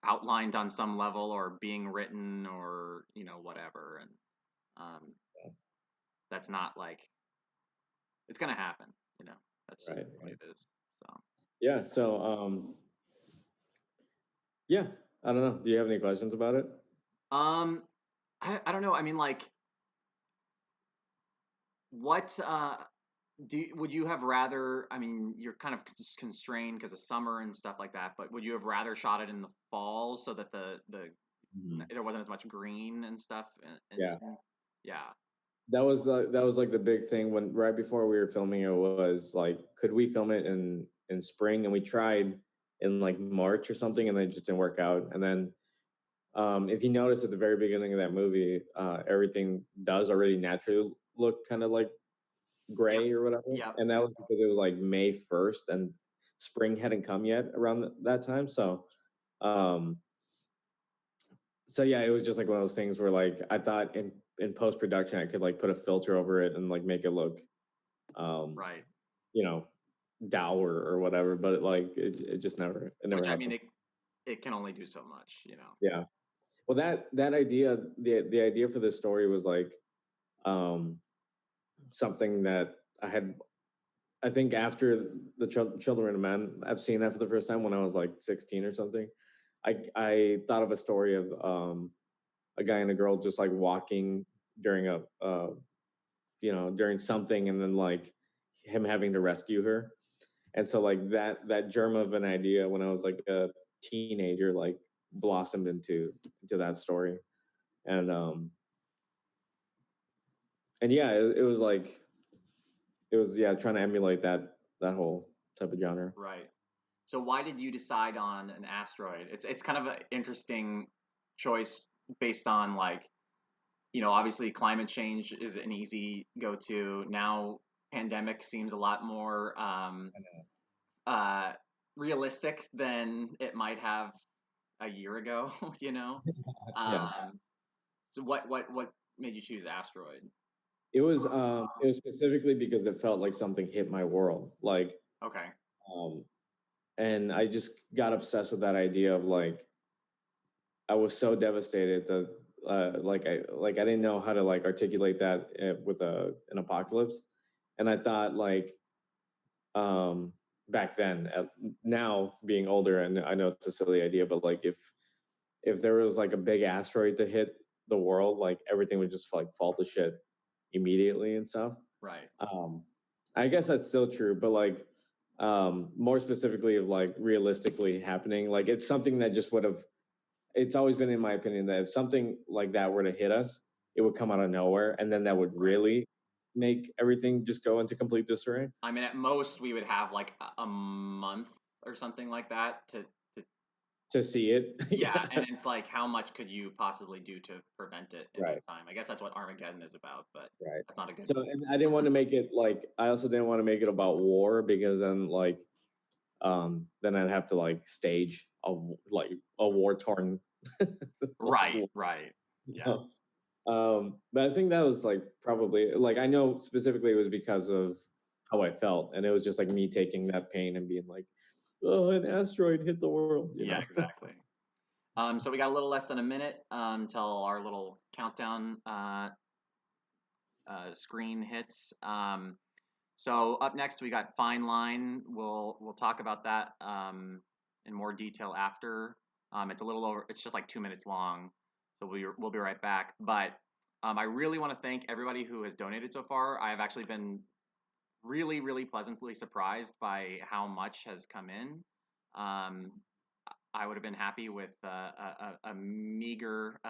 outlined on some level or being written or, you know, whatever. And that's not like it's gonna happen. You know, that's just the way it is. So Yeah. So yeah, I don't know. Do you have any questions about it? I don't know. I mean, like, what would you have rather? I mean, you're kind of constrained because of summer and stuff like that. But would you have rather shot it in the fall so that there wasn't as much green and stuff? Yeah. Yeah. That was like the big thing when right before we were filming it was like, could we film it in spring? And we tried in like March or something, and then it just didn't work out. And then if you notice at the very beginning of that movie, everything does already naturally look kind of like gray or whatever. And that was because it was like May 1st and spring hadn't come yet around that time. Um, so yeah, it was just like one of those things where like I thought in post production I could like put a filter over it and like make it look, right, you know, dour or whatever. But it just never Which I happened. mean, it can only do so much, you know. Yeah. Well, that idea, the idea for this story was like something that I think after the Children of Men, I've seen that for the first time when I was like 16 or something. I thought of a story of a guy and a girl just like walking during during something, and then like him having to rescue her. And so like that germ of an idea when I was like a teenager like blossomed into that story. And yeah, it was like trying to emulate that whole type of genre. Right. So why did you decide on an asteroid? It's kind of an interesting choice based on like, you know, obviously climate change is an easy go-to. Now pandemic seems a lot more uh, realistic than it might have a year ago, you know? Yeah. So what made you choose asteroid? It was specifically because it felt like something hit my world. Like Okay. and I just got obsessed with that idea of like I was so devastated that I didn't know how to like articulate that with an apocalypse, and I thought like back then, now being older, and I know it's a silly idea, but like if there was like a big asteroid to hit the world, like everything would just like fall to shit immediately and stuff. Right. I guess that's still true, but like more specifically of like realistically happening, like it's something that just would have. It's always been in my opinion that if something like that were to hit us, it would come out of nowhere, and then that would really make everything just go into complete disarray. I mean, at most we would have like a month or something like that To see it, yeah, and it's like how much could you possibly do to prevent it in Right. time? I guess that's what Armageddon is about, but Right. that's not a good So, and I didn't want to make it like. I also didn't want to make it about war because then I'd have to like stage a war torn. Right. Yeah. But I think that was like probably like I know specifically it was because of how I felt, and it was just like me taking that pain and being like, "Oh, an asteroid hit the world," you Yeah, know? exactly. So we got a little less than a minute till our little countdown screen hits. So up next we got Fine Line. We'll talk about that in more detail after. It's a little over. It's just like 2 minutes long, so we'll be right back. But I really want to thank everybody who has donated so far. I have actually been really pleasantly surprised by how much has come in. I would have been happy with a meager,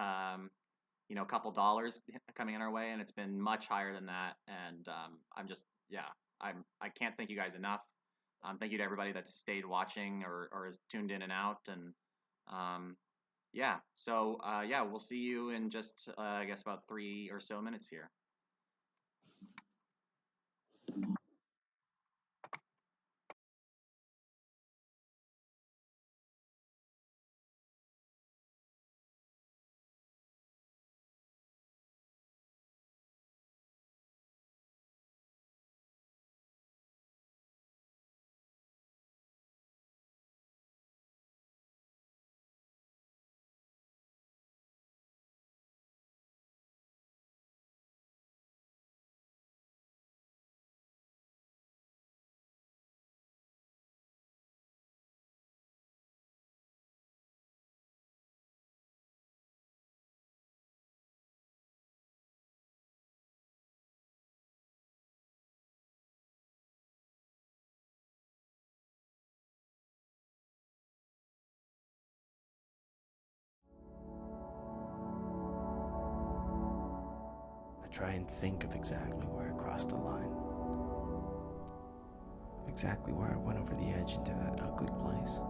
couple dollars coming in our way, and it's been much higher than that. And I'm just, yeah, I can't thank you guys enough. Thank you to everybody that's stayed watching or has tuned in and out. And yeah, so yeah, we'll see you in just, I guess, about 3 or so minutes here. try and think of exactly where I crossed the line. Exactly where I went over the edge into that ugly place.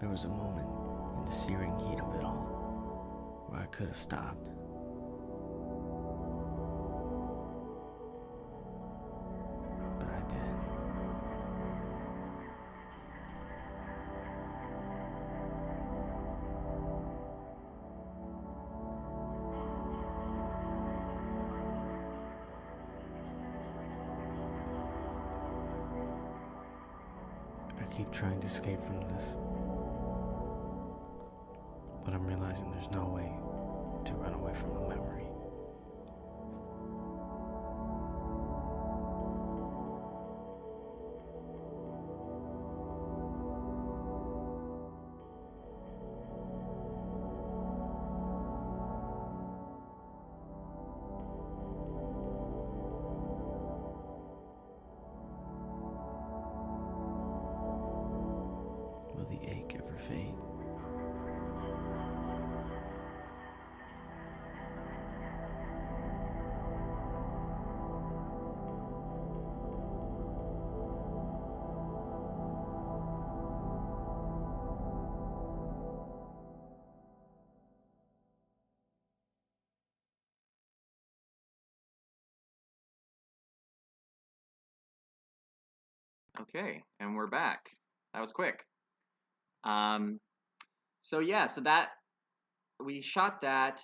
There was a moment in the searing heat of it all where I could have stopped. But I did. I keep trying to escape from this. But I'm realizing there's no way to run away from a memory. Will the ache ever fade? Okay, and we're back. That was quick. So yeah, so that we shot that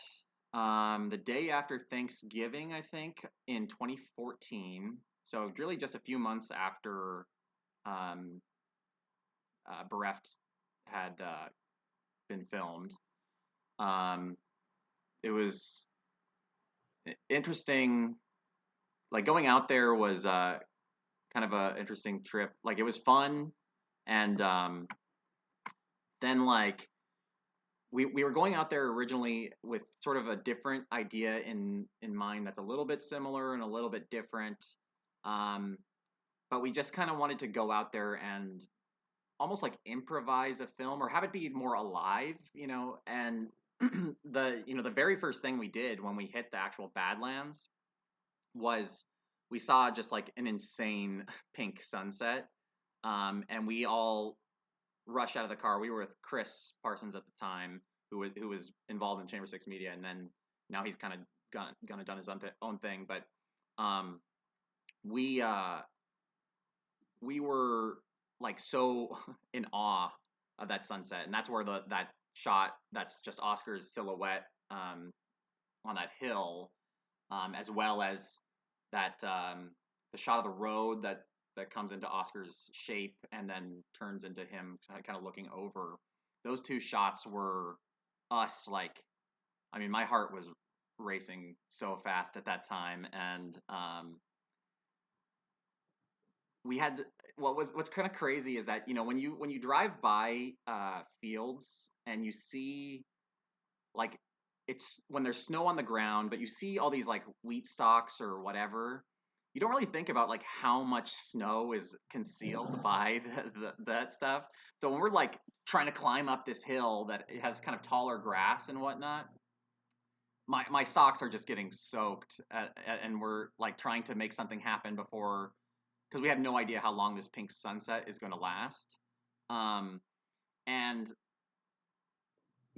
the day after Thanksgiving, I think, in 2014. So really just a few months after Bereft had been filmed. It was interesting. Like going out there was kind of a interesting trip. Like it was fun, and then like we were going out there originally with sort of a different idea in mind that's a little bit similar and a little bit different. But we just kind of wanted to go out there and almost like improvise a film or have it be more alive, you know. And the very first thing we did when we hit the actual Badlands was we saw just like an insane pink sunset, and we all rushed out of the car. We were with Chris Parsons at the time, who was involved in Chamber 6 Media, and then now he's kind of gonna done his own thing. But we were like so in awe of that sunset, and that's where that shot that's just Oscar's silhouette on that hill, as well as that the shot of the road that comes into Oscar's shape and then turns into him kind of looking over. Those two shots were us like, I mean, my heart was racing so fast at that time, and we had what's kind of crazy is that when you drive by fields and you see like it's when there's snow on the ground, but you see all these like wheat stalks or whatever. You don't really think about like how much snow is concealed by that stuff. So when we're like trying to climb up this hill that it has kind of taller grass and whatnot, my socks are just getting soaked, and we're like trying to make something happen before, because we have no idea how long this pink sunset is going to last. And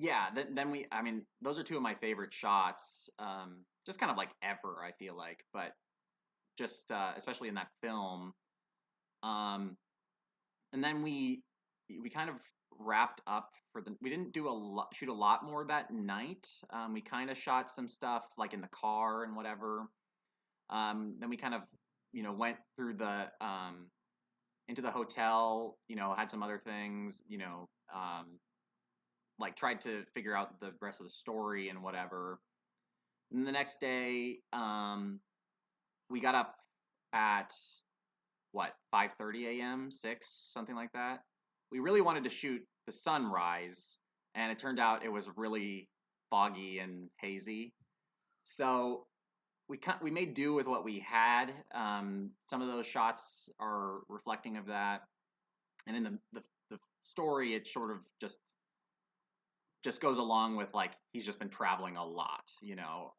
yeah, then I mean, those are two of my favorite shots, just kind of like ever, I feel like, but just especially in that film. And then we kind of wrapped up we didn't shoot a lot more that night. We kind of shot some stuff like in the car and whatever. Then we kind of, went through into the hotel, had some other things, like tried to figure out the rest of the story and whatever. And the next day, we got up at what, 5:30 a.m., 6, something like that. we really wanted to shoot the sunrise, and it turned out it was really foggy and hazy. So we made do with what we had. Some of those shots are reflecting of that, and in the story, it sort of just goes along with like he's just been traveling a lot, you know.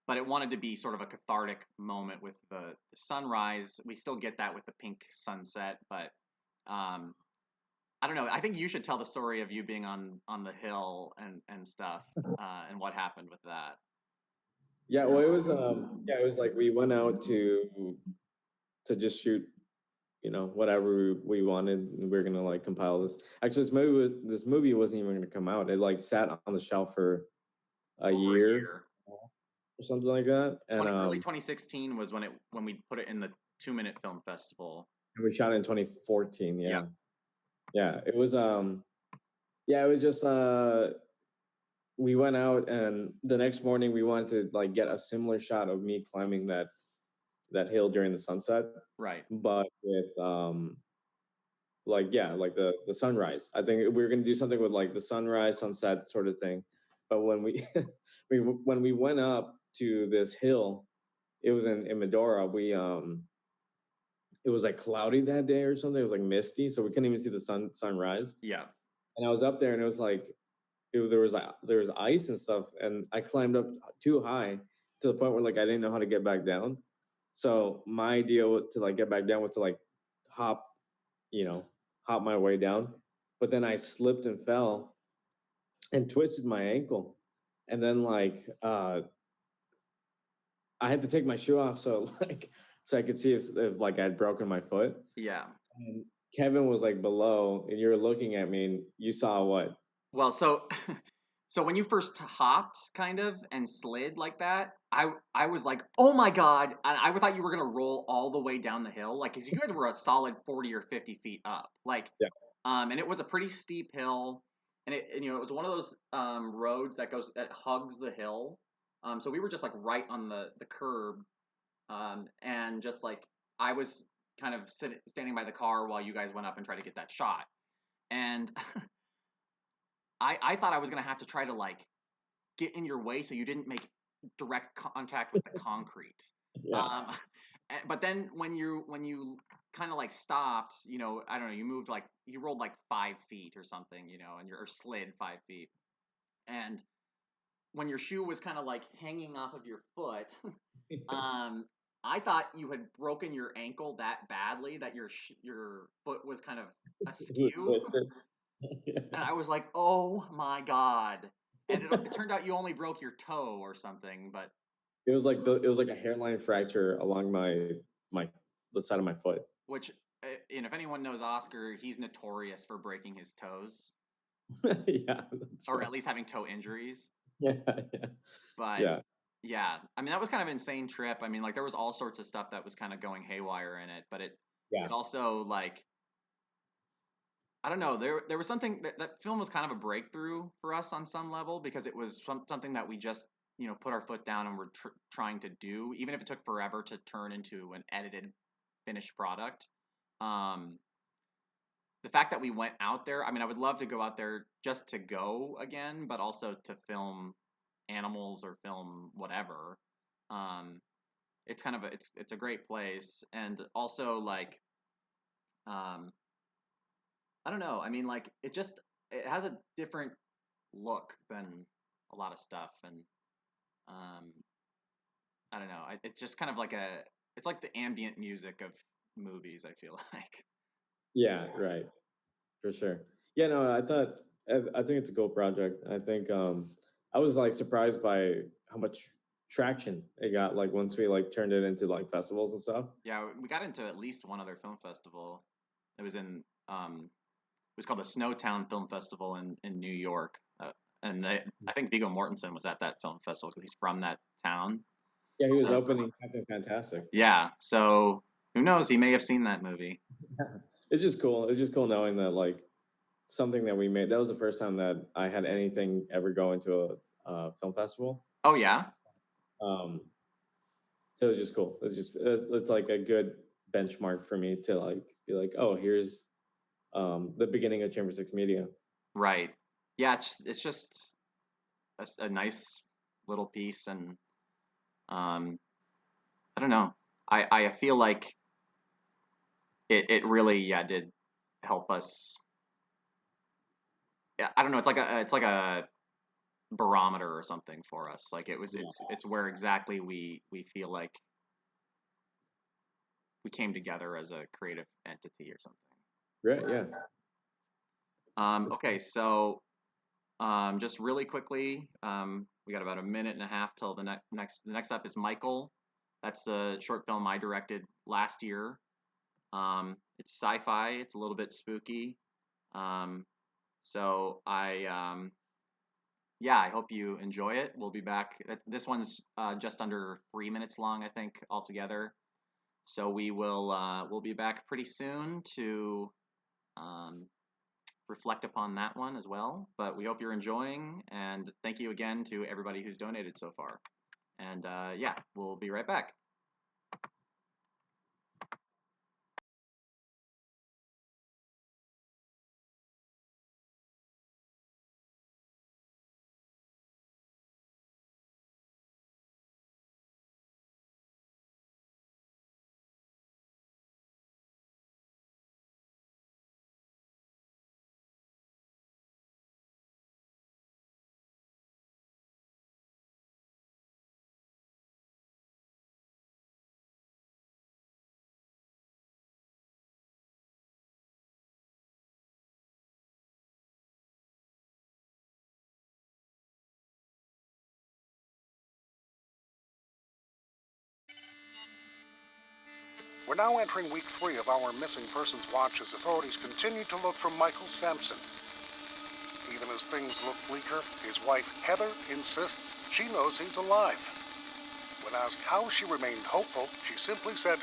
But it wanted to be sort of a cathartic moment with the sunrise. We still get that with the pink sunset, but I don't know. I think you should tell the story of you being on the hill and stuff, and what happened with that. Yeah, well, it was like we went out to just shoot, whatever we wanted. And we are gonna like compile this. Actually, this movie wasn't even gonna come out. It like sat on the shelf for a year or something like that. And Early 2016 was when we put it in the 2-minute film festival. we shot it in 2014. Yeah. Yeah, it was it was just we went out, and the next morning we wanted to like get a similar shot of me climbing that hill during the sunset. Right. But with like the sunrise. I think we were gonna do something with like the sunrise, sunset sort of thing. But when we when we went up to this hill, it was in Medora. It was like cloudy that day or something. It was like misty, so we couldn't even see the sunrise. Yeah. And I was up there, and it was like there was ice and stuff, and I climbed up too high to the point where like I didn't know how to get back down. So my idea to like get back down was to like hop my way down. But then I slipped and fell and twisted my ankle, and then like I had to take my shoe off so I could see if like I'd broken my foot. Yeah. And Kevin was like below, and you're looking at me, and you saw what? Well, so when you first hopped kind of and slid like that, I was like, oh my God. And I thought you were going to roll all the way down the hill. Like, cause you guys were a solid 40 or 50 feet up. Like, and it was a pretty steep hill, and it was one of those roads that hugs the hill. So we were just like right on the curb. And just like, I was kind of standing by the car while you guys went up and tried to get that shot. And I thought I was going to have to try to like get in your way so you didn't make direct contact with the concrete. Yeah. But then when you kind of like stopped, I don't know, you rolled like 5 feet or something, or slid 5 feet. And when your shoe was kind of like hanging off of your foot, I thought you had broken your ankle that badly that your foot was kind of askew. And I was like, oh my God. And it turned out you only broke your toe or something, but it was like a hairline fracture along the side of my foot. Which, if anyone knows Oscar, he's notorious for breaking his toes. Yeah, or at least having toe injuries. Yeah. But yeah, I mean, that was kind of an insane trip. I mean, like there was all sorts of stuff that was kind of going haywire in it, but it also like, I don't know, there was something that film was kind of a breakthrough for us on some level, because it was something that we just put our foot down and were trying to do, even if it took forever to turn into an edited finished product. The fact that we went out there, I mean, I would love to go out there just to go again, but also to film animals or film whatever. It's kind of it's a great place, and also like, I don't know. I mean, like it has a different look than a lot of stuff, and I don't know. It's just kind of like it's like the ambient music of movies, I feel like. Yeah, right. For sure. Yeah, no, I think it's a cool project. I think I was like surprised by how much traction it got like once we like turned it into like festivals and stuff. Yeah, we got into at least one other film festival. It was in it was called the Snowtown Film Festival in New York. And I think Viggo Mortensen was at that film festival because he's from that town. Yeah, he was opening Captain Fantastic. Yeah, so who knows? He may have seen that movie. It's just cool. It's just cool knowing that like something that we made. That was the first time that I had anything ever go into a film festival. Oh yeah. So it's just cool. It's like a good benchmark for me to like be like, oh, here's the beginning of Chamber 6 Media. Right. Yeah, it's just a nice little piece, and I don't know. I feel like it really did help us. Yeah, I don't know. It's like a barometer or something for us. Like it's where exactly we feel like we came together as a creative entity or something. Right. Yeah. Okay, so just really quickly, we got about a minute and a half till the next up is Michael. That's the short film I directed last year. It's sci-fi. It's a little bit spooky. So I hope you enjoy it. We'll be back. This one's just under 3 minutes long, I think, altogether. So we'll be back pretty soon to reflect upon that one as well. But we hope you're enjoying, and thank you again to everybody who's donated so far. And we'll be right back. We're now entering week 3 of our missing persons watch as authorities continue to look for Michael Sampson. Even as things look bleaker, his wife Heather insists she knows he's alive. When asked how she remained hopeful, she simply said,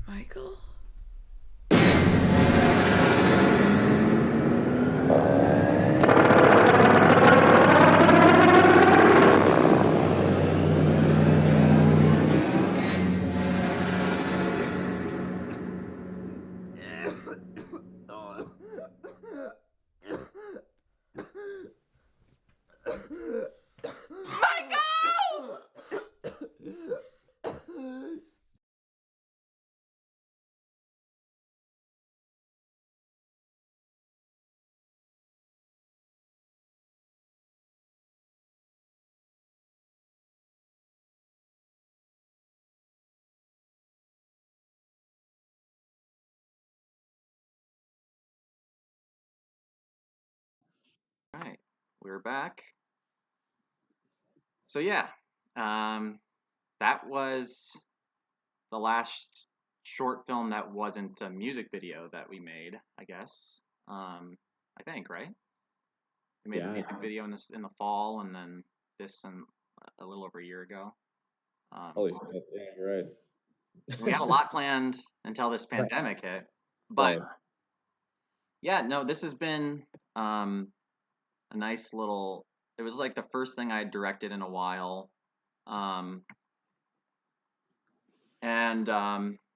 Michael? All right, we're back. So that was the last short film that wasn't a music video that we made, I guess. I think, right? We made the music video in the fall, and then this in a little over a year ago. Holy shit! Yeah, you're right. We had a lot planned until this pandemic hit, but yeah, no, this has been a nice little. It was like the first thing I had directed in a while, and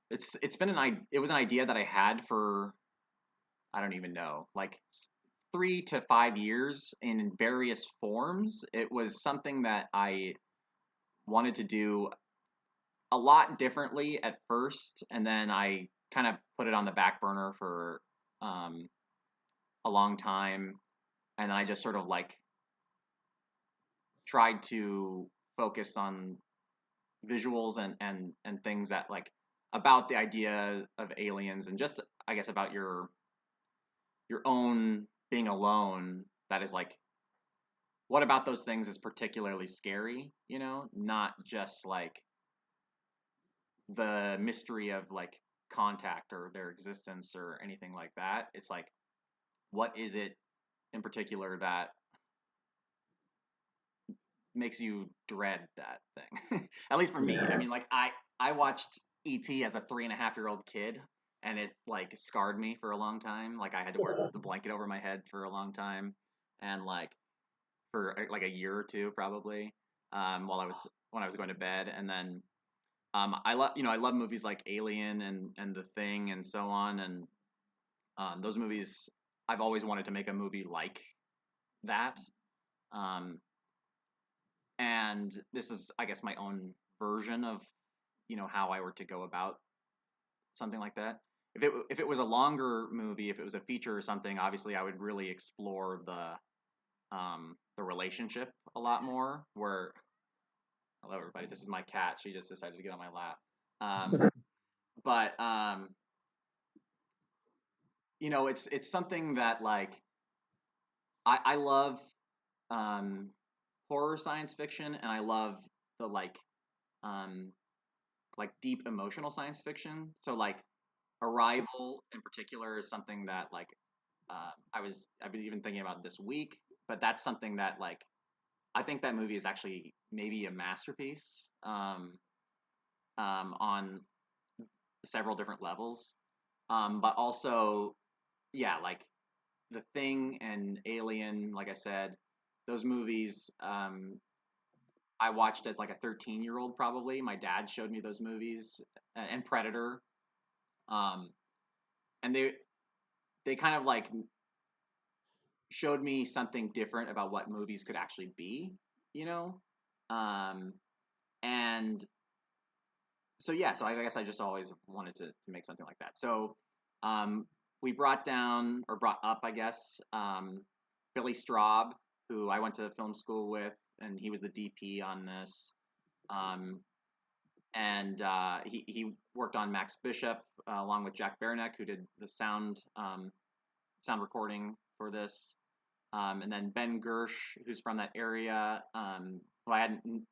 it's been it was an idea that I had for, I don't even know, like 3 to 5 years in various forms. It was something that I wanted to do a lot differently at first, and then I kind of put it on the back burner for a long time, and then I just sort of like tried to focus on visuals and things that like about the idea of aliens, and just I guess about your own being alone, that is like, what about those things is particularly scary, you know, not just like the mystery of like contact or their existence or anything like that. It's like, what is it in particular that makes you dread that thing? At least for me. I mean, like I watched E.T. as a 3.5-year-old kid, and it like scarred me for a long time. Like I had to wear the blanket over my head for a long time, and like for like a year or two probably, when I was going to bed. And then I love movies like Alien and The Thing and so on, and those movies, I've always wanted to make a movie like that. And this is, I guess, my own version of, how I were to go about something like that. If it was a longer movie, if it was a feature or something, obviously I would really explore the relationship a lot more. Where, hello everybody, this is my cat. She just decided to get on my lap. But it's something that like I love horror science fiction, and I love the like deep emotional science fiction. So like Arrival in particular is something that like I've been even thinking about this week, but that's something that like I think that movie is actually maybe a masterpiece on several different levels. But also, yeah, like The Thing and Alien, like I said, those movies I watched as like a 13-year-old probably. My dad showed me those movies, and Predator. And they kind of like showed me something different about what movies could actually be, you know? And so yeah, so I guess I just always wanted to make something like that. So we brought up, I guess, Billy Straub, who I went to film school with, and he was the DP on this. And he worked on Max Bishop along with Jack Beranek, who did the sound recording for this. And then Ben Gersh, who's from that area, who I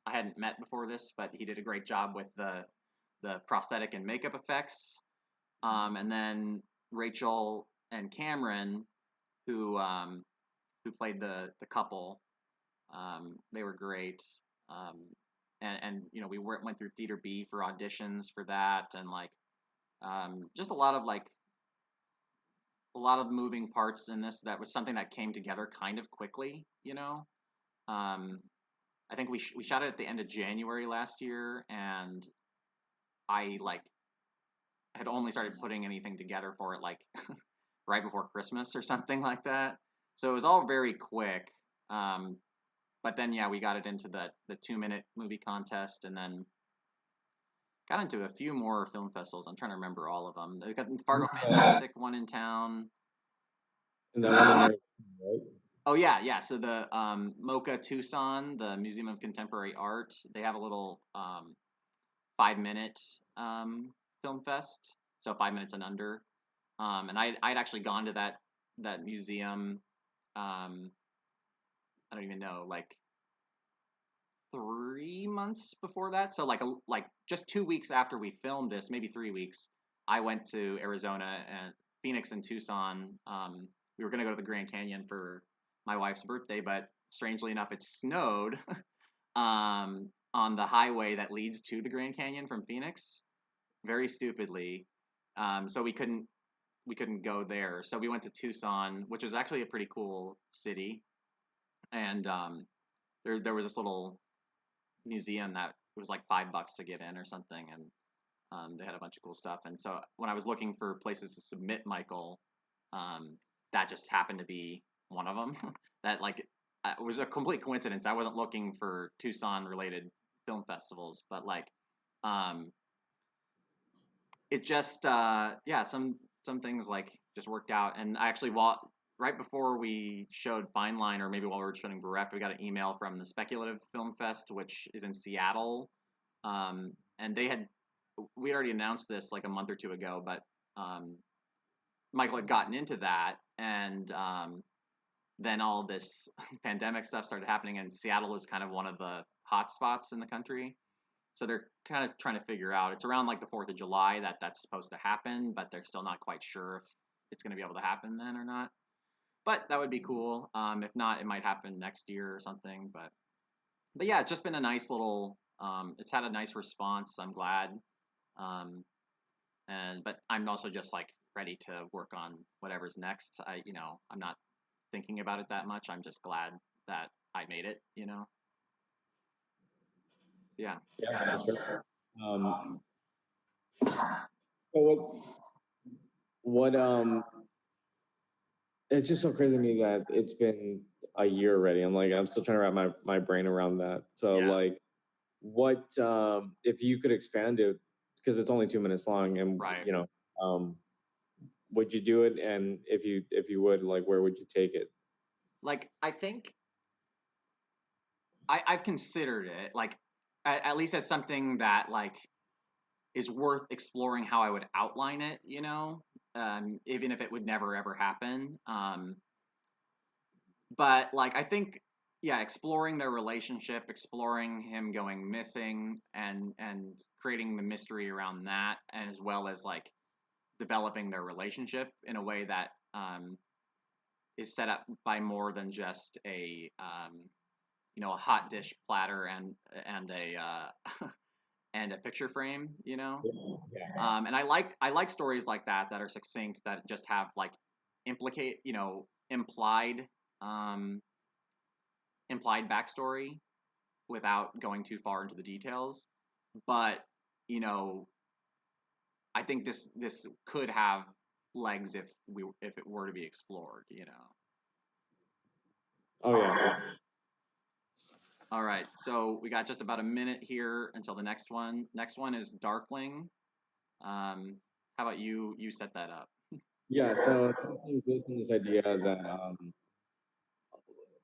hadn't met before this, but he did a great job with the prosthetic and makeup effects. And then Rachel and Cameron, who played the couple. They were great. And we went through Theater B for auditions for that, and like just a lot of moving parts in this. That was something that came together kind of quickly, I think we shot it at the end of January last year, and I like had only started putting anything together for it like right before Christmas or something like that. So it was all very quick. But then yeah, we got it into the 2-minute movie contest, and then got into a few more film festivals. I'm trying to remember all of them. They got the Fargo Fantastic one in town. And that one in there, right? Oh yeah. So the MoCA Tucson, the Museum of Contemporary Art, they have a little 5-minute film fest, so 5 minutes and under. And I'd actually gone to that museum. I don't even know, like 3 months before that. So like just 2 weeks after we filmed this, maybe 3 weeks, I went to Arizona and Phoenix and Tucson. We were gonna go to the Grand Canyon for my wife's birthday, but strangely enough, it snowed on the highway that leads to the Grand Canyon from Phoenix, very stupidly. So we couldn't go there. So we went to Tucson, which was actually a pretty cool city, and there was this little museum that was like $5 to get in or something, and they had a bunch of cool stuff. And so when I was looking for places to submit Michael, that just happened to be one of them. That like it was a complete coincidence. I wasn't looking for Tucson related film festivals, but like it just yeah, some things like just worked out. And I actually right before we showed Fine Line, or maybe while we were showing Bereft, we got an email from the Speculative Film Fest, which is in Seattle, and we already announced this like a month or two ago, but Michael had gotten into that, and then all this pandemic stuff started happening, and Seattle is kind of one of the hot spots in the country. So they're kind of trying to figure out, it's around like the 4th of July that's supposed to happen, but they're still not quite sure if it's going to be able to happen then or not. But that would be cool. If not, it might happen next year or something. But yeah, it's just been a nice little, it's had a nice response. I'm glad. But I'm also just like ready to work on whatever's next. I'm not thinking about it that much. I'm just glad that I made it, Yeah. Yeah, for sure. So what it's just so crazy to me that it's been a year already. I'm still trying to wrap my brain around that. So like what if you could expand it, because it's only 2 minutes long, and would you do it? And if you would, like, where would you take it? Like, I think I've considered it, like, at least as something that like is worth exploring how I would outline it, even if it would never ever happen. But like, I think, yeah, exploring their relationship, exploring him going missing, and creating the mystery around that, and as well as like developing their relationship in a way that is set up by more than just a a hot dish platter and a and a picture frame, and I like stories like that are succinct, that just have like implied implied backstory without going too far into the details. But I think this could have legs if it were to be explored. Oh yeah. For sure. All right, so we got just about a minute here until the next one. Next one is Darkling. How about you set that up? Yeah, so based on this idea that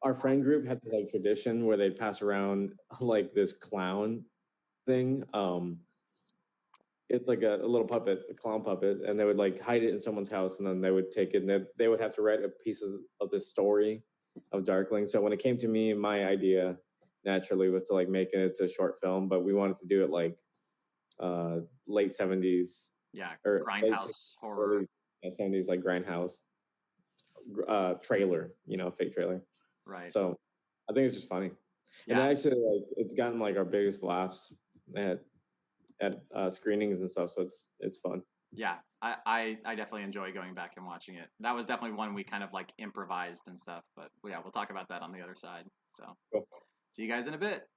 our friend group had this like tradition where they'd pass around like this clown thing. It's like a little puppet, a clown puppet, and they would like hide it in someone's house, and then they would take it, and they would have to write a piece of this story of Darkling. So when it came to me, my idea naturally was to like make it into a short film, but we wanted to do it like late 70s. Yeah, or grindhouse horror. Early 70s, like grindhouse trailer, fake trailer. Right. So I think it's just funny. Yeah. And actually, like, it's gotten like our biggest laughs at screenings and stuff. So it's fun. Yeah, I definitely enjoy going back and watching it. That was definitely one we kind of like improvised and stuff. But yeah, we'll talk about that on the other side. So cool. See you guys in a bit.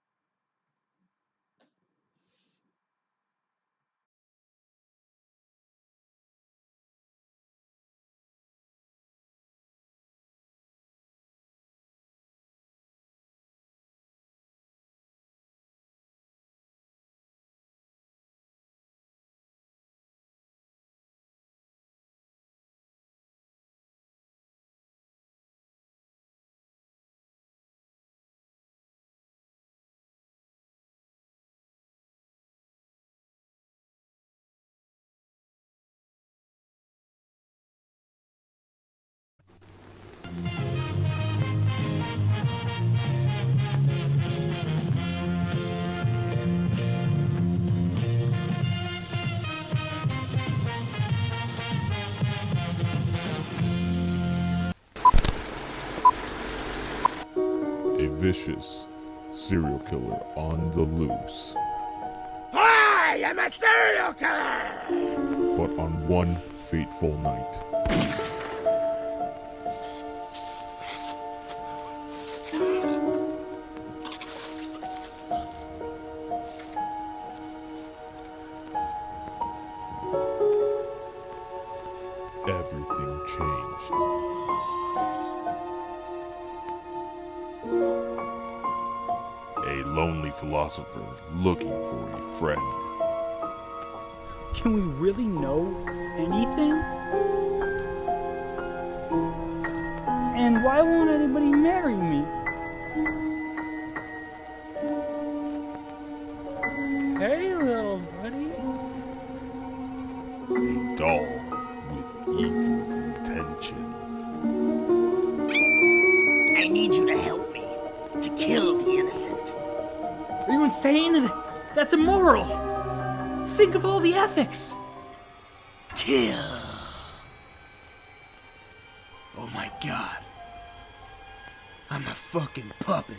A vicious serial killer on the loose. I am a serial killer! But on one fateful night, everything changed. A lonely philosopher looking for a friend. Can we really know anything? And why won't anybody marry me? Hey, little buddy. A doll with evil intentions. I need you to help me to kill the innocent. Are you insane? That's immoral. Think of all the ethics. Kill. Oh my god. I'm a fucking puppet.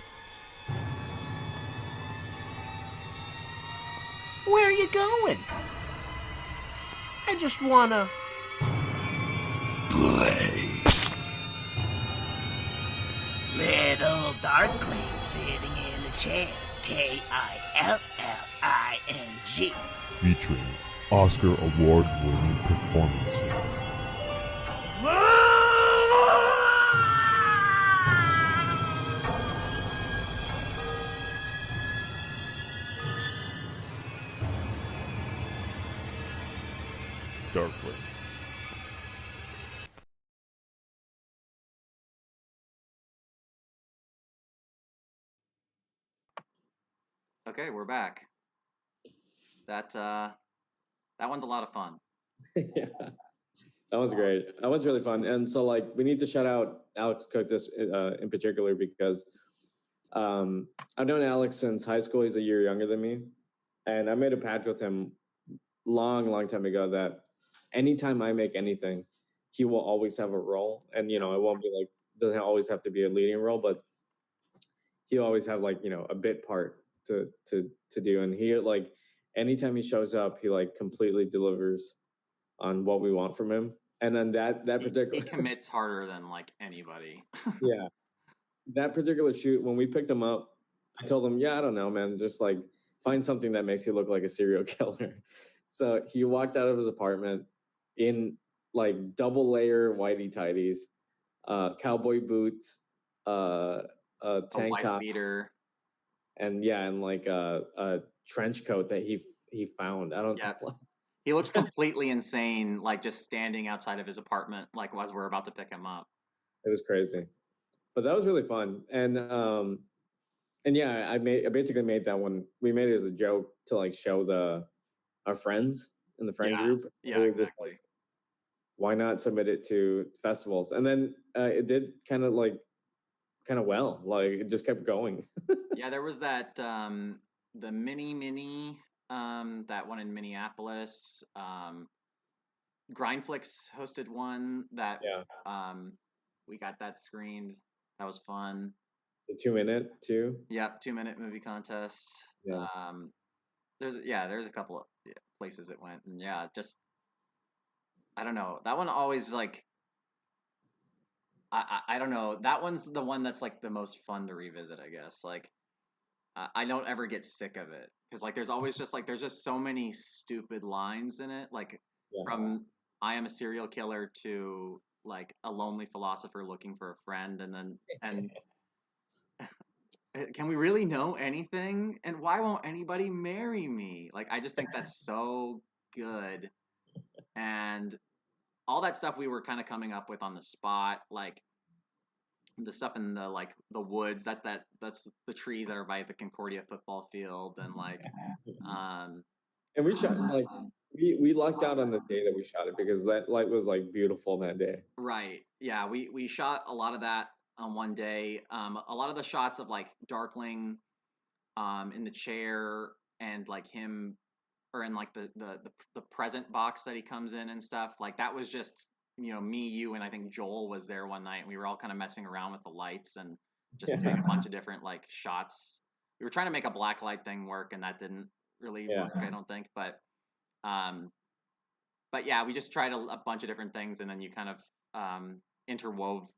Where are you going? I just wanna... play. Little Darkling sitting in a chair. K-I-L-L-I-N-G. Featuring Oscar award-winning performances. Darkling. Okay, we're back. That one's a lot of fun. Yeah, that was great. That was really fun. And so, like, we need to shout out Alex Cook this in particular because I've known Alex since high school. He's a year younger than me, and I made a pact with him long time ago that anytime I make anything, he will always have a role. And it won't be like doesn't always have to be a leading role, but he'll always have like a bit part to do. And he like anytime he shows up, he like completely delivers on what we want from him. And then that particular He commits harder than like anybody. yeah, that particular shoot when we picked him up, I told him, yeah, I don't know, man, just like find something that makes you look like a serial killer. So he walked out of his apartment in like double layer whitey tighties, cowboy boots, tank a top, beater, and like a trench coat that he found. I don't. Yeah. He looked completely insane, like just standing outside of his apartment, like as we're about to pick him up. It was crazy, but that was really fun. And yeah, I basically made that one. We made it as a joke to like show our friends in the friend group. Yeah, We were exactly. just like, why not submit it to festivals? And then it did kind of well. Like it just kept going. Yeah, there was that the mini that one in Minneapolis. Grindflix hosted one that we got that screened. That was fun. The 2-minute too. Yep, 2-minute movie contest. Yeah. There's a couple of places it went, and just I don't know. That one always like I don't know. That one's the one that's like the most fun to revisit, I guess. Like I don't ever get sick of it because like there's always just like there's just so many stupid lines in it, like from I am a serial killer to like a lonely philosopher looking for a friend, and can we really know anything? And why won't anybody marry me? Like I just think that's so good, and all that stuff we were kind of coming up with on the spot, like the stuff in the like the woods. That's the trees that are by the Concordia football field, and like and we shot like we lucked out on the day that we shot it because that light was like beautiful that day. Right. Yeah, we shot a lot of that on one day. A lot of the shots of like Darkling in the chair and like him or in like the present box that he comes in and stuff. Like that was just me, you, and I think Joel was there one night, and we were all kind of messing around with the lights, and just doing a bunch of different like shots. We were trying to make a black light thing work, and that didn't really work, I don't think. But yeah, we just tried a bunch of different things, and then you kind of interwove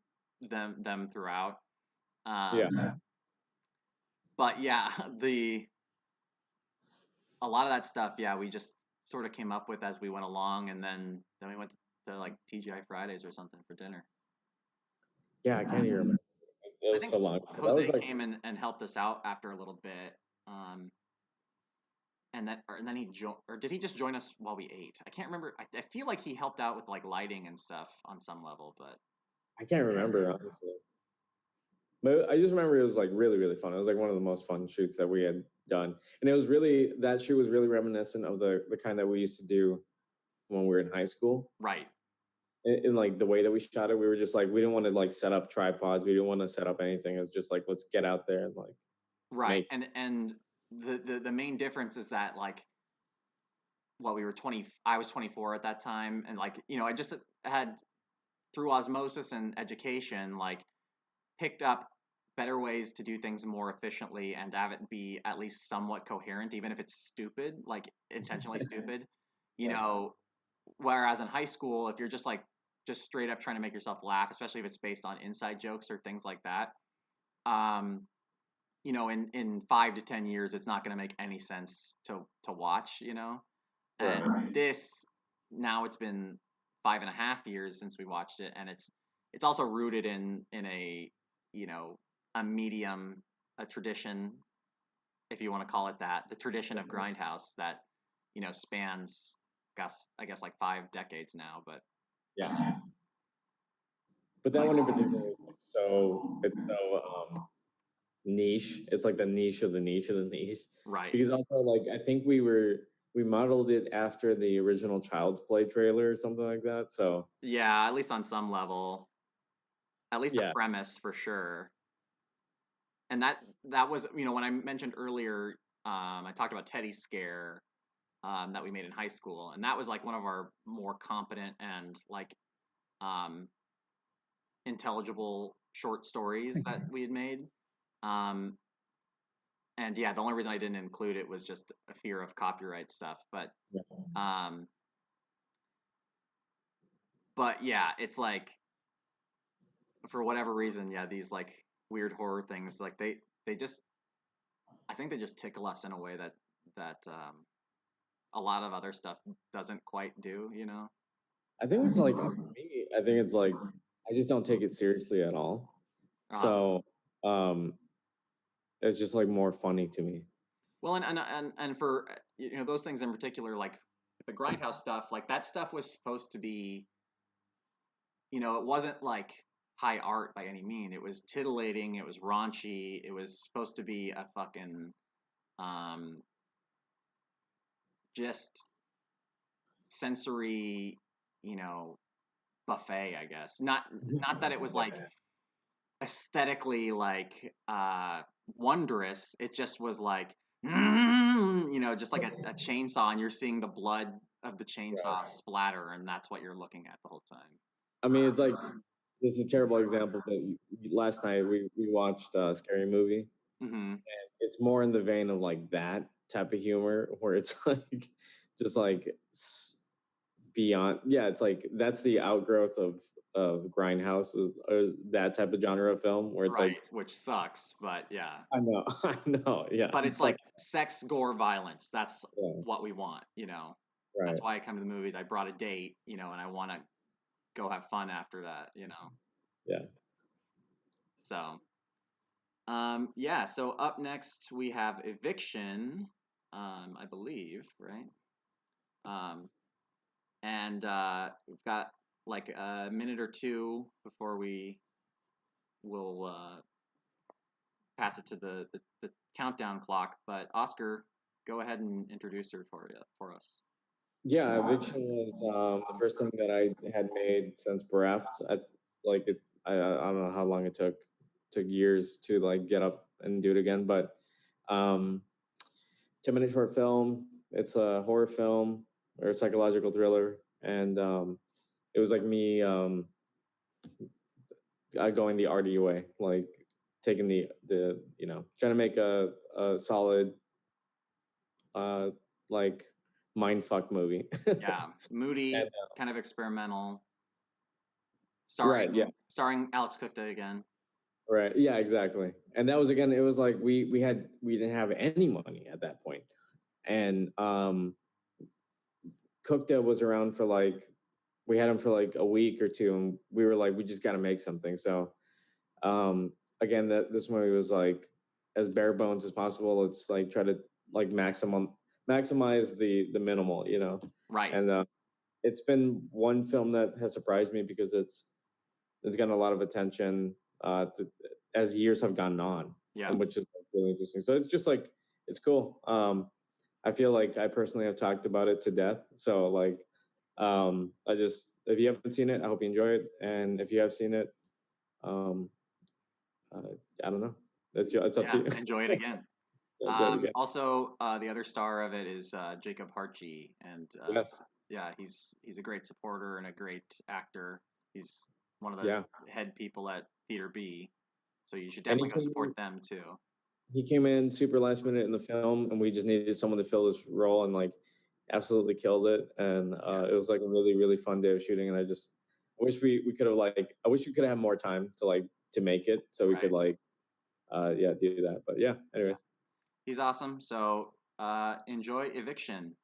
them throughout. But yeah, a lot of that stuff, yeah, we just sort of came up with as we went along, and then we went to like TGI Fridays or something for dinner. Yeah, I can't even remember. It was so long. That was Jose like, came and helped us out after a little bit, and then he joined, or did he just join us while we ate? I can't remember. I feel like he helped out with like lighting and stuff on some level, but I can't remember honestly. But I just remember it was like really, really fun. It was like one of the most fun shoots that we had done. And it was really, that shoot was really reminiscent of the kind that we used to do when we were in high school. Right. In like the way that we shot it, we were just like, we didn't want to like set up tripods. We didn't want to set up anything. It was just like, let's get out there and like. Right. And the main difference is that like, well, I was 24 at that time. And like, I just had through osmosis and education, like picked up better ways to do things more efficiently and have it be at least somewhat coherent, even if it's stupid, like intentionally stupid, whereas in high school, if you're just straight up trying to make yourself laugh, especially if it's based on inside jokes or things like that, in 5 to 10 years, it's not going to make any sense to watch, and this, now it's been 5.5 years since we watched it, and it's also rooted in a a medium, a tradition, if you want to call it that, the tradition of Grindhouse that spans, I guess like 5 decades now, but yeah. But that one in particular is it's so niche. It's like the niche of the niche of the niche. Right. Because also like I think we modeled it after the original Child's Play trailer or something like that. So yeah, at least on some level, at least the premise for sure. And that was, when I mentioned earlier, I talked about Teddy Scare that we made in high school, and that was like one of our more competent and like intelligible short stories that we had made. And yeah, the only reason I didn't include it was just a fear of copyright stuff. But yeah, it's like for whatever reason, yeah, these like weird horror things, like they just, I think they just tickle us in a way that a lot of other stuff doesn't quite do, I think it's like me, I think it's like I just don't take it seriously at all. So it's just like more funny to me. Well, and for those things in particular, like the Grindhouse stuff, like that stuff was supposed to be, it wasn't like high art by any mean. It was titillating. It was raunchy. It was supposed to be a fucking just sensory, buffet, I guess. Not that it was like aesthetically like wondrous. It just was like just like a chainsaw, and you're seeing the blood of the chainsaw splatter, and that's what you're looking at the whole time. I mean, it's like, this is a terrible example, but last night we watched a scary movie, and it's more in the vein of like that type of humor where it's like just like beyond, it's like that's the outgrowth of Grindhouse, or that type of genre of film where it's like, which sucks, but yeah, I know, yeah, but it's like sex, gore, violence. That's what we want, Right. That's why I come to the movies. I brought a date, and I want to go have fun after that, Yeah. So, so up next we have Eviction, I believe, right? And we've got like a minute or two before we will pass it to the countdown clock. But Oscar, go ahead and introduce her for us. Yeah, Eviction was the first thing that I had made since Bereft. I don't know how long it took. Took years to like get up and do it again, but 10-minute short film. It's a horror film or a psychological thriller, and it was like me going the arty way, like taking the trying to make a solid like mind fuck movie. Yeah, moody, And, kind of experimental. Right, yeah. Starring Alex Kukta again. Right. Yeah, exactly. And that was again, it was like we didn't have any money at that point. And Kukta was around for like, we had him for like a week or two, and we were like, we just got to make something. So again, this movie was like as bare bones as possible. It's like try to like maximize the minimal, Right. And it's been one film that has surprised me because it's gotten a lot of attention as years have gone on, Yeah. and which is like, really interesting. So it's just like, it's cool. I feel like I personally have talked about it to death. So like, if you haven't seen it, I hope you enjoy it. And if you have seen it, I don't know. It's up to you. Enjoy it again. Enjoy it again. Also, the other star of it is Jacob Harchie, and Yes. yeah, he's a great supporter and a great actor. He's one of the head people at Theater B, so you should definitely go support them too. He came in super last minute in the film, and we just needed someone to fill this role, and like absolutely killed it. And it was like a really, really fun day of shooting. And I wish we could have I wish we could have more time to make it, so we could do that. But yeah, anyways. He's awesome. So enjoy Eviction.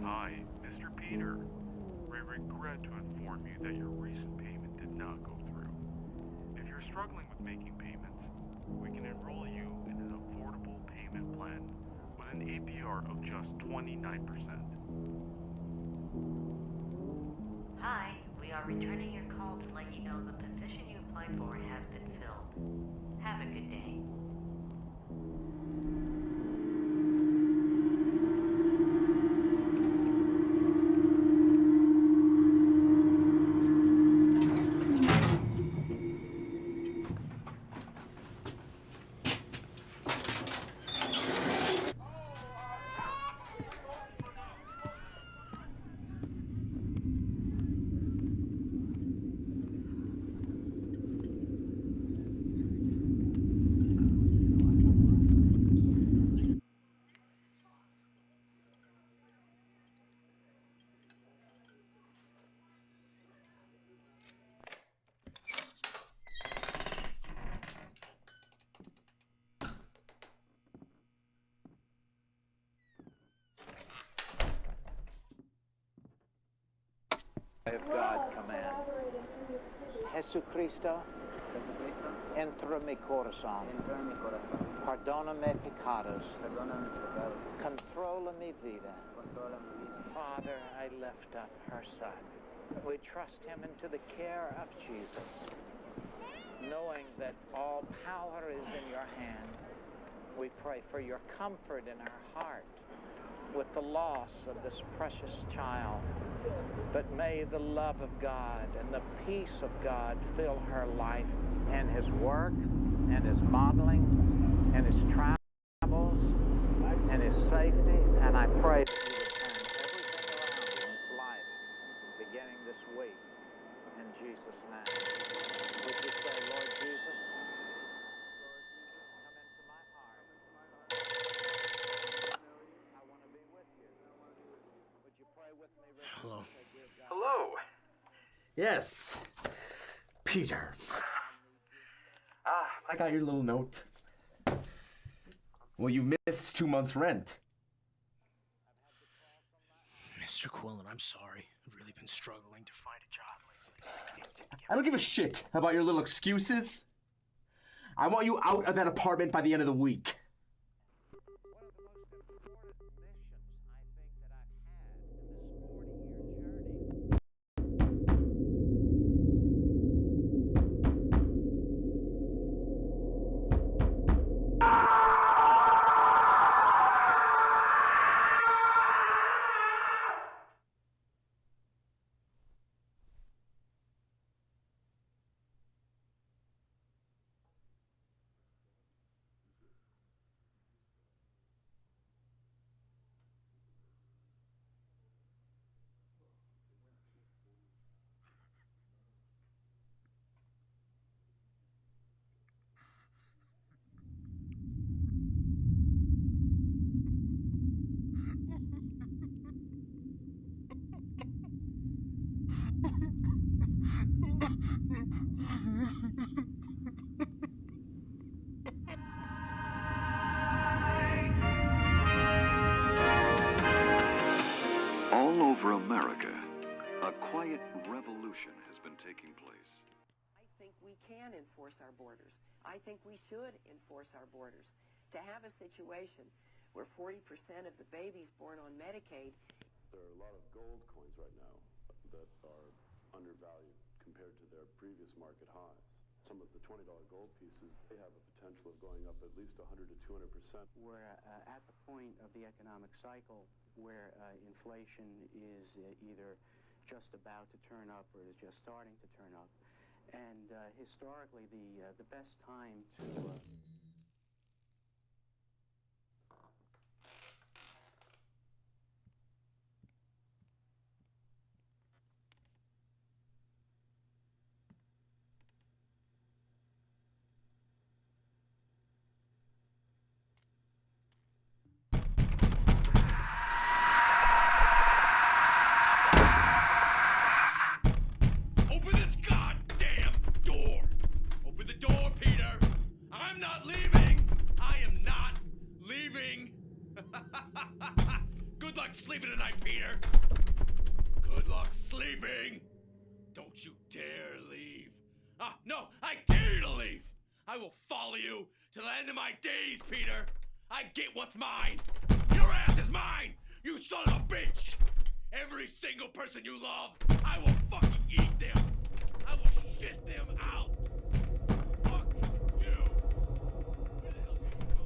Hi, Mr. Peter. We regret to inform you that your recent payment did not go through. If you're struggling with making payments, we can enroll you in an affordable payment plan with an APR of just 29%. Hi, we are returning your call to let you know the position you applied for has been filled. Have a good day. Of God command. Jesucristo, entra mi corazón. Perdona mi pecados. Controla mi vida. Father, I lift up her son. We trust him into the care of Jesus, knowing that all power is in your hand. We pray for your comfort in her heart with the loss of this precious child. But may the love of God and the peace of God fill her life and his work and his modeling and his travels and his safety. And I pray that you would turn everything around in his life beginning this week. In Jesus' name. Would you say, Lord Jesus, come into my heart. I want to be with you. Would you pray with me, Richard? Hello. Say, dear God. Hello. Yes. Peter. I got your little note. Well, you missed 2 months' rent. Mr. Quillen, I'm sorry. I've really been struggling to find a job lately. I don't give a shit about your little excuses. I want you out of that apartment by the end of the week. All over America, a quiet revolution has been taking place. I think we can enforce our borders. I think we should enforce our borders. To have a situation where 40% of the babies born on Medicaid... There are a lot of gold coins right now that are undervalued compared to their previous market highs. Some of the $20 gold pieces, they have a potential of going up at least 100 to 200%. We're at the point of the economic cycle where inflation is either just about to turn up or is just starting to turn up. And historically, the best time to... Open this goddamn door! Open the door, Peter! I'm not leaving! I am not leaving! Good luck sleeping tonight, Peter! Good luck sleeping! Don't you dare leave! No, I dare you to leave! I will follow you to the end of my days, Peter! I get what's mine! Your ass is mine! You son of a bitch! Every single person you love, I will fucking eat them! I will shit them out! Fuck you! Where the hell did you go?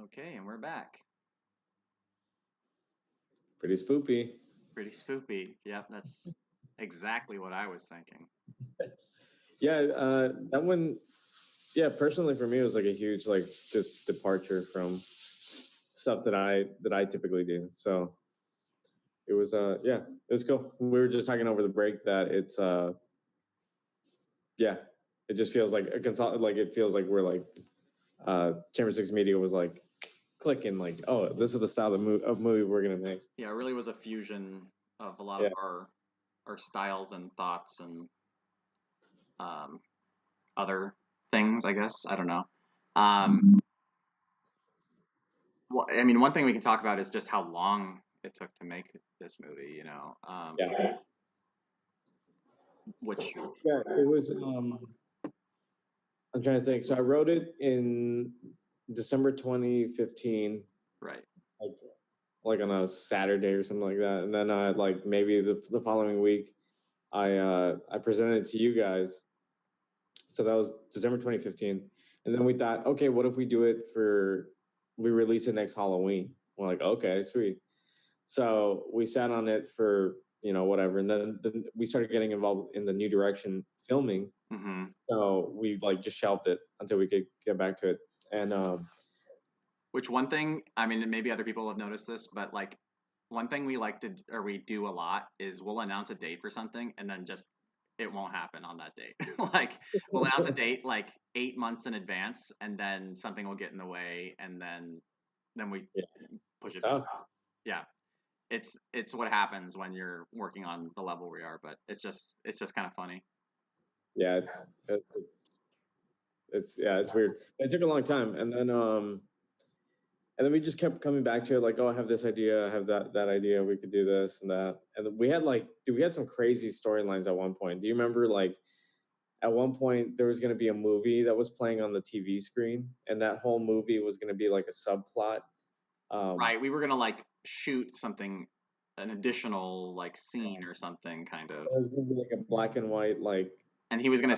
Okay, and we're back. Pretty spoopy. Pretty spoopy. Yep, that's exactly what I was thinking. Yeah, that one. Yeah, personally for me, it was like a huge like just departure from stuff that I typically do. So it was yeah, it was cool. We were just talking over the break that it's yeah, it just feels like a like it feels like we're like Chamber 6 Media was like clicking like, oh, this is the style of movie we're gonna make. Yeah, it really was a fusion of a lot Yeah. of our styles and thoughts and other things, I guess. I don't know. Well, I mean, one thing we can talk about is just how long it took to make this movie, you know. Yeah. Which Yeah, it was. I'm trying to think. So I wrote it in December 2015. Right. Like on a Saturday or something like that, and then like maybe the following week, I presented it to you guys. So that was December 2015, and then we thought, okay, what if we do it we release it next Halloween? We're like, okay, sweet. So we sat on it for whatever, and then we started getting involved in the New Direction filming. Mm-hmm. So we like just shelved it until we could get back to it. And which one thing, I mean, maybe other people have noticed this, but like one thing we like to, or we do a lot is we'll announce a date for something and then just it won't happen on that date. Like we'll announce a date like 8 months in advance and then something will get in the way and then we push it back. Yeah. It's what happens when you're working on the level we are, but it's just kind of funny. Yeah, it's weird. It took a long time, and then we just kept coming back to it, like, oh, I have this idea, I have that idea, we could do this and that, and we had we had some crazy storylines at one point. Do you remember, like, at one point there was going to be a movie that was playing on the TV screen, and that whole movie was going to be like a subplot. Right, we were gonna like shoot something, an additional like scene or something, kind of. It was going to be like a black and white, like. And he's gonna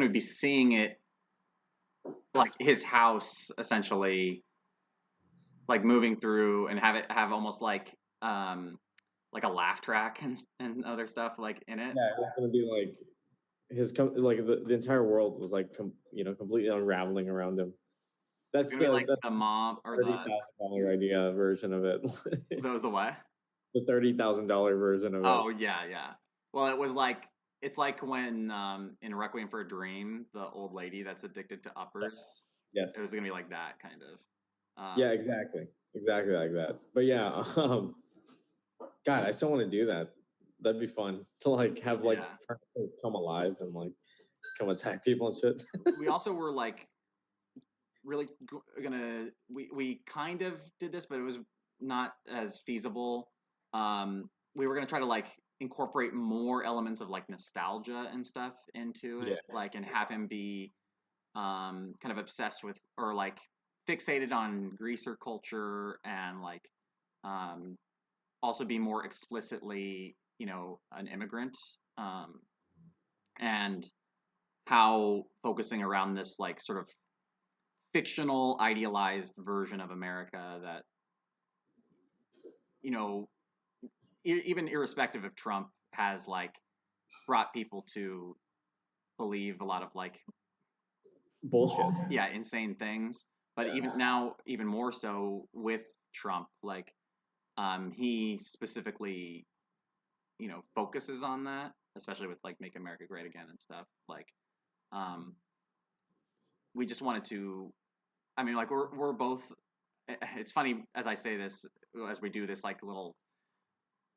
be seeing it, like his house essentially, like moving through, and have almost like a laugh track and other stuff like in it. Yeah, it was going to be like the entire world was like completely unraveling around him. That's like the mom or the $30,000 idea version of it. That was the what? The $30,000 version of it. Oh yeah. Well, it's like when in Requiem for a Dream, the old lady that's addicted to uppers. Yes. It was gonna be like that kind of. Yeah, exactly like that. But yeah, God, I still want to do that. That'd be fun to like have like come alive and like come attack people and shit. We also were like really gonna we kind of did this, but it was not as feasible. We were gonna try to like incorporate more elements of like nostalgia and stuff into it, like, and have him be kind of obsessed with or like fixated on greaser culture and like also be more explicitly, an immigrant, and how focusing around this like sort of fictional idealized version of America that, even irrespective of Trump, has like brought people to believe a lot of like bullshit. Yeah, insane things. But even now, even more so with Trump, like he specifically, focuses on that, especially with like Make America Great Again and stuff. Like, we just wanted to. I mean, like we're both. It's funny as I say this, as we do this like little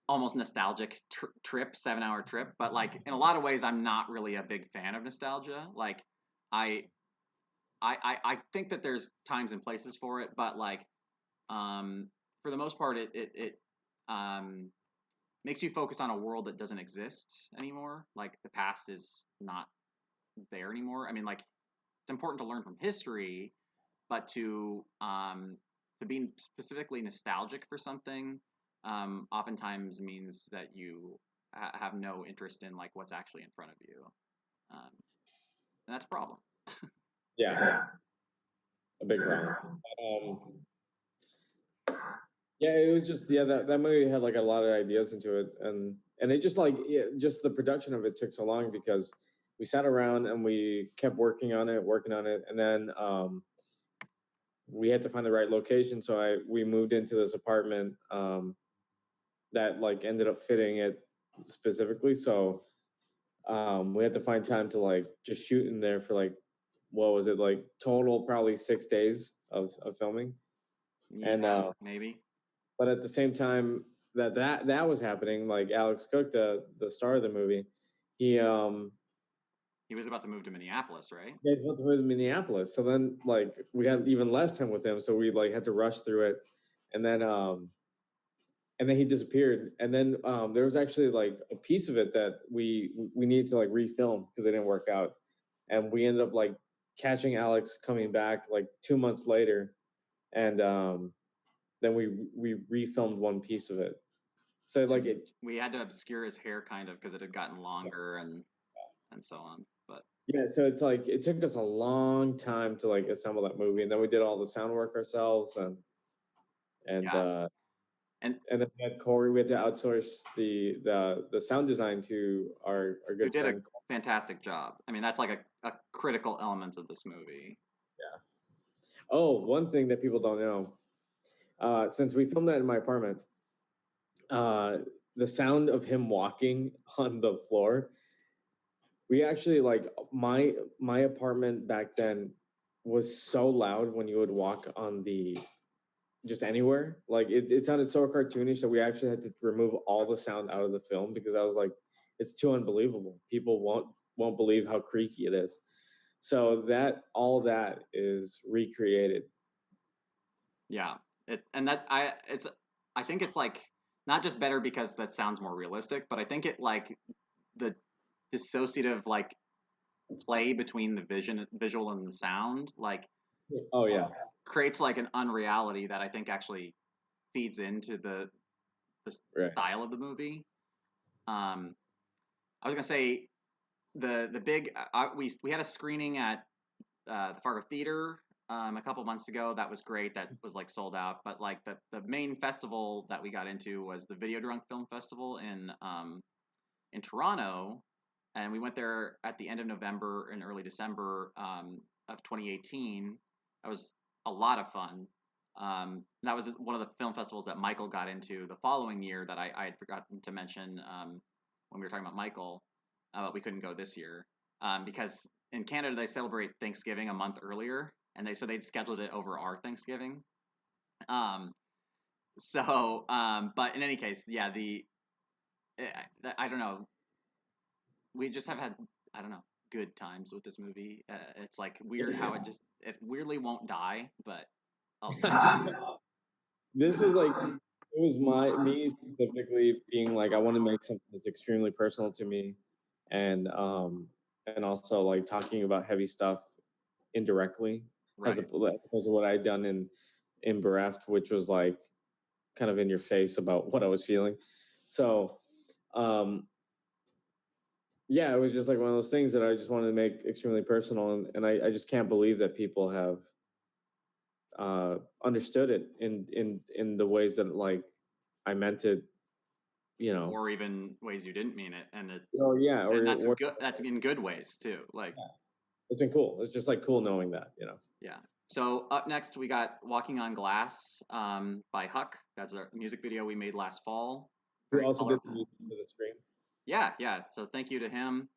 almost nostalgic trip, 7-hour trip, but like in a lot of ways I'm not really a big fan of nostalgia. Like I think that there's times and places for it, but like for the most part it makes you focus on a world that doesn't exist anymore. Like the past is not there anymore. I mean, like it's important to learn from history, but to be specifically nostalgic for something oftentimes means that you have no interest in like what's actually in front of you, and that's a problem. Yeah, a big problem. Yeah, it was just that movie had like a lot of ideas into it, and it just like just the production of it took so long because we sat around and we kept working on it, and then we had to find the right location. So we moved into this apartment that like ended up fitting it specifically. So we had to find time to like just shoot in there for like what was it like total probably 6 days of filming, and Yeah, maybe. but at the same time that was happening, like Alex Cook, the star of the movie, he He was about to move to Minneapolis, right? yeah, he's about to move to Minneapolis. So then like we had even less time with him, so we like had to rush through it, and then he disappeared. And then there was actually like a piece of it that we needed to like refilm because it didn't work out, and we ended up like catching Alex coming back like 2 months later, and then we refilmed one piece of it. So like We had to obscure his hair kind of because it had gotten longer and so on. But yeah, so it's like it took us a long time to like assemble that movie, and then we did all the sound work ourselves, and yeah. and then we had Corey. We had to outsource the sound design to our Who good did a friend. fantastic job. I mean, that's like a critical element of this movie. Yeah. Oh, one thing that people don't know, since we filmed that in my apartment, the sound of him walking on the floor, we actually like my apartment back then was so loud when you would walk on the just anywhere. Like it sounded so cartoonish that we actually had to remove all the sound out of the film because I was like, it's too unbelievable. People won't believe how creaky it is. So that all that is recreated. Yeah. I think it's like not just better because that sounds more realistic, but I think it like the dissociative like play between the visual and the sound like Oh yeah. creates like an unreality that I think actually feeds into the Right. style of the movie. I was gonna say the big we had a screening at the Fargo Theater a couple months ago. That was great. That was like sold out. But like the main festival that we got into was the Video Drunk Film Festival in Toronto, and we went there at the end of November and early December of 2018. That was a lot of fun. That was one of the film festivals that Michael got into the following year that I had forgotten to mention when we were talking about Michael, but we couldn't go this year because in Canada they celebrate Thanksgiving a month earlier, and they'd scheduled it over our Thanksgiving. But in any case, yeah, I don't know. We just have had I don't know good times with this movie. It's like weird how it weirdly won't die, but This was like it was me specifically being like I want to make something that's extremely personal to me, and also like talking about heavy stuff indirectly as opposed to what I'd done in Bereft, which was like kind of in your face about what I was feeling. So yeah, it was just like one of those things that I just wanted to make extremely personal, and I just can't believe that people have understood it in the ways that like I meant it, or even ways you didn't mean it, and oh yeah, and that's in good ways too. Like it's been cool. It's just like cool knowing that, Yeah. So up next we got "Walking on Glass" by Huck. That's our music video we made last fall. Who Very also did the colorful. music for the screen. Yeah. So thank you to him.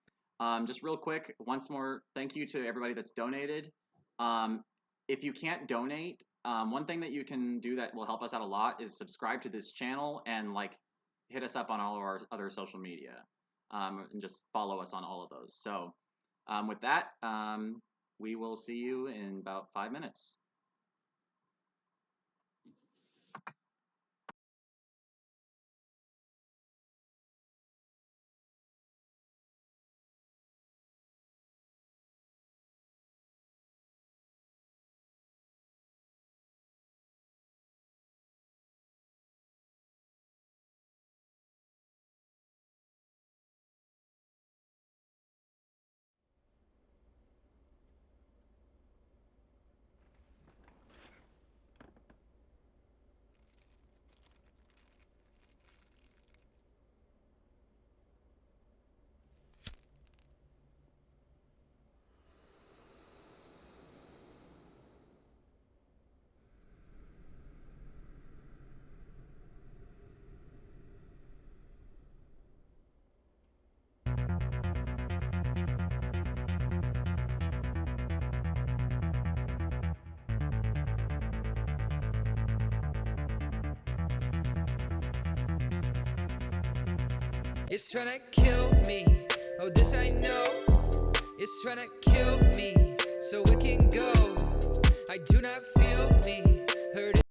Just real quick, once more, thank you to everybody that's donated. If you can't donate, one thing that you can do that will help us out a lot is subscribe to this channel and like hit us up on all of our other social media, and just follow us on all of those. So with that, we will see you in about 5 minutes. It's trying to kill me. Oh, this I know. It's trying to kill me so it can go. I do not feel me. Heard it.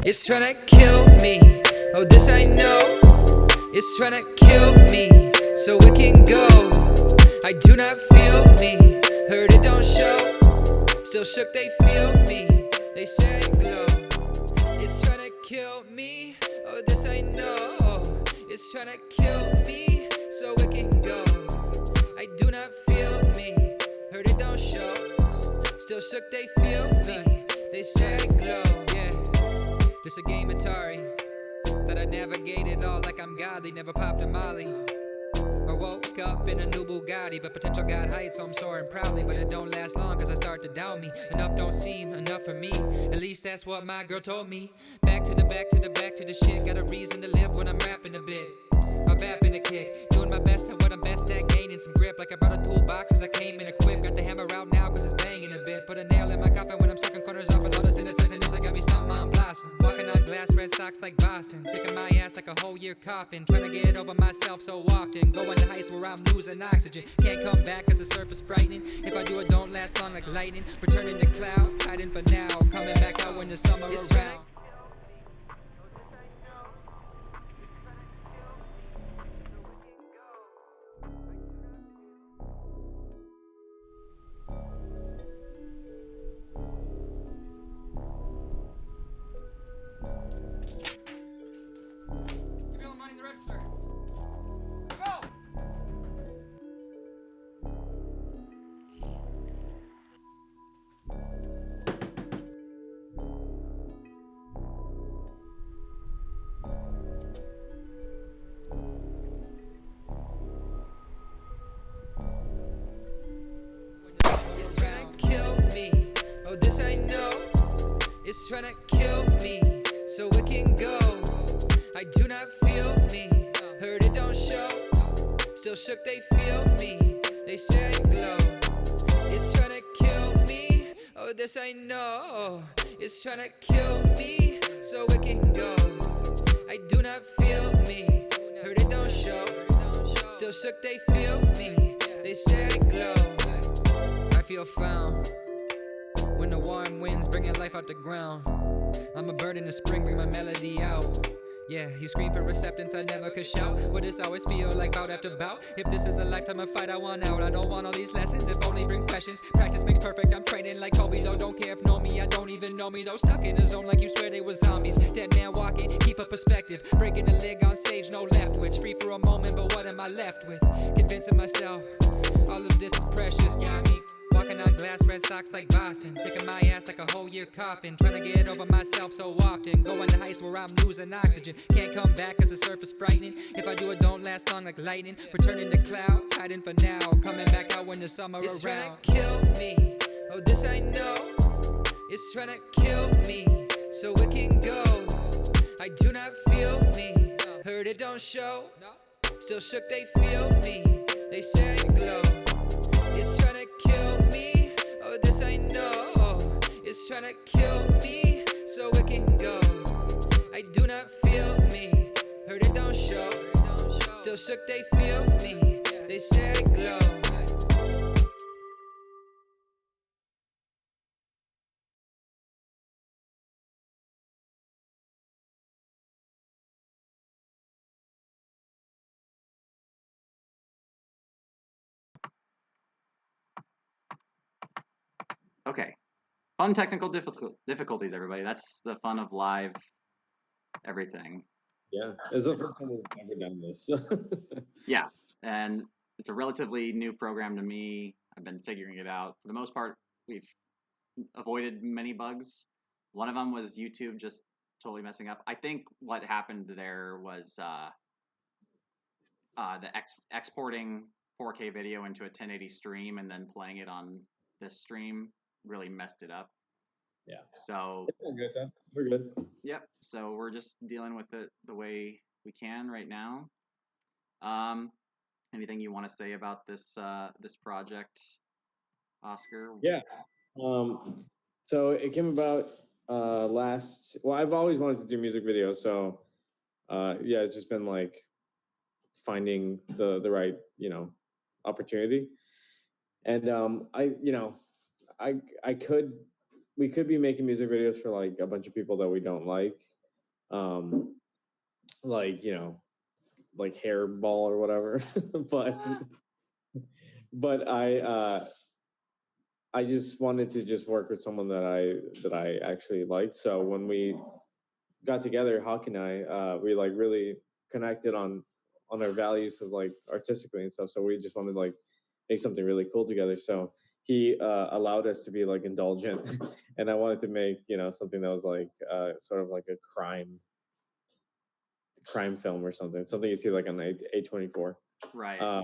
It's trying to kill me. Oh, this I know. It's trying to kill me so it can go. I do not feel me. Heard it don't show. Still shook, they feel me. They They say I glow. It's trying to kill me. Oh, this I know. It's trying to kill me so it can go. I do not feel me. Heard it don't show. Still shook, they feel me. They say I glow. Yeah. This a game Atari that I navigated all like I'm godly. Never popped a molly or woke up in a new Bugatti, but potential got height, so I'm soaring proudly. But it don't last long, cause I start to doubt me. Enough don't seem enough for me. At least that's what my girl told me. Back to the back to the back to the shit. Got a reason to live when I'm rapping a bit. I'm bapping a kick, doing my best at what I'm best at, gaining some grip. Like I brought a toolbox as I came in equipped. Got the hammer out now cause it's banging a bit. Put a nail in my coffin when I'm stuck in corners off and all this innocence. That got me something on blossom. Walking on glass, red socks like Boston. Sick of my ass like a whole year coughing. Trying to get over myself so often. Going to heights where I'm losing oxygen. Can't come back cause the surface frightening. If I do it don't last long like lightning. Returning to clouds, hiding for now. Coming back out when the summer around. Give me all the money in the register. Go! It's trying to kill me. Oh, this I know. It's trying to kill me so it can go. I do not feel me. Heard it don't show. Still shook, they feel me. They say I glow. It's trying to kill me. Oh, this I know. It's trying to kill me so it can go. I do not feel me. Heard it don't show. Still shook, they feel me. They say I glow. I feel found when the warm winds bringing life out the ground. I'm a bird in the spring, bring my melody out. Yeah, you scream for acceptance, I never could shout. But this always feel like bout after bout. If this is a lifetime of fight, I want out. I don't want all these lessons, if only bring questions. Practice makes perfect, I'm training like Kobe though. Don't care if know me, I don't even know me though. Stuck in a zone like you swear they was zombies. Dead man walking, keep a perspective. Breaking a leg on stage, no left twitch. Free for a moment, but what am I left with? Convincing myself, all of this is precious. Got me walking on glass, red socks like Boston. Sick of my ass like a whole year coughing. Trying to get over myself so often. Going to heights where I'm losing oxygen. Can't come back cause the surface frightening. If I do it don't last long like lightning. Returning to clouds, hiding for now. Coming back out when the summer around. It's trying to kill me. Oh, this I know. It's trying to kill me so it can go. I do not feel me. Heard it don't show. Still shook, they feel me. They say I glow. It's trying to kill me. Oh, this I know. It's trying to kill me so it can go. I do not feel me. Heard it don't show. Still shook, they feel me. They say I glow. Okay. Fun technical difficulties, everybody. That's the fun of live everything. Yeah, it's the first time we've ever done this. Yeah, and it's a relatively new program to me. I've been figuring it out. For the most part, we've avoided many bugs. One of them was YouTube just totally messing up. I think what happened there was exporting 4K video into a 1080 stream and then playing it on this stream really messed it up. Yeah. So we're good then. We're good. Yep. So we're just dealing with it the way we can right now. Anything you want to say about this this project, Oscar? Yeah. So it came about well, I've always wanted to do music videos, so yeah, it's just been like finding the right, opportunity. And we could be making music videos for like a bunch of people that we don't like. Like, like Hairball or whatever. but I just wanted to just work with someone that I actually liked. So when we got together, Hawk and I, we like really connected on our values of like artistically and stuff. So we just wanted to like make something really cool together. So he allowed us to be like indulgent, and I wanted to make something that was like sort of like a crime film or something you see like on A24. Right.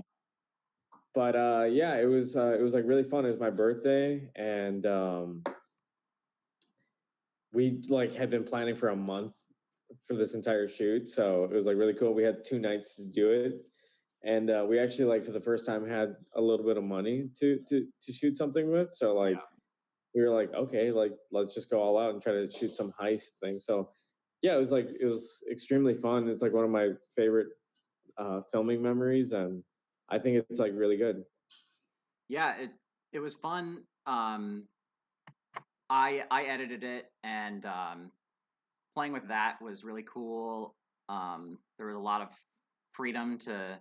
But yeah, it was like really fun. It was my birthday, and we like had been planning for a month for this entire shoot, so it was like really cool. We had 2 nights to do it, and we actually like for the first time had a little bit of money to shoot something with. So like we were like, okay, like let's just go all out and try to shoot some heist thing. So yeah, it was extremely fun. It's like one of my favorite filming memories, and I think it's like really good. Yeah, it was fun. I edited it, and playing with that was really cool. There was a lot of freedom to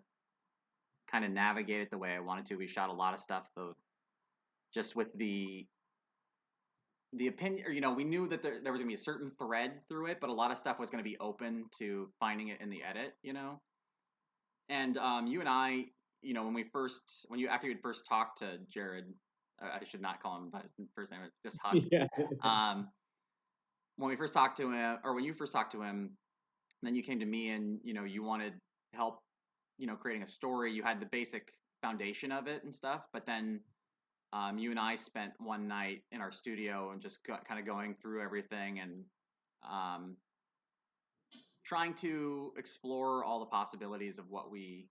kind of navigate it the way I wanted to. We shot a lot of stuff though, just with the opinion, or we knew that there was gonna be a certain thread through it, but a lot of stuff was gonna be open to finding it in the edit. And you and I, when you after you had first talked to Jared, I should not call him by his first name. It's just Huck. Yeah. When we first talked to him, or when you first talked to him, then you came to me and you wanted help, creating a story. You had the basic foundation of it and stuff, but then you and I spent one night in our studio and just kind of going through everything and trying to explore all the possibilities of what we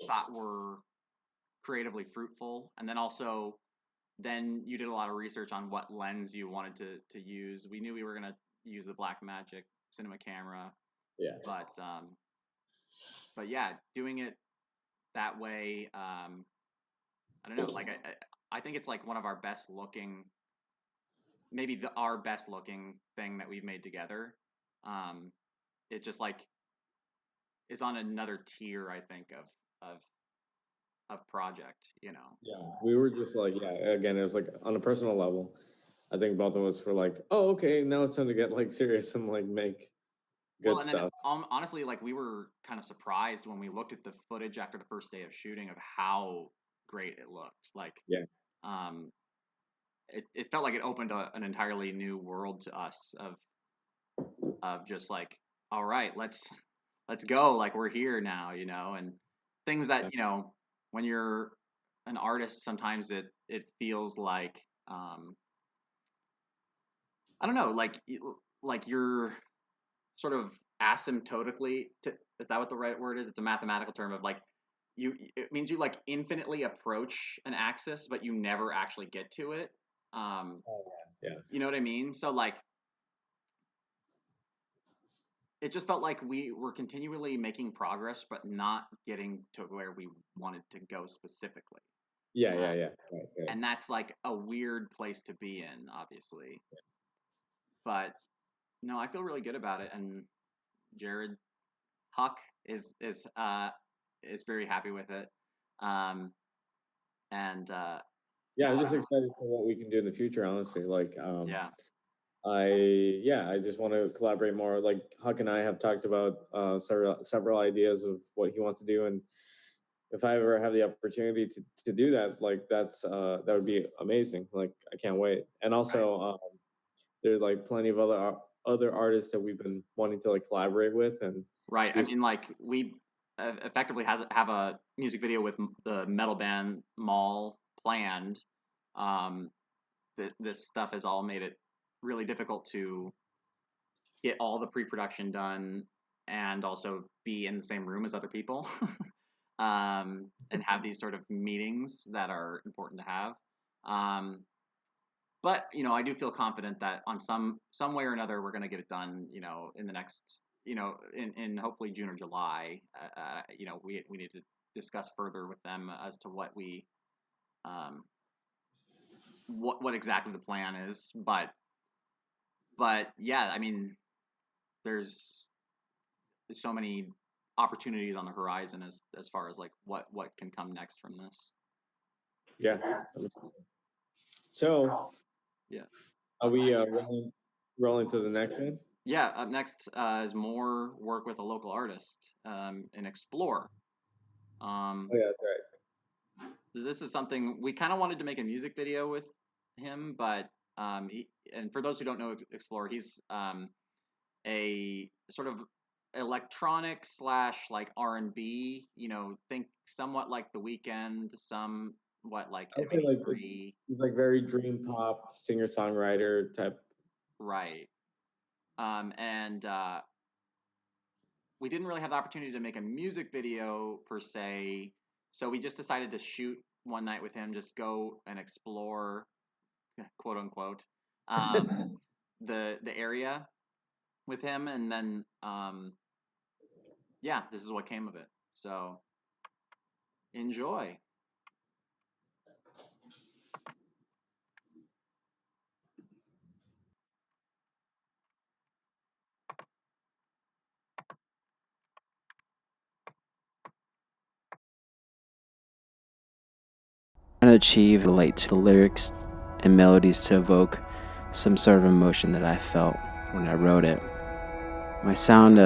thought were creatively fruitful. And then also, then you did a lot of research on what lens you wanted to use. We knew we were going to use the Blackmagic cinema camera. Yeah. But yeah, doing it that way, I don't know. Like I think it's like one of our best looking, maybe our best looking thing that we've made together. It just like is on another tier, I think, of project. Yeah, we were just like, yeah, again, it was like on a personal level. I think both of us were like, oh, okay, now it's time to get like serious and like make good And stuff. then honestly, like we were kind of surprised when we looked at the footage after the first day of shooting of how great it looked. Like, yeah, it felt like it opened an entirely new world to us of just like, all right, let's go. Like we're here now, and things that when you're an artist, sometimes it feels like I don't know, like you're sort of asymptotically is that what the right word is? It's a mathematical term of like it means you like infinitely approach an axis, but you never actually get to it. Yeah. You know what I mean? So like it just felt like we were continually making progress, but not getting to where we wanted to go specifically. Yeah. Right. And that's like a weird place to be in, obviously. But no, I feel really good about it, and Jared Huck is very happy with it. Yeah, I'm just excited for what we can do in the future. Honestly, like, yeah. I just want to collaborate more. Like Huck and I have talked about several ideas of what he wants to do, and if I ever have the opportunity to do that, like that would be amazing. Like I can't wait. And also, there's like plenty of other artists that we've been wanting to like collaborate with, and right. I mean, like we effectively have a music video with the metal band Mall planned. This stuff has all made it really difficult to get all the pre-production done and also be in the same room as other people. And have these sort of meetings that are important to have. But I do feel confident that on some way or another we're going to get it done. In the next, in hopefully June or July. We need to discuss further with them as to what we, what exactly the plan is. But yeah, I mean, there's so many opportunities on the horizon as far as like what can come next from this. Yeah. So, yeah. Are we rolling to the next one? Yeah, up next is more work with a local artist, an Explore. Oh yeah, that's right. This is something we kind of wanted to make a music video with him, but and for those who don't know Explore, he's a sort of electronic / like R&B, think somewhat like The Weeknd, somewhat like I would say like MP3. he's like very dream pop singer-songwriter type. Right. And we didn't really have the opportunity to make a music video per se, so we just decided to shoot one night with him, just go and explore, quote unquote, the area with him, and then yeah, this is what came of it. So enjoy. Trying to achieve relate to the lyrics and melodies to evoke some sort of emotion that I felt when I wrote it. My sound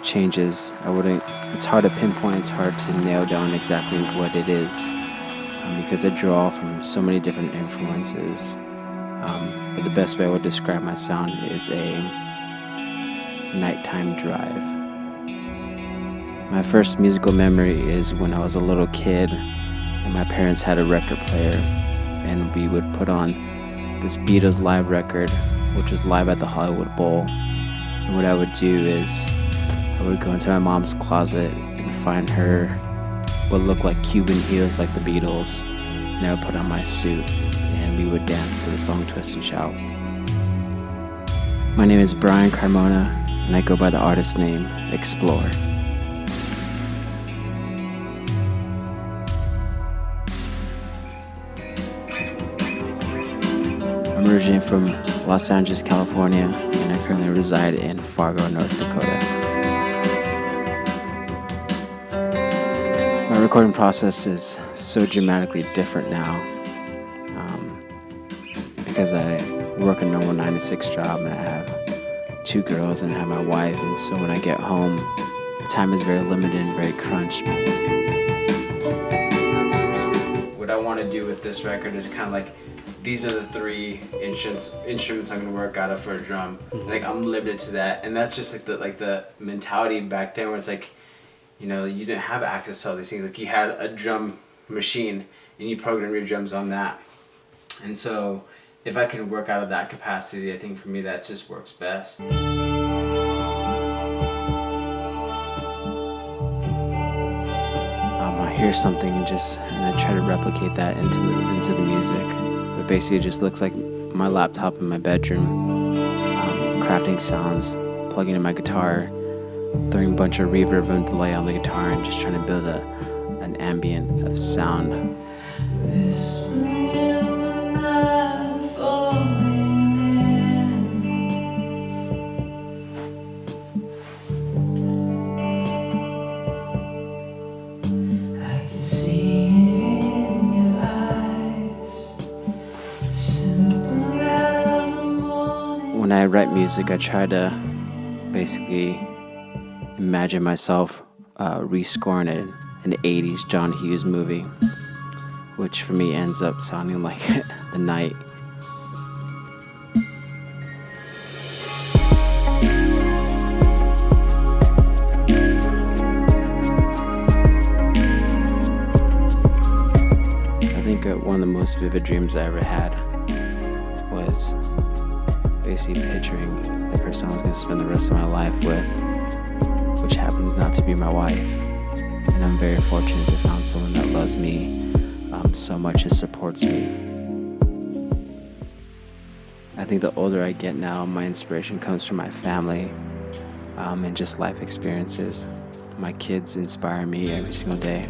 changes. It's hard to pinpoint, it's hard to nail down exactly what it is because I draw from so many different influences. But the best way I would describe my sound is a nighttime drive. My first musical memory is when I was a little kid and my parents had a record player, and we would put on this Beatles live record, which was live at the Hollywood Bowl. And what I would do is I would go into my mom's closet and find her what looked like Cuban heels like the Beatles, and I would put on my suit and we would dance to the song Twist and Shout. My name is Brian Carmona, and I go by the artist name Explore. I'm originally from Los Angeles, California, and I currently reside in Fargo, North Dakota. My recording process is so dramatically different now because I work a normal 9-to-6 job and I have 2 girls and I have my wife, and so when I get home, time is very limited and very crunched. What I want to do with this record is kind of like, these are the 3 instruments I'm gonna work out of for a drum. Like I'm limited to that, and that's just like the mentality back then, where it's like, you didn't have access to all these things. Like you had a drum machine, and you program your drums on that. And so, if I can work out of that capacity, I think for me that just works best. I hear something and I try to replicate that into the music. But basically it just looks like my laptop in my bedroom, crafting sounds, plugging in my guitar, throwing a bunch of reverb and delay on the guitar, and just trying to build an ambient of sound. When I write music, I try to basically imagine myself rescoring an 80s John Hughes movie, which for me ends up sounding like The Night. I think one of the most vivid dreams I ever had was basically picturing the person I was going to spend the rest of my life with, which happens not to be my wife. And I'm very fortunate to have found someone that loves me so much and supports me. I think the older I get now, my inspiration comes from my family and just life experiences. My kids inspire me every single day.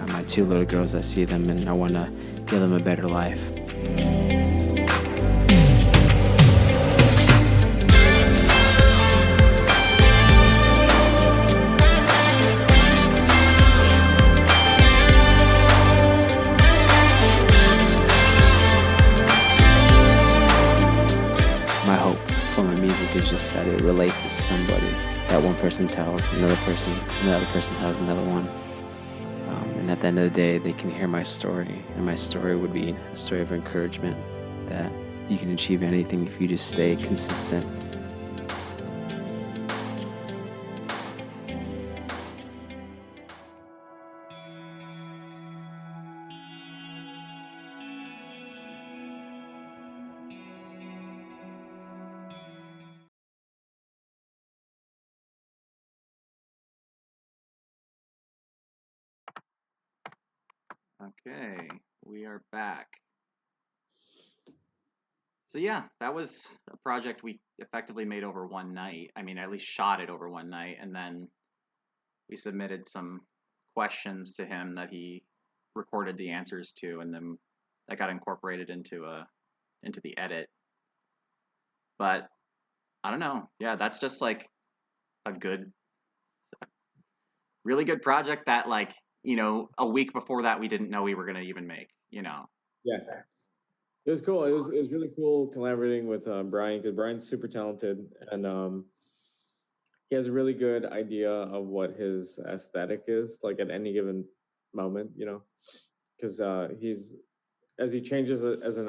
My 2 little girls, I see them and I want to give them a better life. relate to somebody. That one person tells another person, and the other person tells another one. And at the end of the day, they can hear my story, and my story would be a story of encouragement that you can achieve anything if you just stay consistent. Okay, we are back. So yeah, that was a project we effectively made over one night. I mean, at least shot it over one night, and then we submitted some questions to him that he recorded the answers to, and then that got incorporated into the edit. But I don't know. Yeah, that's just like a really good project that, like, a week before that we didn't know we were gonna even make. Yeah. It was cool. It was really cool collaborating with Brian, because Brian's super talented, and he has a really good idea of what his aesthetic is, like at any given moment, because he's as he changes as an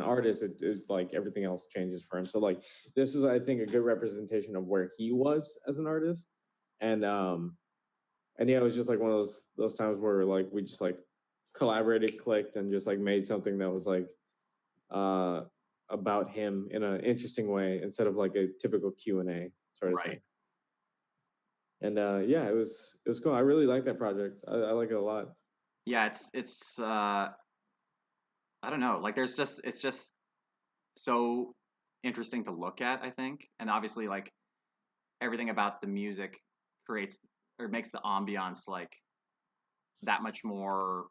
artist, it's like everything else changes for him. So like this was, I think, a good representation of where he was as an artist, and yeah, it was just like one of those times where like we just like collaborated, clicked, and just like made something that was like uh about him in an interesting way instead of like a typical Q&A sort of thing. And yeah, it was cool. I really like that project. I like it a lot. Yeah, it's I don't know. Like it's just so interesting to look at, I think. And obviously like everything about the music creates or makes the ambiance like that much more,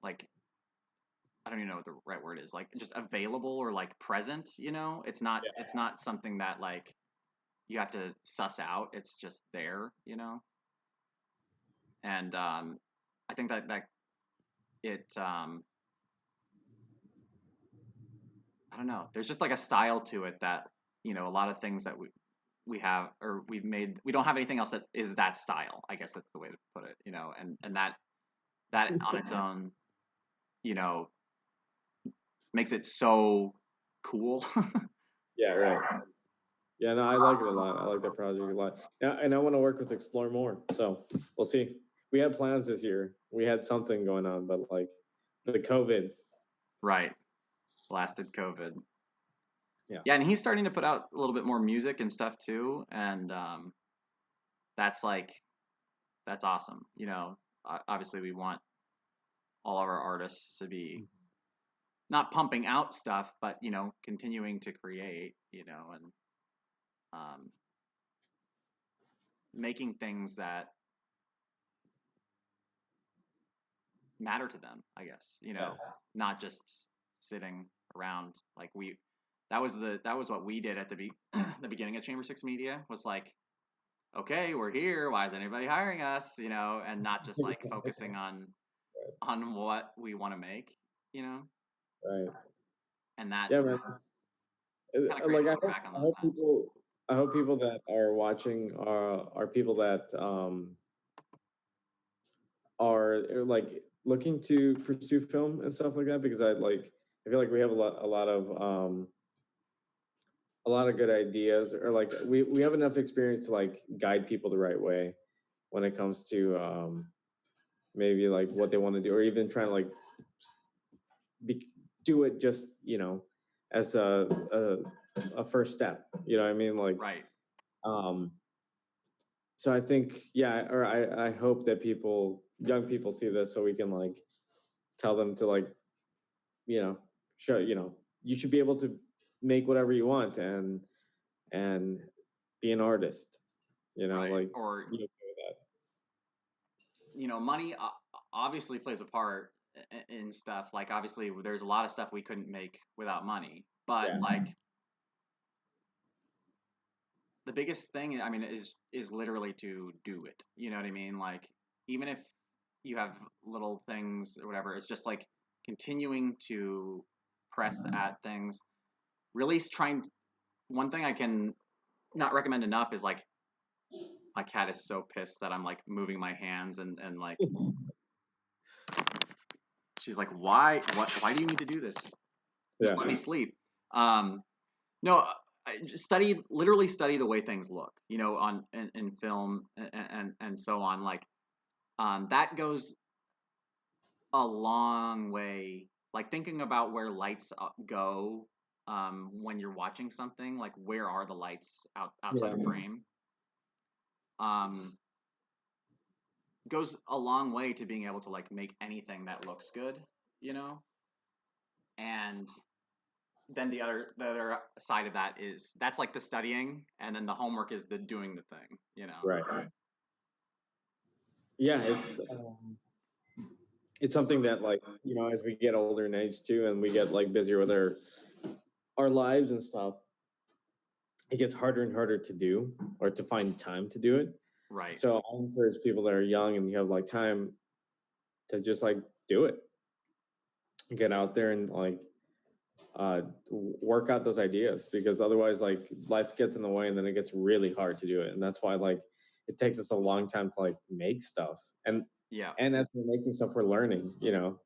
like, I don't even know what the right word is, like just available or like present, It's not something that like you have to suss out. It's just there, And I think that it I don't know. There's just like a style to it that, a lot of things that we have or we've made, we don't have anything else that is that style. I guess that's the way to put it, and that on its own, you know, makes it so cool. Yeah, right. Yeah, no, I like it a lot. I like that project a lot. Yeah, and I want to work with Explore more. So we'll see. We had plans this year. We had something going on, but like the COVID. Right. Blasted COVID. Yeah. Yeah, and he's starting to put out a little bit more music and stuff too, and that's awesome. Obviously we want all of our artists to be not pumping out stuff, but continuing to create, and making things that matter to them, I guess, not just sitting around. Like that was what we did at the beginning of Chamber 6 Media, was like, okay, we're here, why is anybody hiring us, and not just like focusing on what we want to make, Right. and that Yeah, man. kind of crazy Like to look back on I those hope times. people that are watching are people that are like looking to pursue film and stuff like that, because I feel like we have a lot of good ideas, or like we have enough experience to like guide people the right way when it comes to maybe like what they want to do, or even trying to like do it just as a first step, you know what I mean, like right. So I think, yeah, or I hope that young people see this, so we can like tell them to like, show, you should be able to make whatever you want and be an artist, Right. like, Or be okay with that. money obviously plays a part in stuff. Like obviously there's a lot of stuff we couldn't make without money, but like the biggest thing, I mean, is literally to do it. You know what I mean? Like even if you have little things or whatever, it's just like continuing to press at things, really trying one thing I can not recommend enough is like my cat is so pissed that I'm like moving my hands and like she's like, why do you need to do this? Just let me sleep. No, just literally study the way things look, you know, in film and so on. Like, that goes a long way. Like thinking about where lights go, when you're watching something, like where are the lights outside the frame? Goes a long way to being able to like make anything that looks good, you know? And then the other side of that is that's like the studying, and then the homework is the doing the thing, you know? Right. Yeah, it's something that, like, you know, as we get older in age too, and we get like busier with our lives and stuff, it gets harder and harder to do or to find time to do it. Right. So I encourage people that are young and you have like time to just like do it. Get out there and like work out those ideas, because otherwise like life gets in the way and then it gets really hard to do it. And that's why like it takes us a long time to like make stuff. And Yeah. and as we're making stuff, we're learning, you know.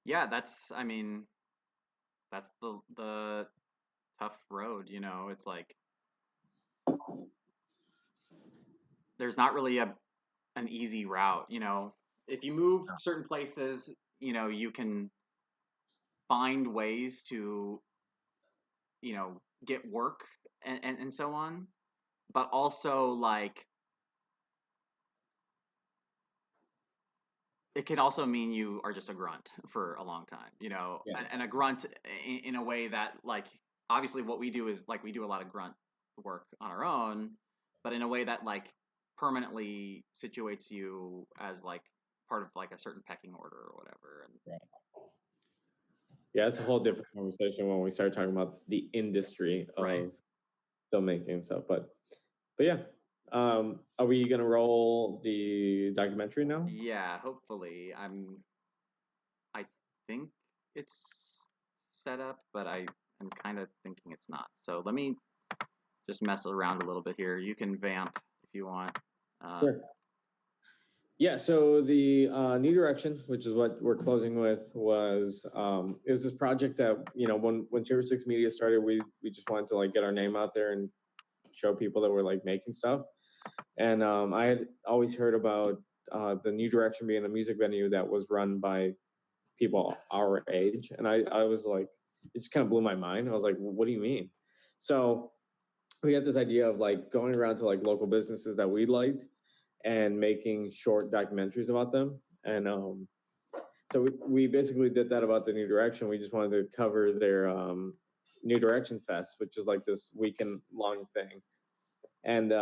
Yeah, that's the tough road, you know. It's like there's not really an easy route, you know. If you move certain places, you know, you can find ways to, you know, get work and so on. But also like it can also mean you are just a grunt for a long time, you know, and a grunt in a way that like obviously what we do is like we do a lot of grunt work on our own, but in a way that like permanently situates you as like part of like a certain pecking order or whatever. And Yeah, it's a whole different conversation when we start talking about the industry of filmmaking and stuff. But yeah, are we gonna roll the documentary now? Yeah, hopefully. I think it's set up, but I'm kind of thinking it's not. So let me just mess around a little bit here. You can vamp if you want. Sure. Yeah, so the New Direction, which is what we're closing with, was it was this project that, you know, when Chamber 6 Media started, we just wanted to like get our name out there and show people that were like making stuff. And I had always heard about the New Direction being a music venue that was run by people our age, and I was like, it just kind of blew my mind. I was like, what do you mean? So we had this idea of like going around to like local businesses that we liked and making short documentaries about them. And so we basically did that about the New Direction. We just wanted to cover their New Direction Fest, which is like this weekend long thing. And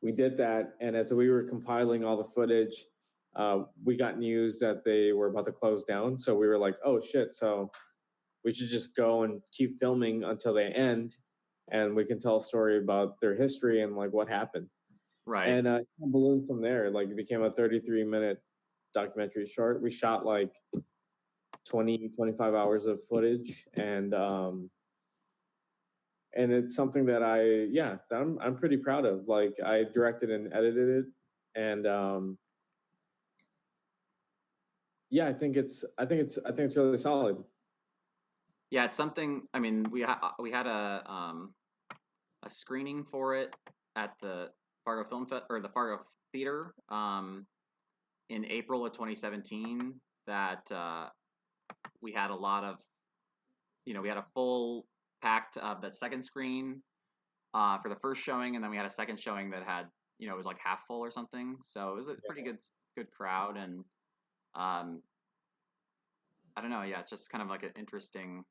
we did that. And as we were compiling all the footage, we got news that they were about to close down. So we were like, oh shit. So we should just go and keep filming until they end. And we can tell a story about their history and like what happened. Right. And it ballooned from there. Like it became a 33-minute documentary short. We shot like 25 hours of footage, and it's something that I'm pretty proud of. Like I directed and edited it, and I think it's really solid. Yeah, it's something. I mean, we had a screening for it at the Fargo Film or the Fargo Theater in April of 2017. That we had a lot of, you know, we had a full packed that second screen for the first showing, and then we had a second showing that had, you know, it was like half full or something. So it was a pretty good crowd, and I don't know, yeah, it's just kind of like an interesting,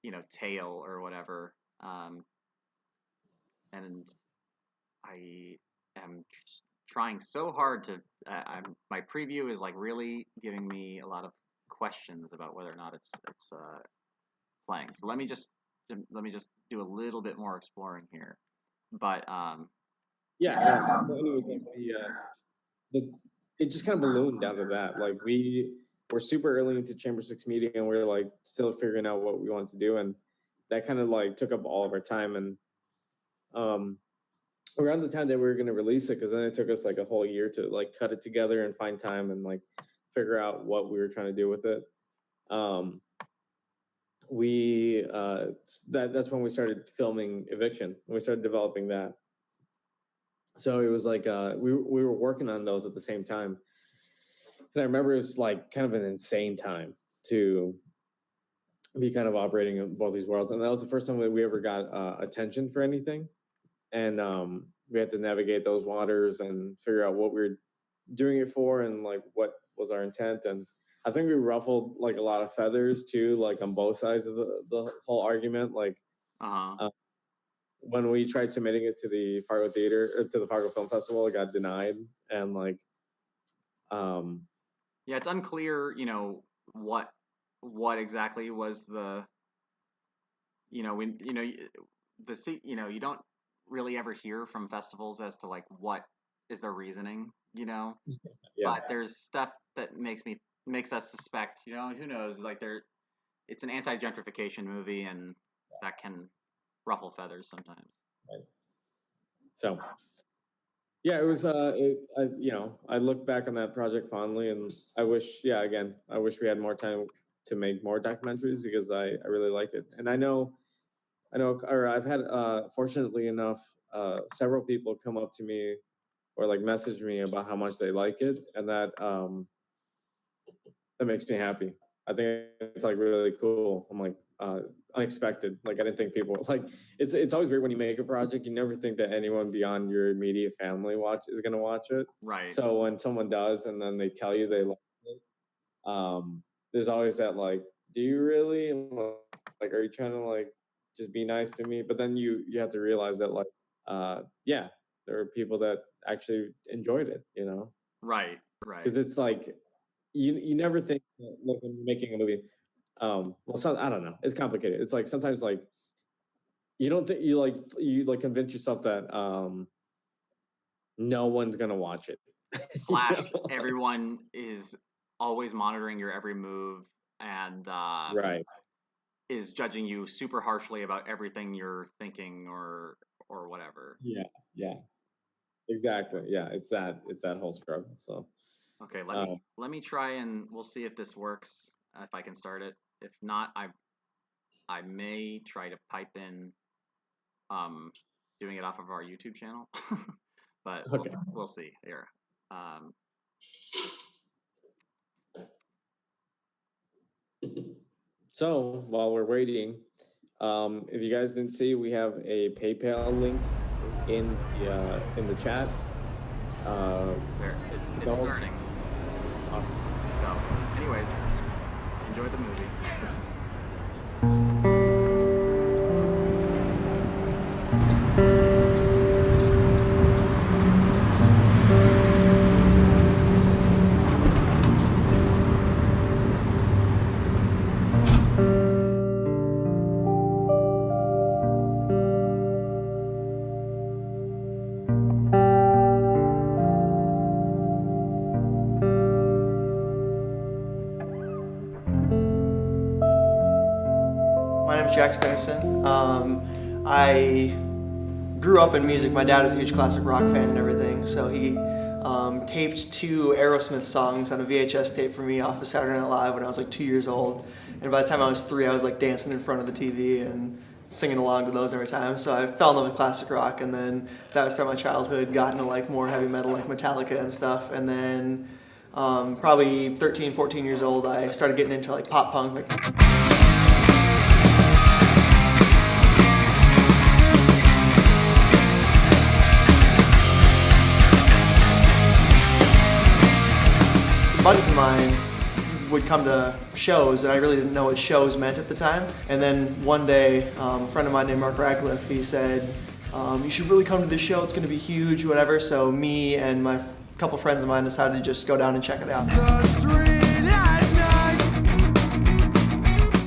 you know, tale or whatever. And I am trying so hard to. My preview is like really giving me a lot of questions about whether or not it's playing. So let me just do a little bit more exploring here. But it just kind of ballooned down to that. Like we were super early into Chamber 6 Media, and we were like still figuring out what we wanted to do. And that kind of like took up all of our time. And around the time that we were going to release it, because then it took us like a whole year to like cut it together and find time and like figure out what we were trying to do with it. That's when we started filming Eviction. We started developing that. So it was like we were working on those at the same time. And I remember it was like kind of an insane time to be kind of operating in both these worlds. And that was the first time that we ever got attention for anything. And we had to navigate those waters and figure out what we were doing it for and like what was our intent. And I think we ruffled like a lot of feathers too, like on both sides of the whole argument. Like when we tried submitting it to the Fargo Theater, to the Fargo Film Festival, it got denied. And like, yeah, it's unclear, you know, what exactly was the, you know, when, you know, you don't really ever hear from festivals as to like what is their reasoning, you know. Yeah. But there's stuff that makes us suspect, you know, who knows, like it's an anti-gentrification movie, and that can ruffle feathers sometimes. Right. So yeah, it was I look back on that project fondly, and I wish we had more time to make more documentaries, because I really like it. And I know, or I've had, fortunately enough, several people come up to me or like message me about how much they like it, and that makes me happy. I think it's like really cool. I'm like unexpected. Like I didn't think people like it's always weird when you make a project. You never think that anyone beyond your immediate family is gonna watch it. Right. So when someone does, and then they tell you they like it, there's always that like, do you really? Like, are you trying to like just be nice to me? But then you have to realize that like, yeah, there are people that actually enjoyed it, you know? Right. Because it's like, you never think that, like when you're making a movie, I don't know, it's complicated. It's like sometimes like you don't think you convince yourself that no one's gonna watch it. / everyone is always monitoring your every move and right, is judging you super harshly about everything you're thinking or whatever. Yeah, exactly. Yeah, it's that whole struggle. So okay, let me try, and we'll see if this works, if I can start it. If not, I may try to pipe in doing it off of our YouTube channel. But okay. We'll see here. So while we're waiting, if you guys didn't see, we have a PayPal link in the chat. There, it's starting. Awesome. So, anyways, enjoy the movie. My name is Jack Stenison. I grew up in music. My dad is a huge classic rock fan and everything, so he taped 2 Aerosmith songs on a VHS tape for me off of Saturday Night Live when I was like 2 years old. And by the time I was 3, I was like dancing in front of the TV and singing along to those every time. So I fell in love with classic rock, and then that was my childhood. Got into like more heavy metal, like Metallica and stuff. And then probably 13, 14 years old, I started getting into like pop punk. Buddies of mine would come to shows, and I really didn't know what shows meant at the time. And then one day, a friend of mine named Mark Radcliffe, he said, you should really come to this show, it's going to be huge, whatever. So me and my couple friends of mine decided to just go down and check it out.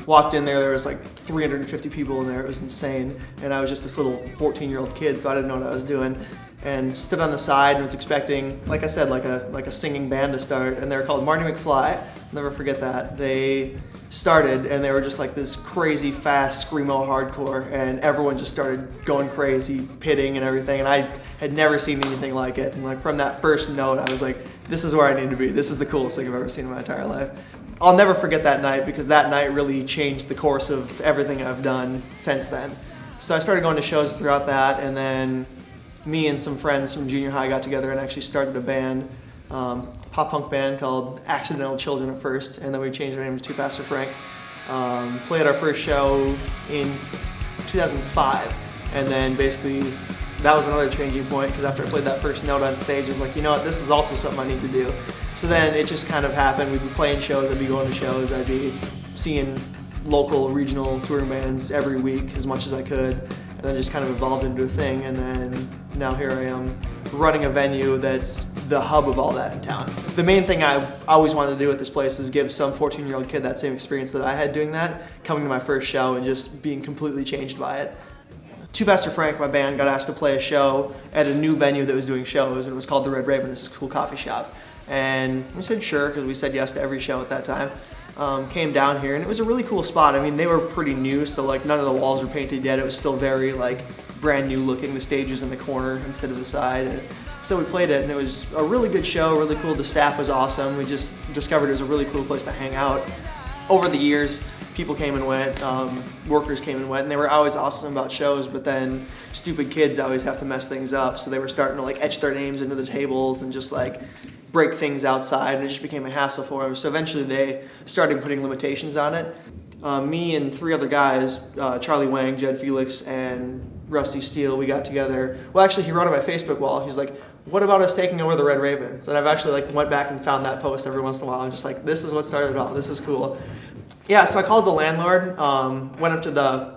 walked in there was like 350 people in there. It was insane. And I was just this little 14-year-old kid, so I didn't know what I was doing. And stood on the side and was expecting, like I said, like a singing band to start. And they were called Marty McFly. I'll never forget that. They started and they were just like this crazy fast screamo hardcore, and everyone just started going crazy, pitting and everything. And I had never seen anything like it. And like from that first note, I was like, this is where I need to be. This is the coolest thing I've ever seen in my entire life. I'll never forget that night because that night really changed the course of everything I've done since then. So I started going to shows throughout that, and then me and some friends from junior high got together and actually started a band, pop punk band called Accidental Children at first, and then we changed our name to Too Fast for Frank. Played our first show in 2005, and then basically that was another changing point because after I played that first note on stage, I was like, you know what, this is also something I need to do. So then it just kind of happened. We'd be playing shows, I'd be going to shows, I'd be seeing local, regional touring bands every week as much as I could, and then just kind of evolved into a thing, and then now here I am running a venue that's the hub of all that in town. The main thing I've always wanted to do at this place is give some 14-year-old kid that same experience that I had doing that, coming to my first show and just being completely changed by it. Too Fast for Frank, my band, got asked to play a show at a new venue that was doing shows, and it was called the Red Raven. This is a cool coffee shop. And we said sure, because we said yes to every show at that time. Came down here, and it was a really cool spot. I mean, they were pretty new, so like none of the walls were painted yet. It was still very like brand new looking. The stage was in the corner instead of the side. And so we played it, and it was a really good show, really cool. The staff was awesome. We just discovered it was a really cool place to hang out. Over the years, people came and went, workers came and went, and they were always awesome about shows, but then stupid kids always have to mess things up, so they were starting to like etch their names into the tables and just like break things outside, and it just became a hassle for them. So eventually they started putting limitations on it. Me and three other guys, Charlie Wang, Jed Felix, and Rusty Steele, we got together. Well, actually, he wrote on my Facebook wall, he's like, what about us taking over the Red Ravens? And I've actually like went back and found that post every once in a while. I'm just like, this is what started it all. This is cool. Yeah, so I called the landlord, went up to the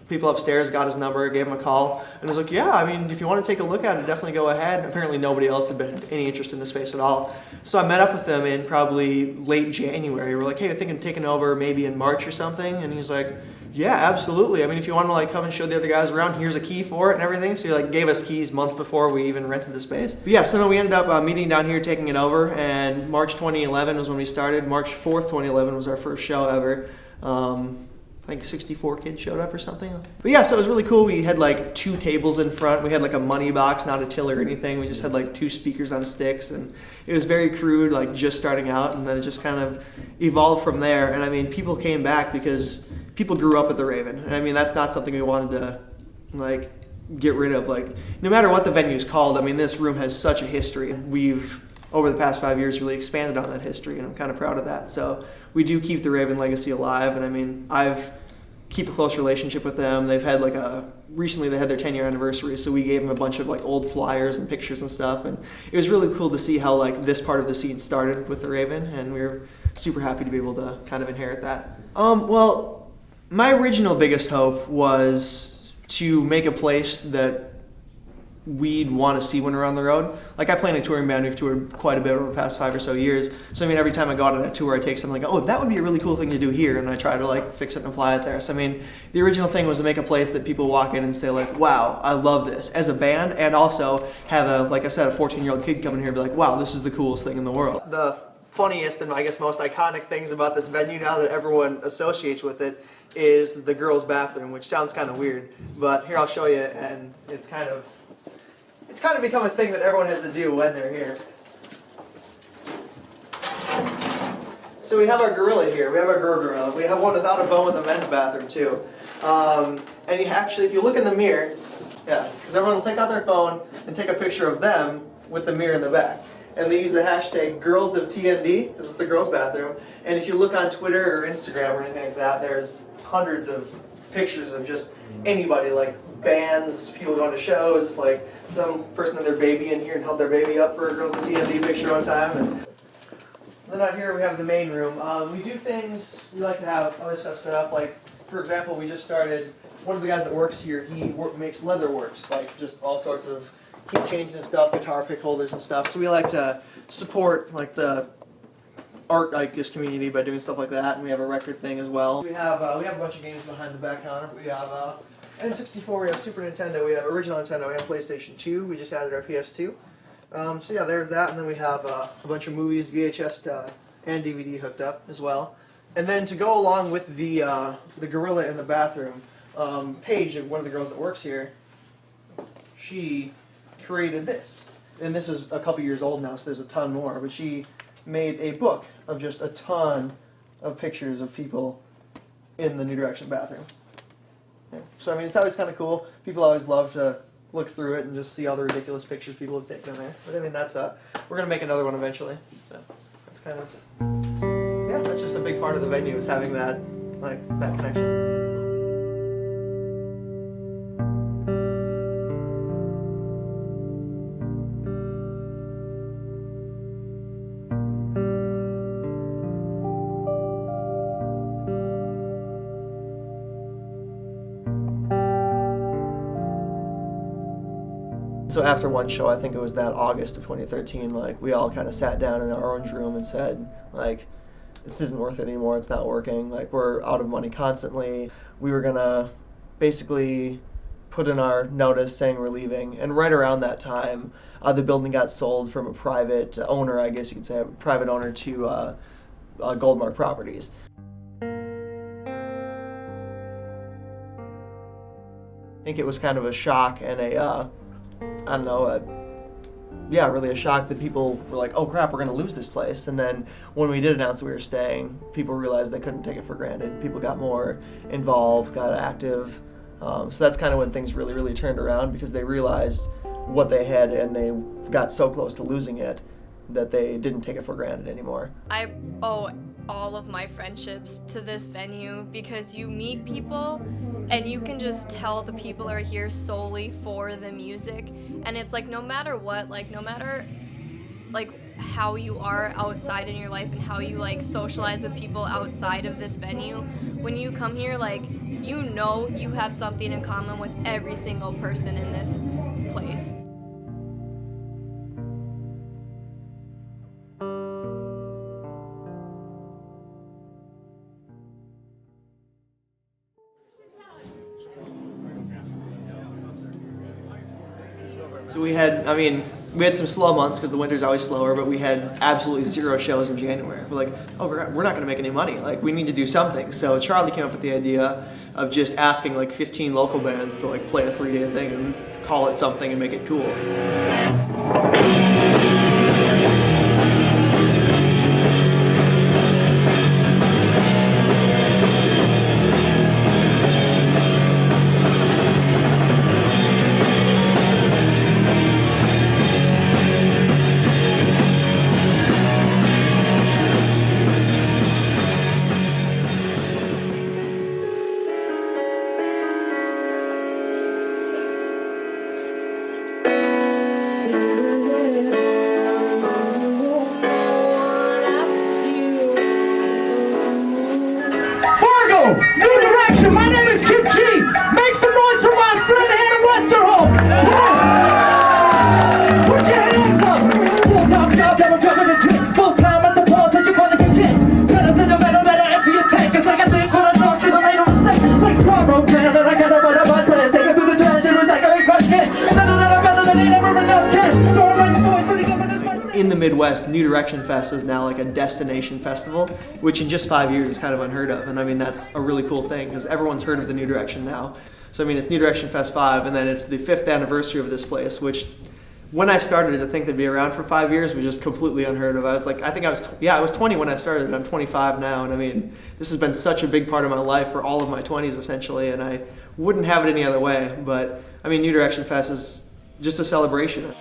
people upstairs, got his number, gave him a call, and was like, yeah, I mean, if you want to take a look at it, definitely go ahead. Apparently nobody else had been any interest in the space at all. So I met up with them in probably late January. We're like, hey, I think I'm taking over maybe in March or something. And he's like, yeah, absolutely. I mean, if you want to like come and show the other guys around, here's a key for it and everything. So he like gave us keys months before we even rented the space. But yeah, so no, we ended up meeting down here, taking it over, and March 2011 was when we started. March 4th, 2011 was our first show ever. I think 64 kids showed up or something. But yeah, so it was really cool. We had like 2 tables in front. We had like a money box, not a till or anything. We just had like 2 speakers on sticks, and it was very crude, like just starting out, and then it just kind of evolved from there. And I mean, people came back because people grew up at the Raven. And I mean, that's not something we wanted to like get rid of. Like, no matter what the venue is called, I mean, this room has such a history. We've, over the past 5 years, really expanded on that history, and I'm kind of proud of that. So we do keep the Raven legacy alive, and I mean, I've keep a close relationship with them. They've had like recently they had their 10-year anniversary, so we gave them a bunch of like old flyers and pictures and stuff, and it was really cool to see how like this part of the scene started with the Raven, and we were super happy to be able to kind of inherit that. Well, my original biggest hope was to make a place that we'd want to see when we're on the road. Like, I play in a touring band. We've toured quite a bit over the past 5 or so years. So I mean, every time I go out on a tour, I take something like, oh, that would be a really cool thing to do here, and I try to like fix it and apply it there. So I mean, the original thing was to make a place that people walk in and say like, wow, I love this as a band, and also have a, like I said, a 14-year-old kid come in here and be like, wow, this is the coolest thing in the world. The funniest and I guess most iconic things about this venue now that everyone associates with it is the girls' bathroom, which sounds kind of weird, but here I'll show you, and it's kind of become a thing that everyone has to do when they're here. So we have our gorilla here. We have our gorilla. We have one without a bone with a men's bathroom too. And you actually, if you look in the mirror, yeah, because everyone will take out their phone and take a picture of them with the mirror in the back. And they use the hashtag #GirlsOfTND, because it's the girls' bathroom. And if you look on Twitter or Instagram or anything like that, there's hundreds of pictures of just anybody, like bands, people going to shows, like some person had their baby in here and held their baby up for a Girls of TND picture one time. And then out here we have the main room. We do things, we like to have other stuff set up, like for example, we just started, one of the guys that works here, he makes leather works, like just all sorts of key chains and stuff, guitar pick holders and stuff. So we like to support like the art, I guess, community by doing stuff like that, and we have a record thing as well. We have a bunch of games behind the back counter. We have N64, we have Super Nintendo, we have original Nintendo, we have PlayStation 2. We just added our PS2. So yeah, there's that, and then we have a bunch of movies, VHS and DVD hooked up as well. And then to go along with the gorilla in the bathroom, Paige, one of the girls that works here, she created this. And this is a couple years old now, so there's a ton more. But she made a book of just a ton of pictures of people in the New Direction bathroom. Yeah. So, I mean, it's always kind of cool. People always love to look through it and just see all the ridiculous pictures people have taken in there. But, I mean, that's we're going to make another one eventually. So, that's kind of, yeah, that's just a big part of the venue is having that, like, that connection. So after one show, I think it was that August of 2013, like, we all kind of sat down in our orange room and said, like, this isn't worth it anymore, it's not working, like, we're out of money constantly. We were gonna basically put in our notice saying we're leaving, and right around that time, the building got sold from a private owner, I guess you could say, a private owner to Goldmark Properties. I think it was kind of a shock and I don't know, really a shock that people were like, oh crap, we're going to lose this place. And then when we did announce that we were staying, people realized they couldn't take it for granted. People got more involved, got active. So that's kind of when things really, really turned around, because they realized what they had and they got so close to losing it that they didn't take it for granted anymore. I owe all of my friendships to this venue, because you meet people and you can just tell the people are here solely for the music. And it's like, no matter what, like, no matter like how you are outside in your life and how you like socialize with people outside of this venue, when you come here, like, you know you have something in common with every single person in this place. So we had some slow months because the winter's always slower, but we had absolutely 0 shows in January. We're like, oh, we're not going to make any money. Like, we need to do something. So Charlie came up with the idea of just asking like 15 local bands to like play a 3-day thing and call it something and make it cool. New Direction, my name is Kim G. Make some noise for my friend Hannah Westerholt. Put your hands up. Full-time job, never jumping the gym. Full-time at the ball, take your brother can get. Better than the metal that I empty your tank. It's like I think when I talk to the late on the set. It's like a car broke down and I got a run of my set. Take it through the trash and recycling crush it. And then I'm better than ain't never enough cash. So I'm like voice for the government's in the Midwest, New Direction Fest is now like a destination festival, which in just 5 years is kind of unheard of. And I mean, that's a really cool thing because everyone's heard of the New Direction now. So I mean, it's New Direction Fest 5, and then it's the 5th anniversary of this place, which when I started to think they'd be around for 5 years was just completely unheard of. I was like, I was 20 when I started, and I'm 25 now. And I mean, this has been such a big part of my life for all of my 20s essentially, and I wouldn't have it any other way. But I mean, New Direction Fest is just a celebration.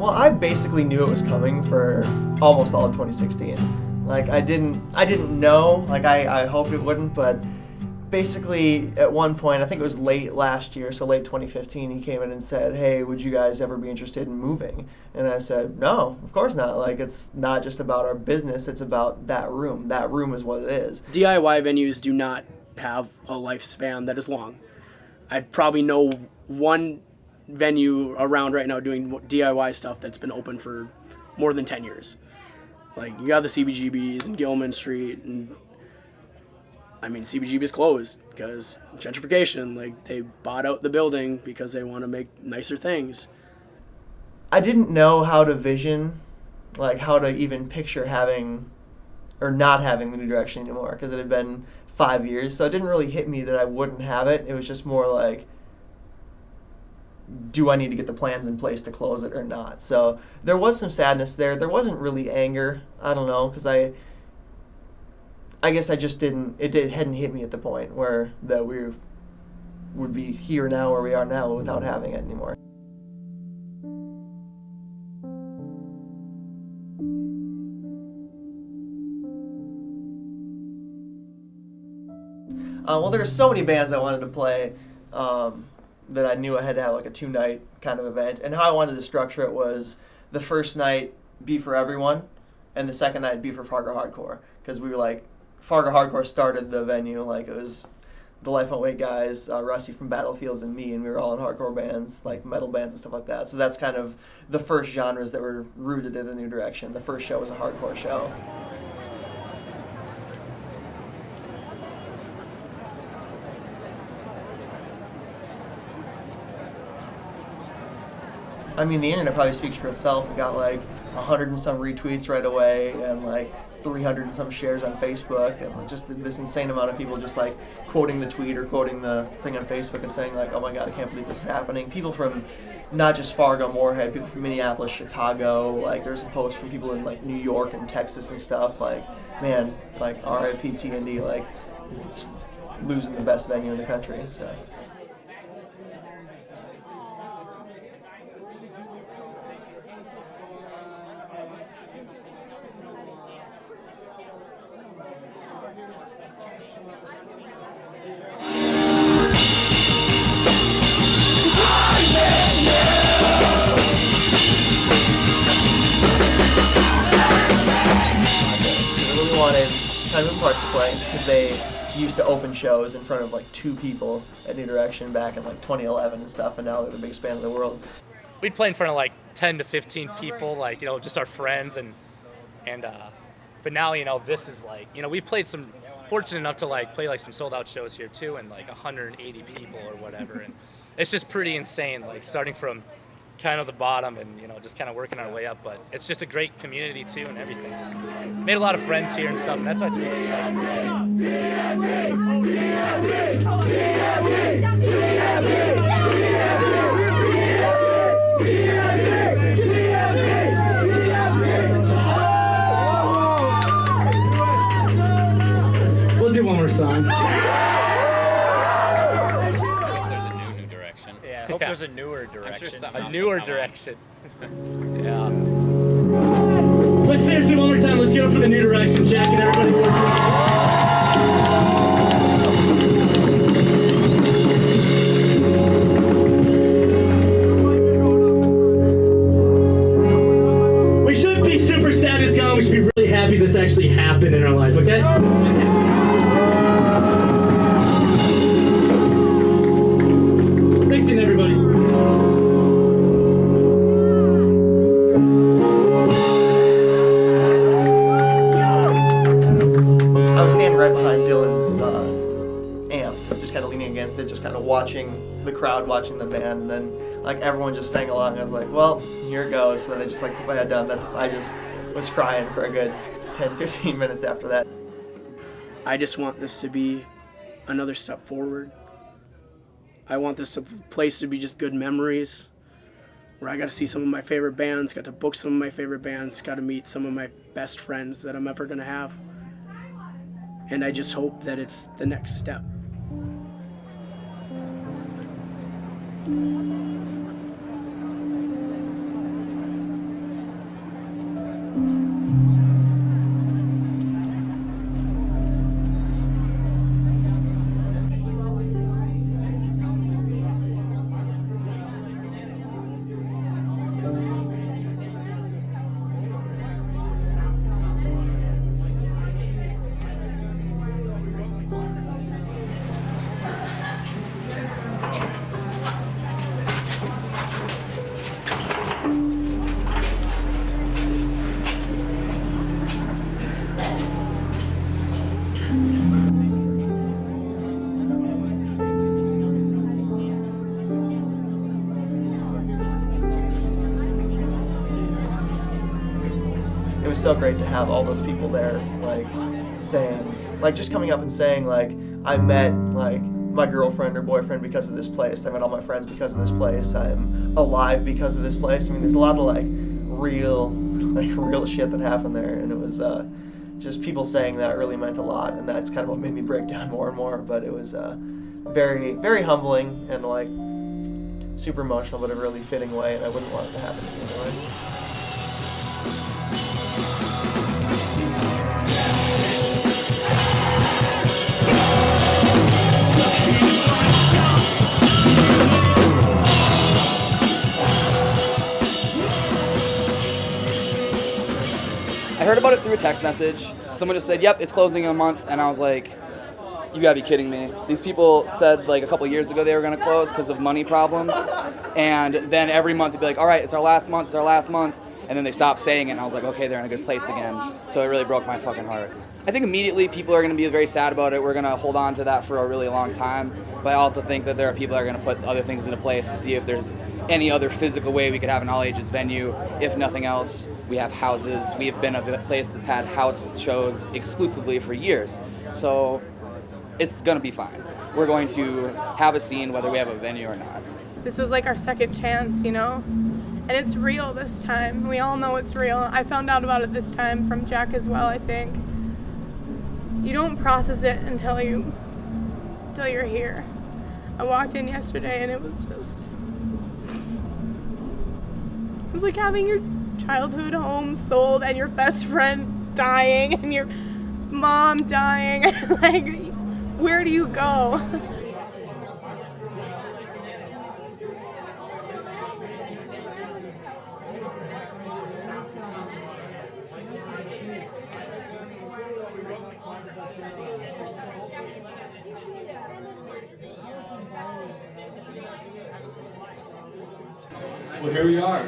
Well, I basically knew it was coming for almost all of 2016. Like I didn't know, like I hoped it wouldn't, but basically at one point, I think it was late last year, so late 2015, he came in and said, "Hey, would you guys ever be interested in moving?" And I said, "No, of course not. Like it's not just about our business, it's about that room. That room is what it is." DIY venues do not have a lifespan that is long. I probably know one venue around right now doing DIY stuff that's been open for more than 10 years. Like you got the CBGBs and Gilman Street, and I mean CBGB's closed because gentrification. Like they bought out the building because they want to make nicer things. I didn't know how to vision, like how to even picture having or not having the New Direction anymore, because it had been 5 years, so it didn't really hit me that I wouldn't have it. It was just more like, do I need to get the plans in place to close it or not? So there was some sadness there. There wasn't really anger. I don't know, because I guess I just hadn't hit me at the point where that we would be here now where we are now without having it anymore. Well, there were so many bands I wanted to play that I knew I had to have like a 2-night kind of event. And how I wanted to structure it was the first night be for everyone, and the second night be for Fargo Hardcore. Because we were like, Fargo Hardcore started the venue, like it was the Life Won't Wait guys, Rusty from Battlefields and me, and we were all in hardcore bands, like metal bands and stuff like that. So that's kind of the first genres that were rooted in the New Direction. The first show was a hardcore show. I mean, the internet probably speaks for itself. We got like 100 and some retweets right away, and like 300 and some shares on Facebook, and just this insane amount of people just like quoting the tweet or quoting the thing on Facebook and saying like, "Oh my God, I can't believe this is happening." People from not just Fargo, Moorhead, people from Minneapolis, Chicago. Like there's some posts from people in like New York and Texas and stuff. Like, man, like R.I.P. TND. Like it's losing the best venue in the country. So. Park to play because they used to open shows in front of like 2 people at New Direction back in like 2011 and stuff, and now they're the biggest band in the world. We'd play in front of like 10 to 15 people, like, you know, just our friends, and but now, you know, this is like, you know, we've played some, fortunate enough to like play like some sold out shows here too, and like 180 people or whatever, and it's just pretty insane, like starting from kind of the bottom and, you know, just kind of working our way up. But it's just a great community too and everything. Just made a lot of friends here and stuff, and that's why it's really special. We'll do one more song. I hope there's a newer direction. A newer direction. Yeah. Let's seriously, one more time. Let's get up for the New Direction. Jack and everybody. We shouldn't be super sad it's gone. We should be really happy this actually happened in our life, okay? Thanks, everybody. I was standing right behind Dylan's amp, just kind of leaning against it, just kind of watching the crowd, watching the band, and then like everyone just sang along. I was like, well, here it goes. So then I just like put my head down. I just was crying for a good 10-15 minutes after that. I just want this to be another step forward. I want this place to be just good memories, where I got to see some of my favorite bands, got to book some of my favorite bands, got to meet some of my best friends that I'm ever going to have. And I just hope that it's the next step. it was so great to have all those people there, like saying, like just coming up and saying, like, I met like my girlfriend or boyfriend because of this place. I met all my friends because of this place. I'm alive because of this place. I mean, there's a lot of like real shit that happened there, and it was just people saying that really meant a lot, and that's kind of what made me break down more and more. But it was very, very humbling and like super emotional, but a really fitting way, and I wouldn't want it to happen to me anyway. I heard about it through a text message. Someone just said, yep, it's closing in a month, and I was like, you gotta be kidding me. These people said like a couple years ago they were gonna close because of money problems, and then every month they'd be like, all right, it's our last month, and then they stopped saying it, and I was like, okay, they're in a good place again. So it really broke my fucking heart. I think immediately people are gonna be very sad about it. We're gonna hold on to that for a really long time, but I also think that there are people that are gonna put other things into place to see if there's any other physical way we could have an all ages venue. If nothing else, we have houses. We have been a place that's had house shows exclusively for years. So it's gonna be fine. We're going to have a scene whether we have a venue or not. This was like our second chance, you know? And it's real this time. We all know it's real. I found out about it this time from Jack as well, I think. You don't process it until you're here. I walked in yesterday and it was like having your childhood home sold and your best friend dying and your mom dying. Like, where do you go? Well, here we are.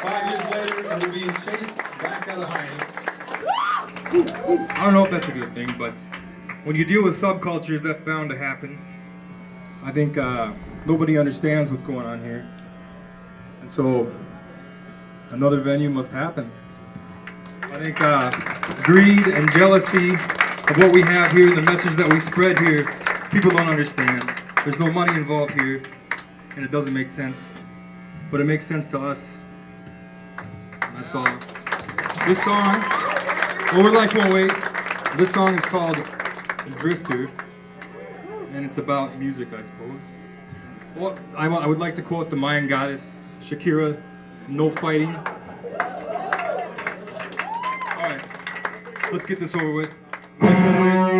5 years later, and we're being chased back out of hiding. I don't know if that's a good thing, but when you deal with subcultures, that's bound to happen. I think nobody understands what's going on here. And so another venue must happen. I think greed and jealousy of what we have here, the message that we spread here, people don't understand. There's no money involved here, and it doesn't make sense. But it makes sense to us. And that's all. This song, well, we're like, won't wait. This song is called Drifter, and it's about music, I suppose. Well, I would like to quote the Mayan goddess, Shakira, no fighting. All right, let's get this over with. Life won't wait.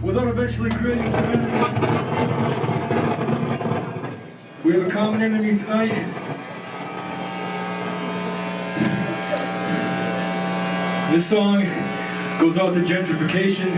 Without eventually creating some enemies. We have a common enemy tonight. This song goes out to gentrification.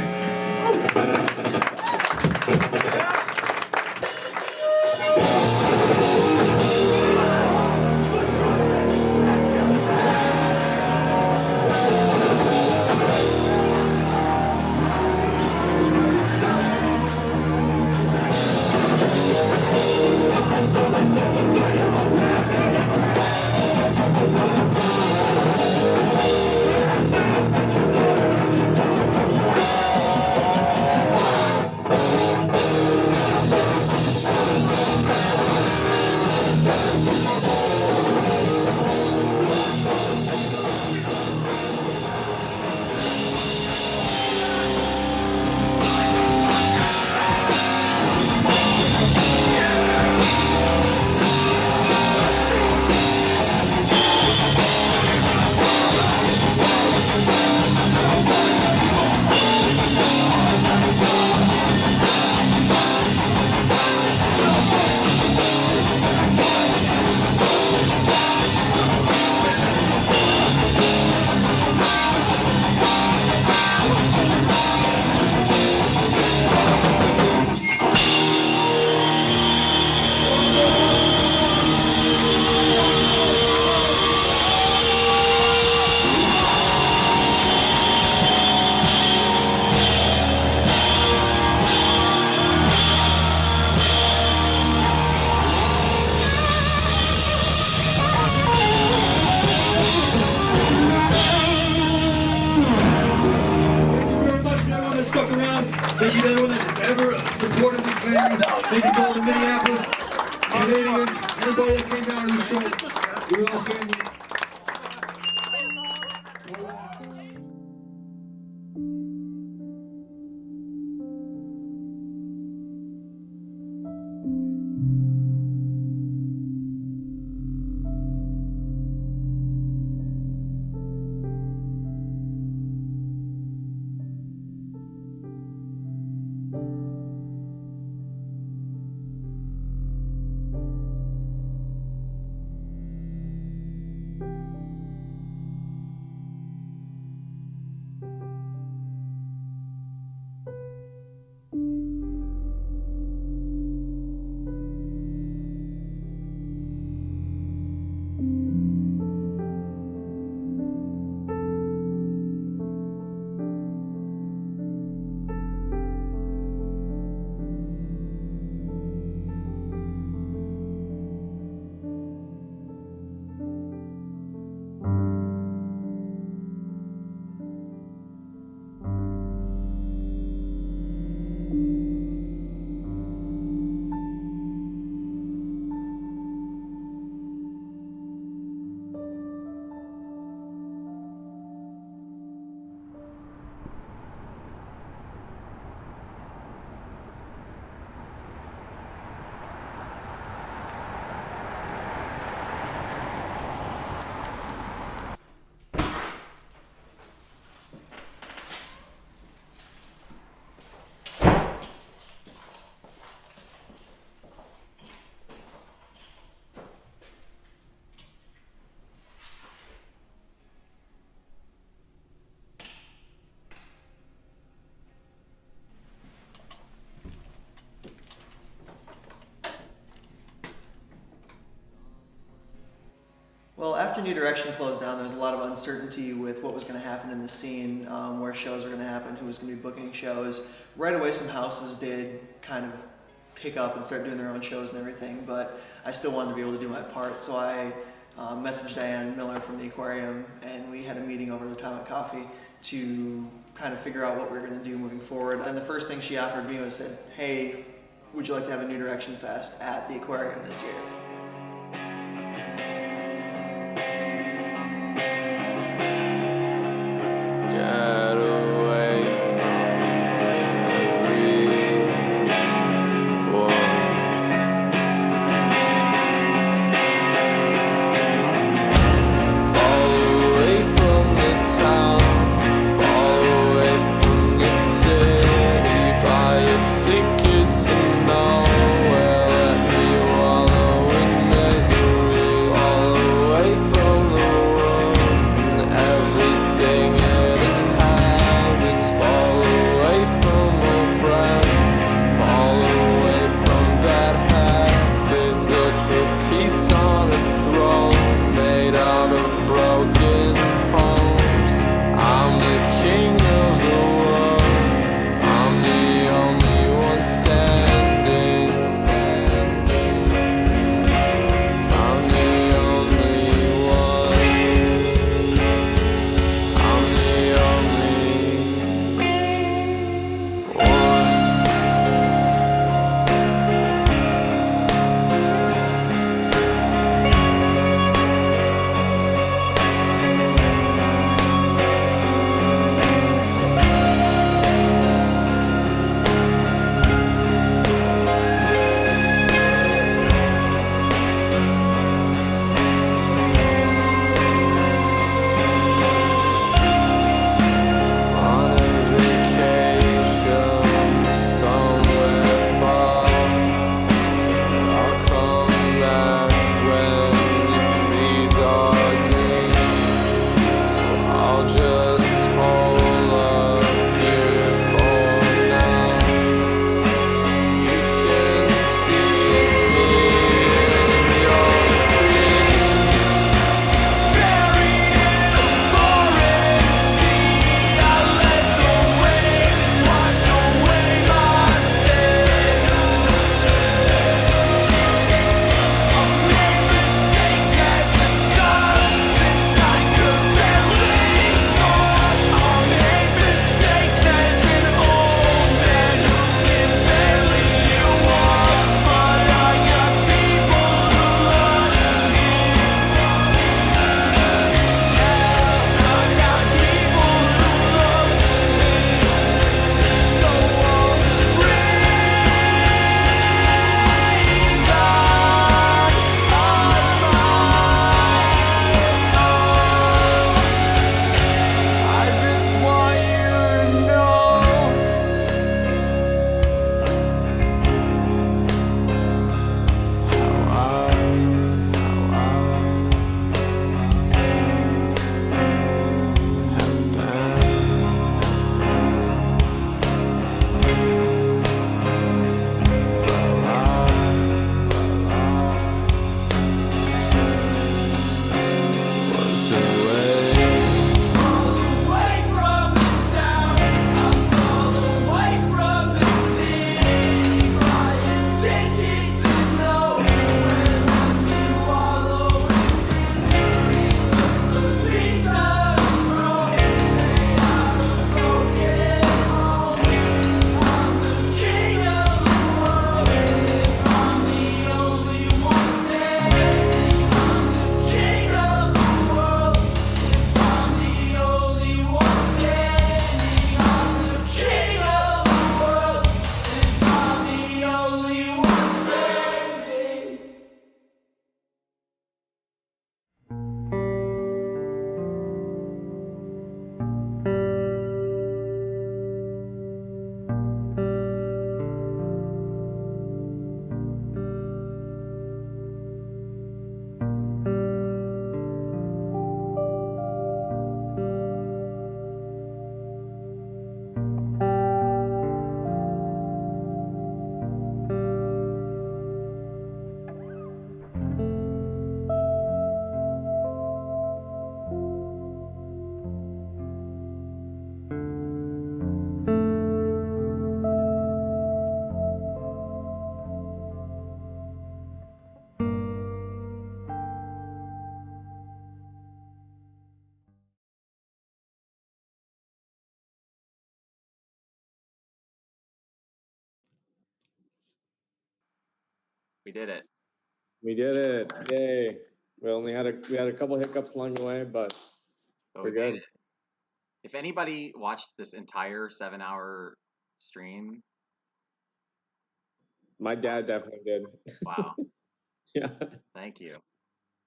Stuck around. Thank you to everyone that has ever supported this venue. Thank you to all the Minneapolis, Canadians, anybody that came down to the show. We're all family. Well, after New Direction closed down, there was a lot of uncertainty with what was going to happen in the scene, where shows were going to happen, who was going to be booking shows. Right away, some houses did kind of pick up and start doing their own shows and everything, but I still wanted to be able to do my part, so I messaged Diane Miller from the Aquarium, and we had a meeting over the time at coffee to kind of figure out what we were going to do moving forward. And the first thing she offered me was said, "Hey, would you like to have a New Direction Fest at the Aquarium this year?" Get away from everyone. Fall away from the town, fall away from the city. Buy a ticket to nowhere, let me wallow We did it. We did it! Yay! We had a couple hiccups along the way, but we're we made good. it. If anybody watched this entire 7-hour stream, My dad definitely did. wow. Yeah. Thank you.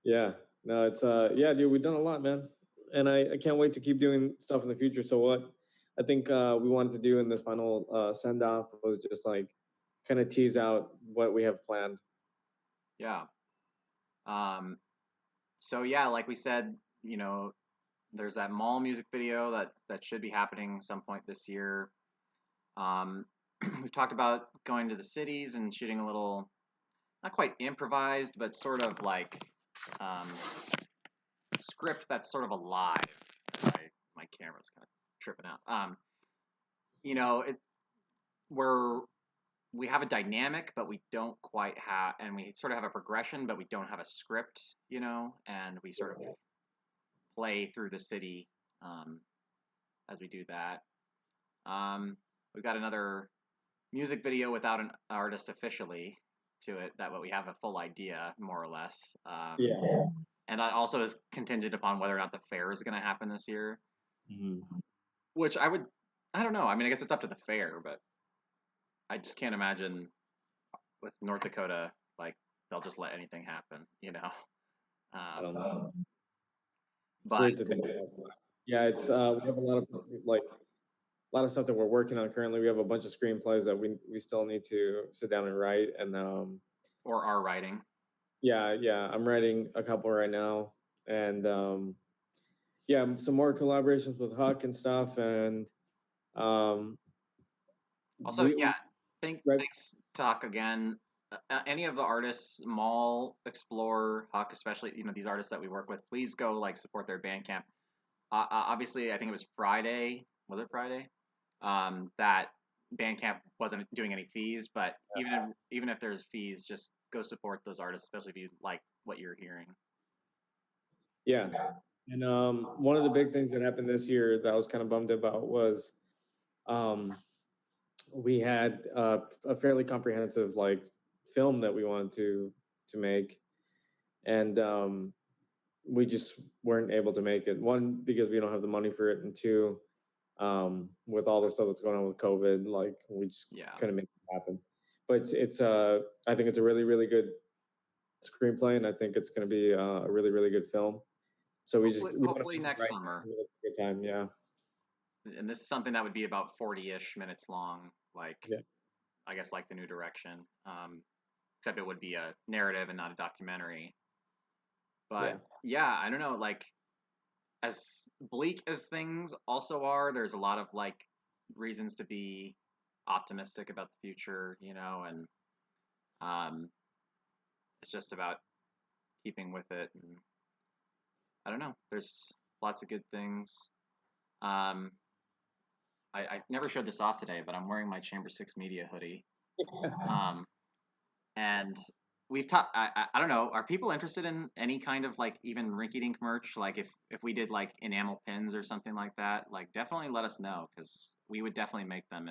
Yeah. No, it's yeah, dude, we've done a lot, man. And I can't wait to keep doing stuff in the future. So what I think we wanted to do in this final send off was just like kind of tease out what we have planned. Yeah. So yeah, like we said, you know, there's that mall music video that should be happening some point this year. We've talked about going to the cities and shooting a little, not quite improvised, but sort of like script that's sort of alive. My camera's kind of tripping out. You know, we have a dynamic, but we don't quite have, and we sort of have a progression, but we don't have a script, you know, and we sort of play through the city as we do that. We've got another music video without an artist officially to it, that we have a full idea, more or less. Yeah. And that also is contingent upon whether or not the fair is going to happen this year. Mm-hmm. Which I don't know. I mean, I guess it's up to the fair, but I just can't imagine with North Dakota, like, they'll just let anything happen, you know? I don't know. But Weird to think about. Yeah, it's we have a lot of stuff that we're working on currently. We have a bunch of screenplays that we still need to sit down and write, and or are writing. Yeah, I'm writing a couple right now, and yeah, some more collaborations with Huck and stuff, and also, thanks, Talk again. Any of the artists, Mall, Explore, Huck, especially, you know, these artists that we work with, please go like support their Bandcamp. Obviously, I think it was Friday. Was it Friday? That Bandcamp wasn't doing any fees, but even if there's fees, just go support those artists, especially if you like what you're hearing. Yeah, and one of the big things that happened this year that I was kind of bummed about was we had a fairly comprehensive like film that we wanted to make, and we just weren't able to make it. One, because we don't have the money for it, and two, with all the stuff that's going on with COVID, like we just couldn't make it happen. But it's I think it's a really, really good screenplay, and I think it's going to be a really, really good film. So hopefully next summer. Good time, yeah. And this is something that would be about 40-ish minutes long, like I guess like The New Direction, except it would be a narrative and not a documentary. But yeah, I don't know, like as bleak as things also are, there's a lot of like reasons to be optimistic about the future, you know, and it's just about keeping with it. And I don't know, there's lots of good things. I never showed this off today, but I'm wearing my Chamber 6 Media hoodie. And we've talked, I don't know, are people interested in any kind of like even rinky-dink merch? Like if we did like enamel pins or something like that, like definitely let us know, because we would definitely make them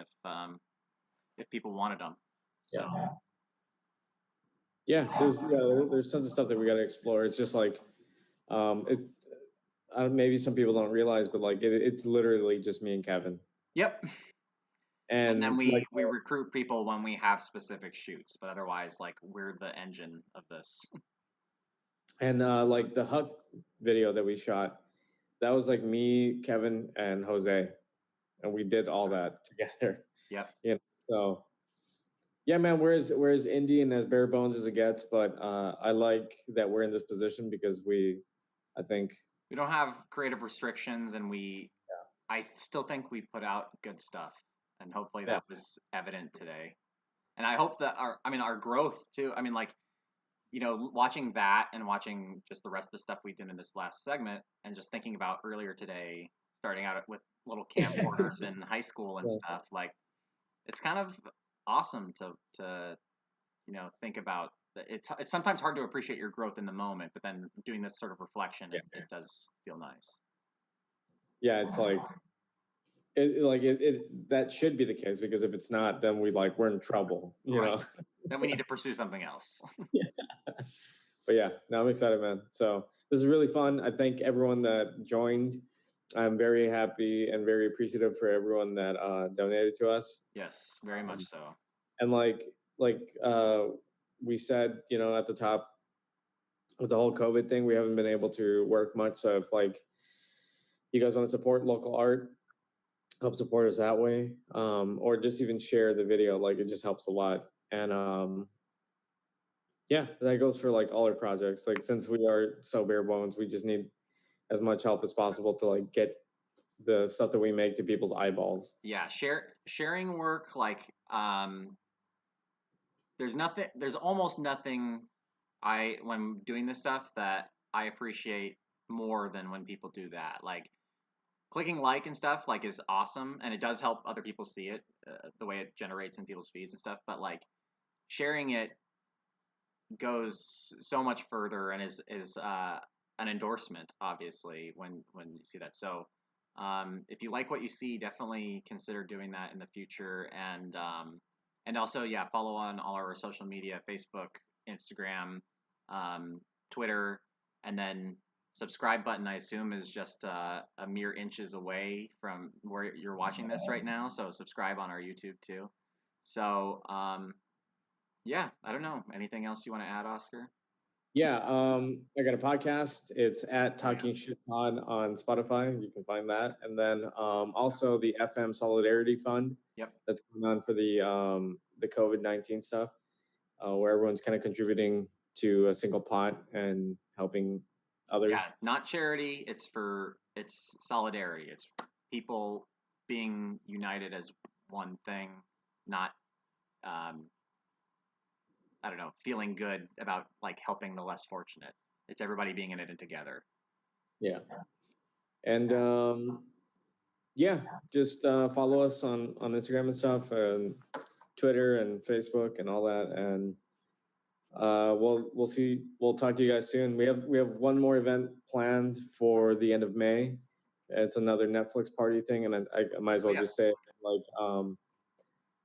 if people wanted them. So. There's tons of stuff that we got to explore. It's just like, maybe some people don't realize, but like it's literally just me and Kevin. Yep. And then we recruit people when we have specific shoots, but otherwise, like, we're the engine of this. And like the Huck video that we shot, that was like me, Kevin, and Jose, and we did all that together. Yep. You know, so yeah, man, we're as indie and as bare bones as it gets, but I like that we're in this position because I think we don't have creative restrictions, and I still think we put out good stuff, and hopefully that was evident today. And I hope that our growth too. I mean, like, you know, watching that and watching just the rest of the stuff we did in this last segment, and just thinking about earlier today, starting out with little camcorders in high school and stuff, like, it's kind of awesome to you know, think about. It's sometimes hard to appreciate your growth in the moment, but then doing this sort of reflection, it does feel nice. Yeah, it's like it that should be the case, because if it's not, then we're in trouble, you know. then we need to pursue something else. But yeah, no, I'm excited, man. So this is really fun. I thank everyone that joined. I'm very happy and very appreciative for everyone that donated to us. Yes, very much so. And like we said, at the top with the whole COVID thing, we haven't been able to work much. So if like you guys want to support local art, help support us that way, or just even share the video, like it just helps a lot. And yeah, that goes for like all our projects. Like since we are so bare bones, we just need as much help as possible to like get the stuff that we make to people's eyeballs. Yeah, sharing work, like there's almost nothing when doing this stuff that I appreciate more than when people do that. Like clicking like and stuff like is awesome, and it does help other people see it, the way it generates in people's feeds and stuff, but like sharing it goes so much further and is an endorsement, obviously, when you see that. So if you like what you see, definitely consider doing that in the future. And also, yeah, follow on all our social media: Facebook, Instagram, Twitter, and then subscribe button, I assume, is just a mere inches away from where you're watching this right now. So subscribe on our YouTube too. So yeah, I don't know. Anything else you want to add, Oscar? Yeah, I got a podcast. It's at Talking Shit Pod on Spotify. You can find that. And then also the FM Solidarity Fund. Yep. That's going on for the COVID-19 stuff, where everyone's kind of contributing to a single pot and helping others. Yeah, not charity. It's solidarity. It's people being united as one thing, not I don't know, feeling good about like helping the less fortunate. It's everybody being in it together. Yeah. And yeah, just follow us on Instagram and stuff, and Twitter and Facebook and all that. And we'll talk to you guys soon. We have one more event planned for the end of May. It's another Netflix party thing, and I might as well just say, like,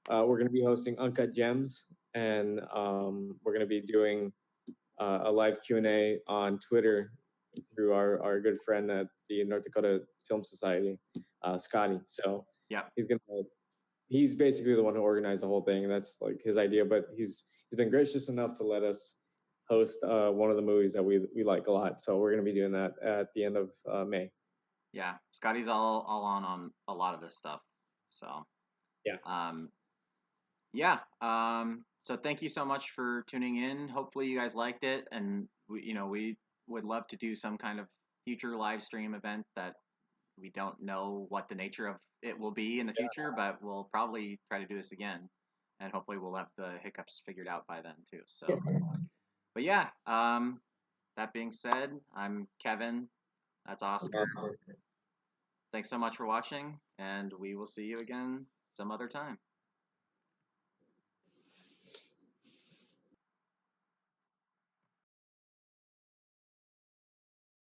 we're going to be hosting Uncut Gems, and we're going to be doing a live Q&A on Twitter through our good friend at the North Dakota Film Society, Scotty. So yeah, he's basically the one who organized the whole thing, and that's like his idea. But he's been gracious enough to let us host one of the movies that we like a lot. So we're going to be doing that at the end of May. Yeah, Scotty's all on a lot of this stuff. So yeah. So thank you so much for tuning in. Hopefully you guys liked it, and we would love to do some kind of future live stream event that we don't know what the nature of it will be in the future, but we'll probably try to do this again, and hopefully we'll have the hiccups figured out by then too. So, but yeah, that being said, I'm Kevin. That's Oscar. Thanks so much for watching, and we will see you again some other time.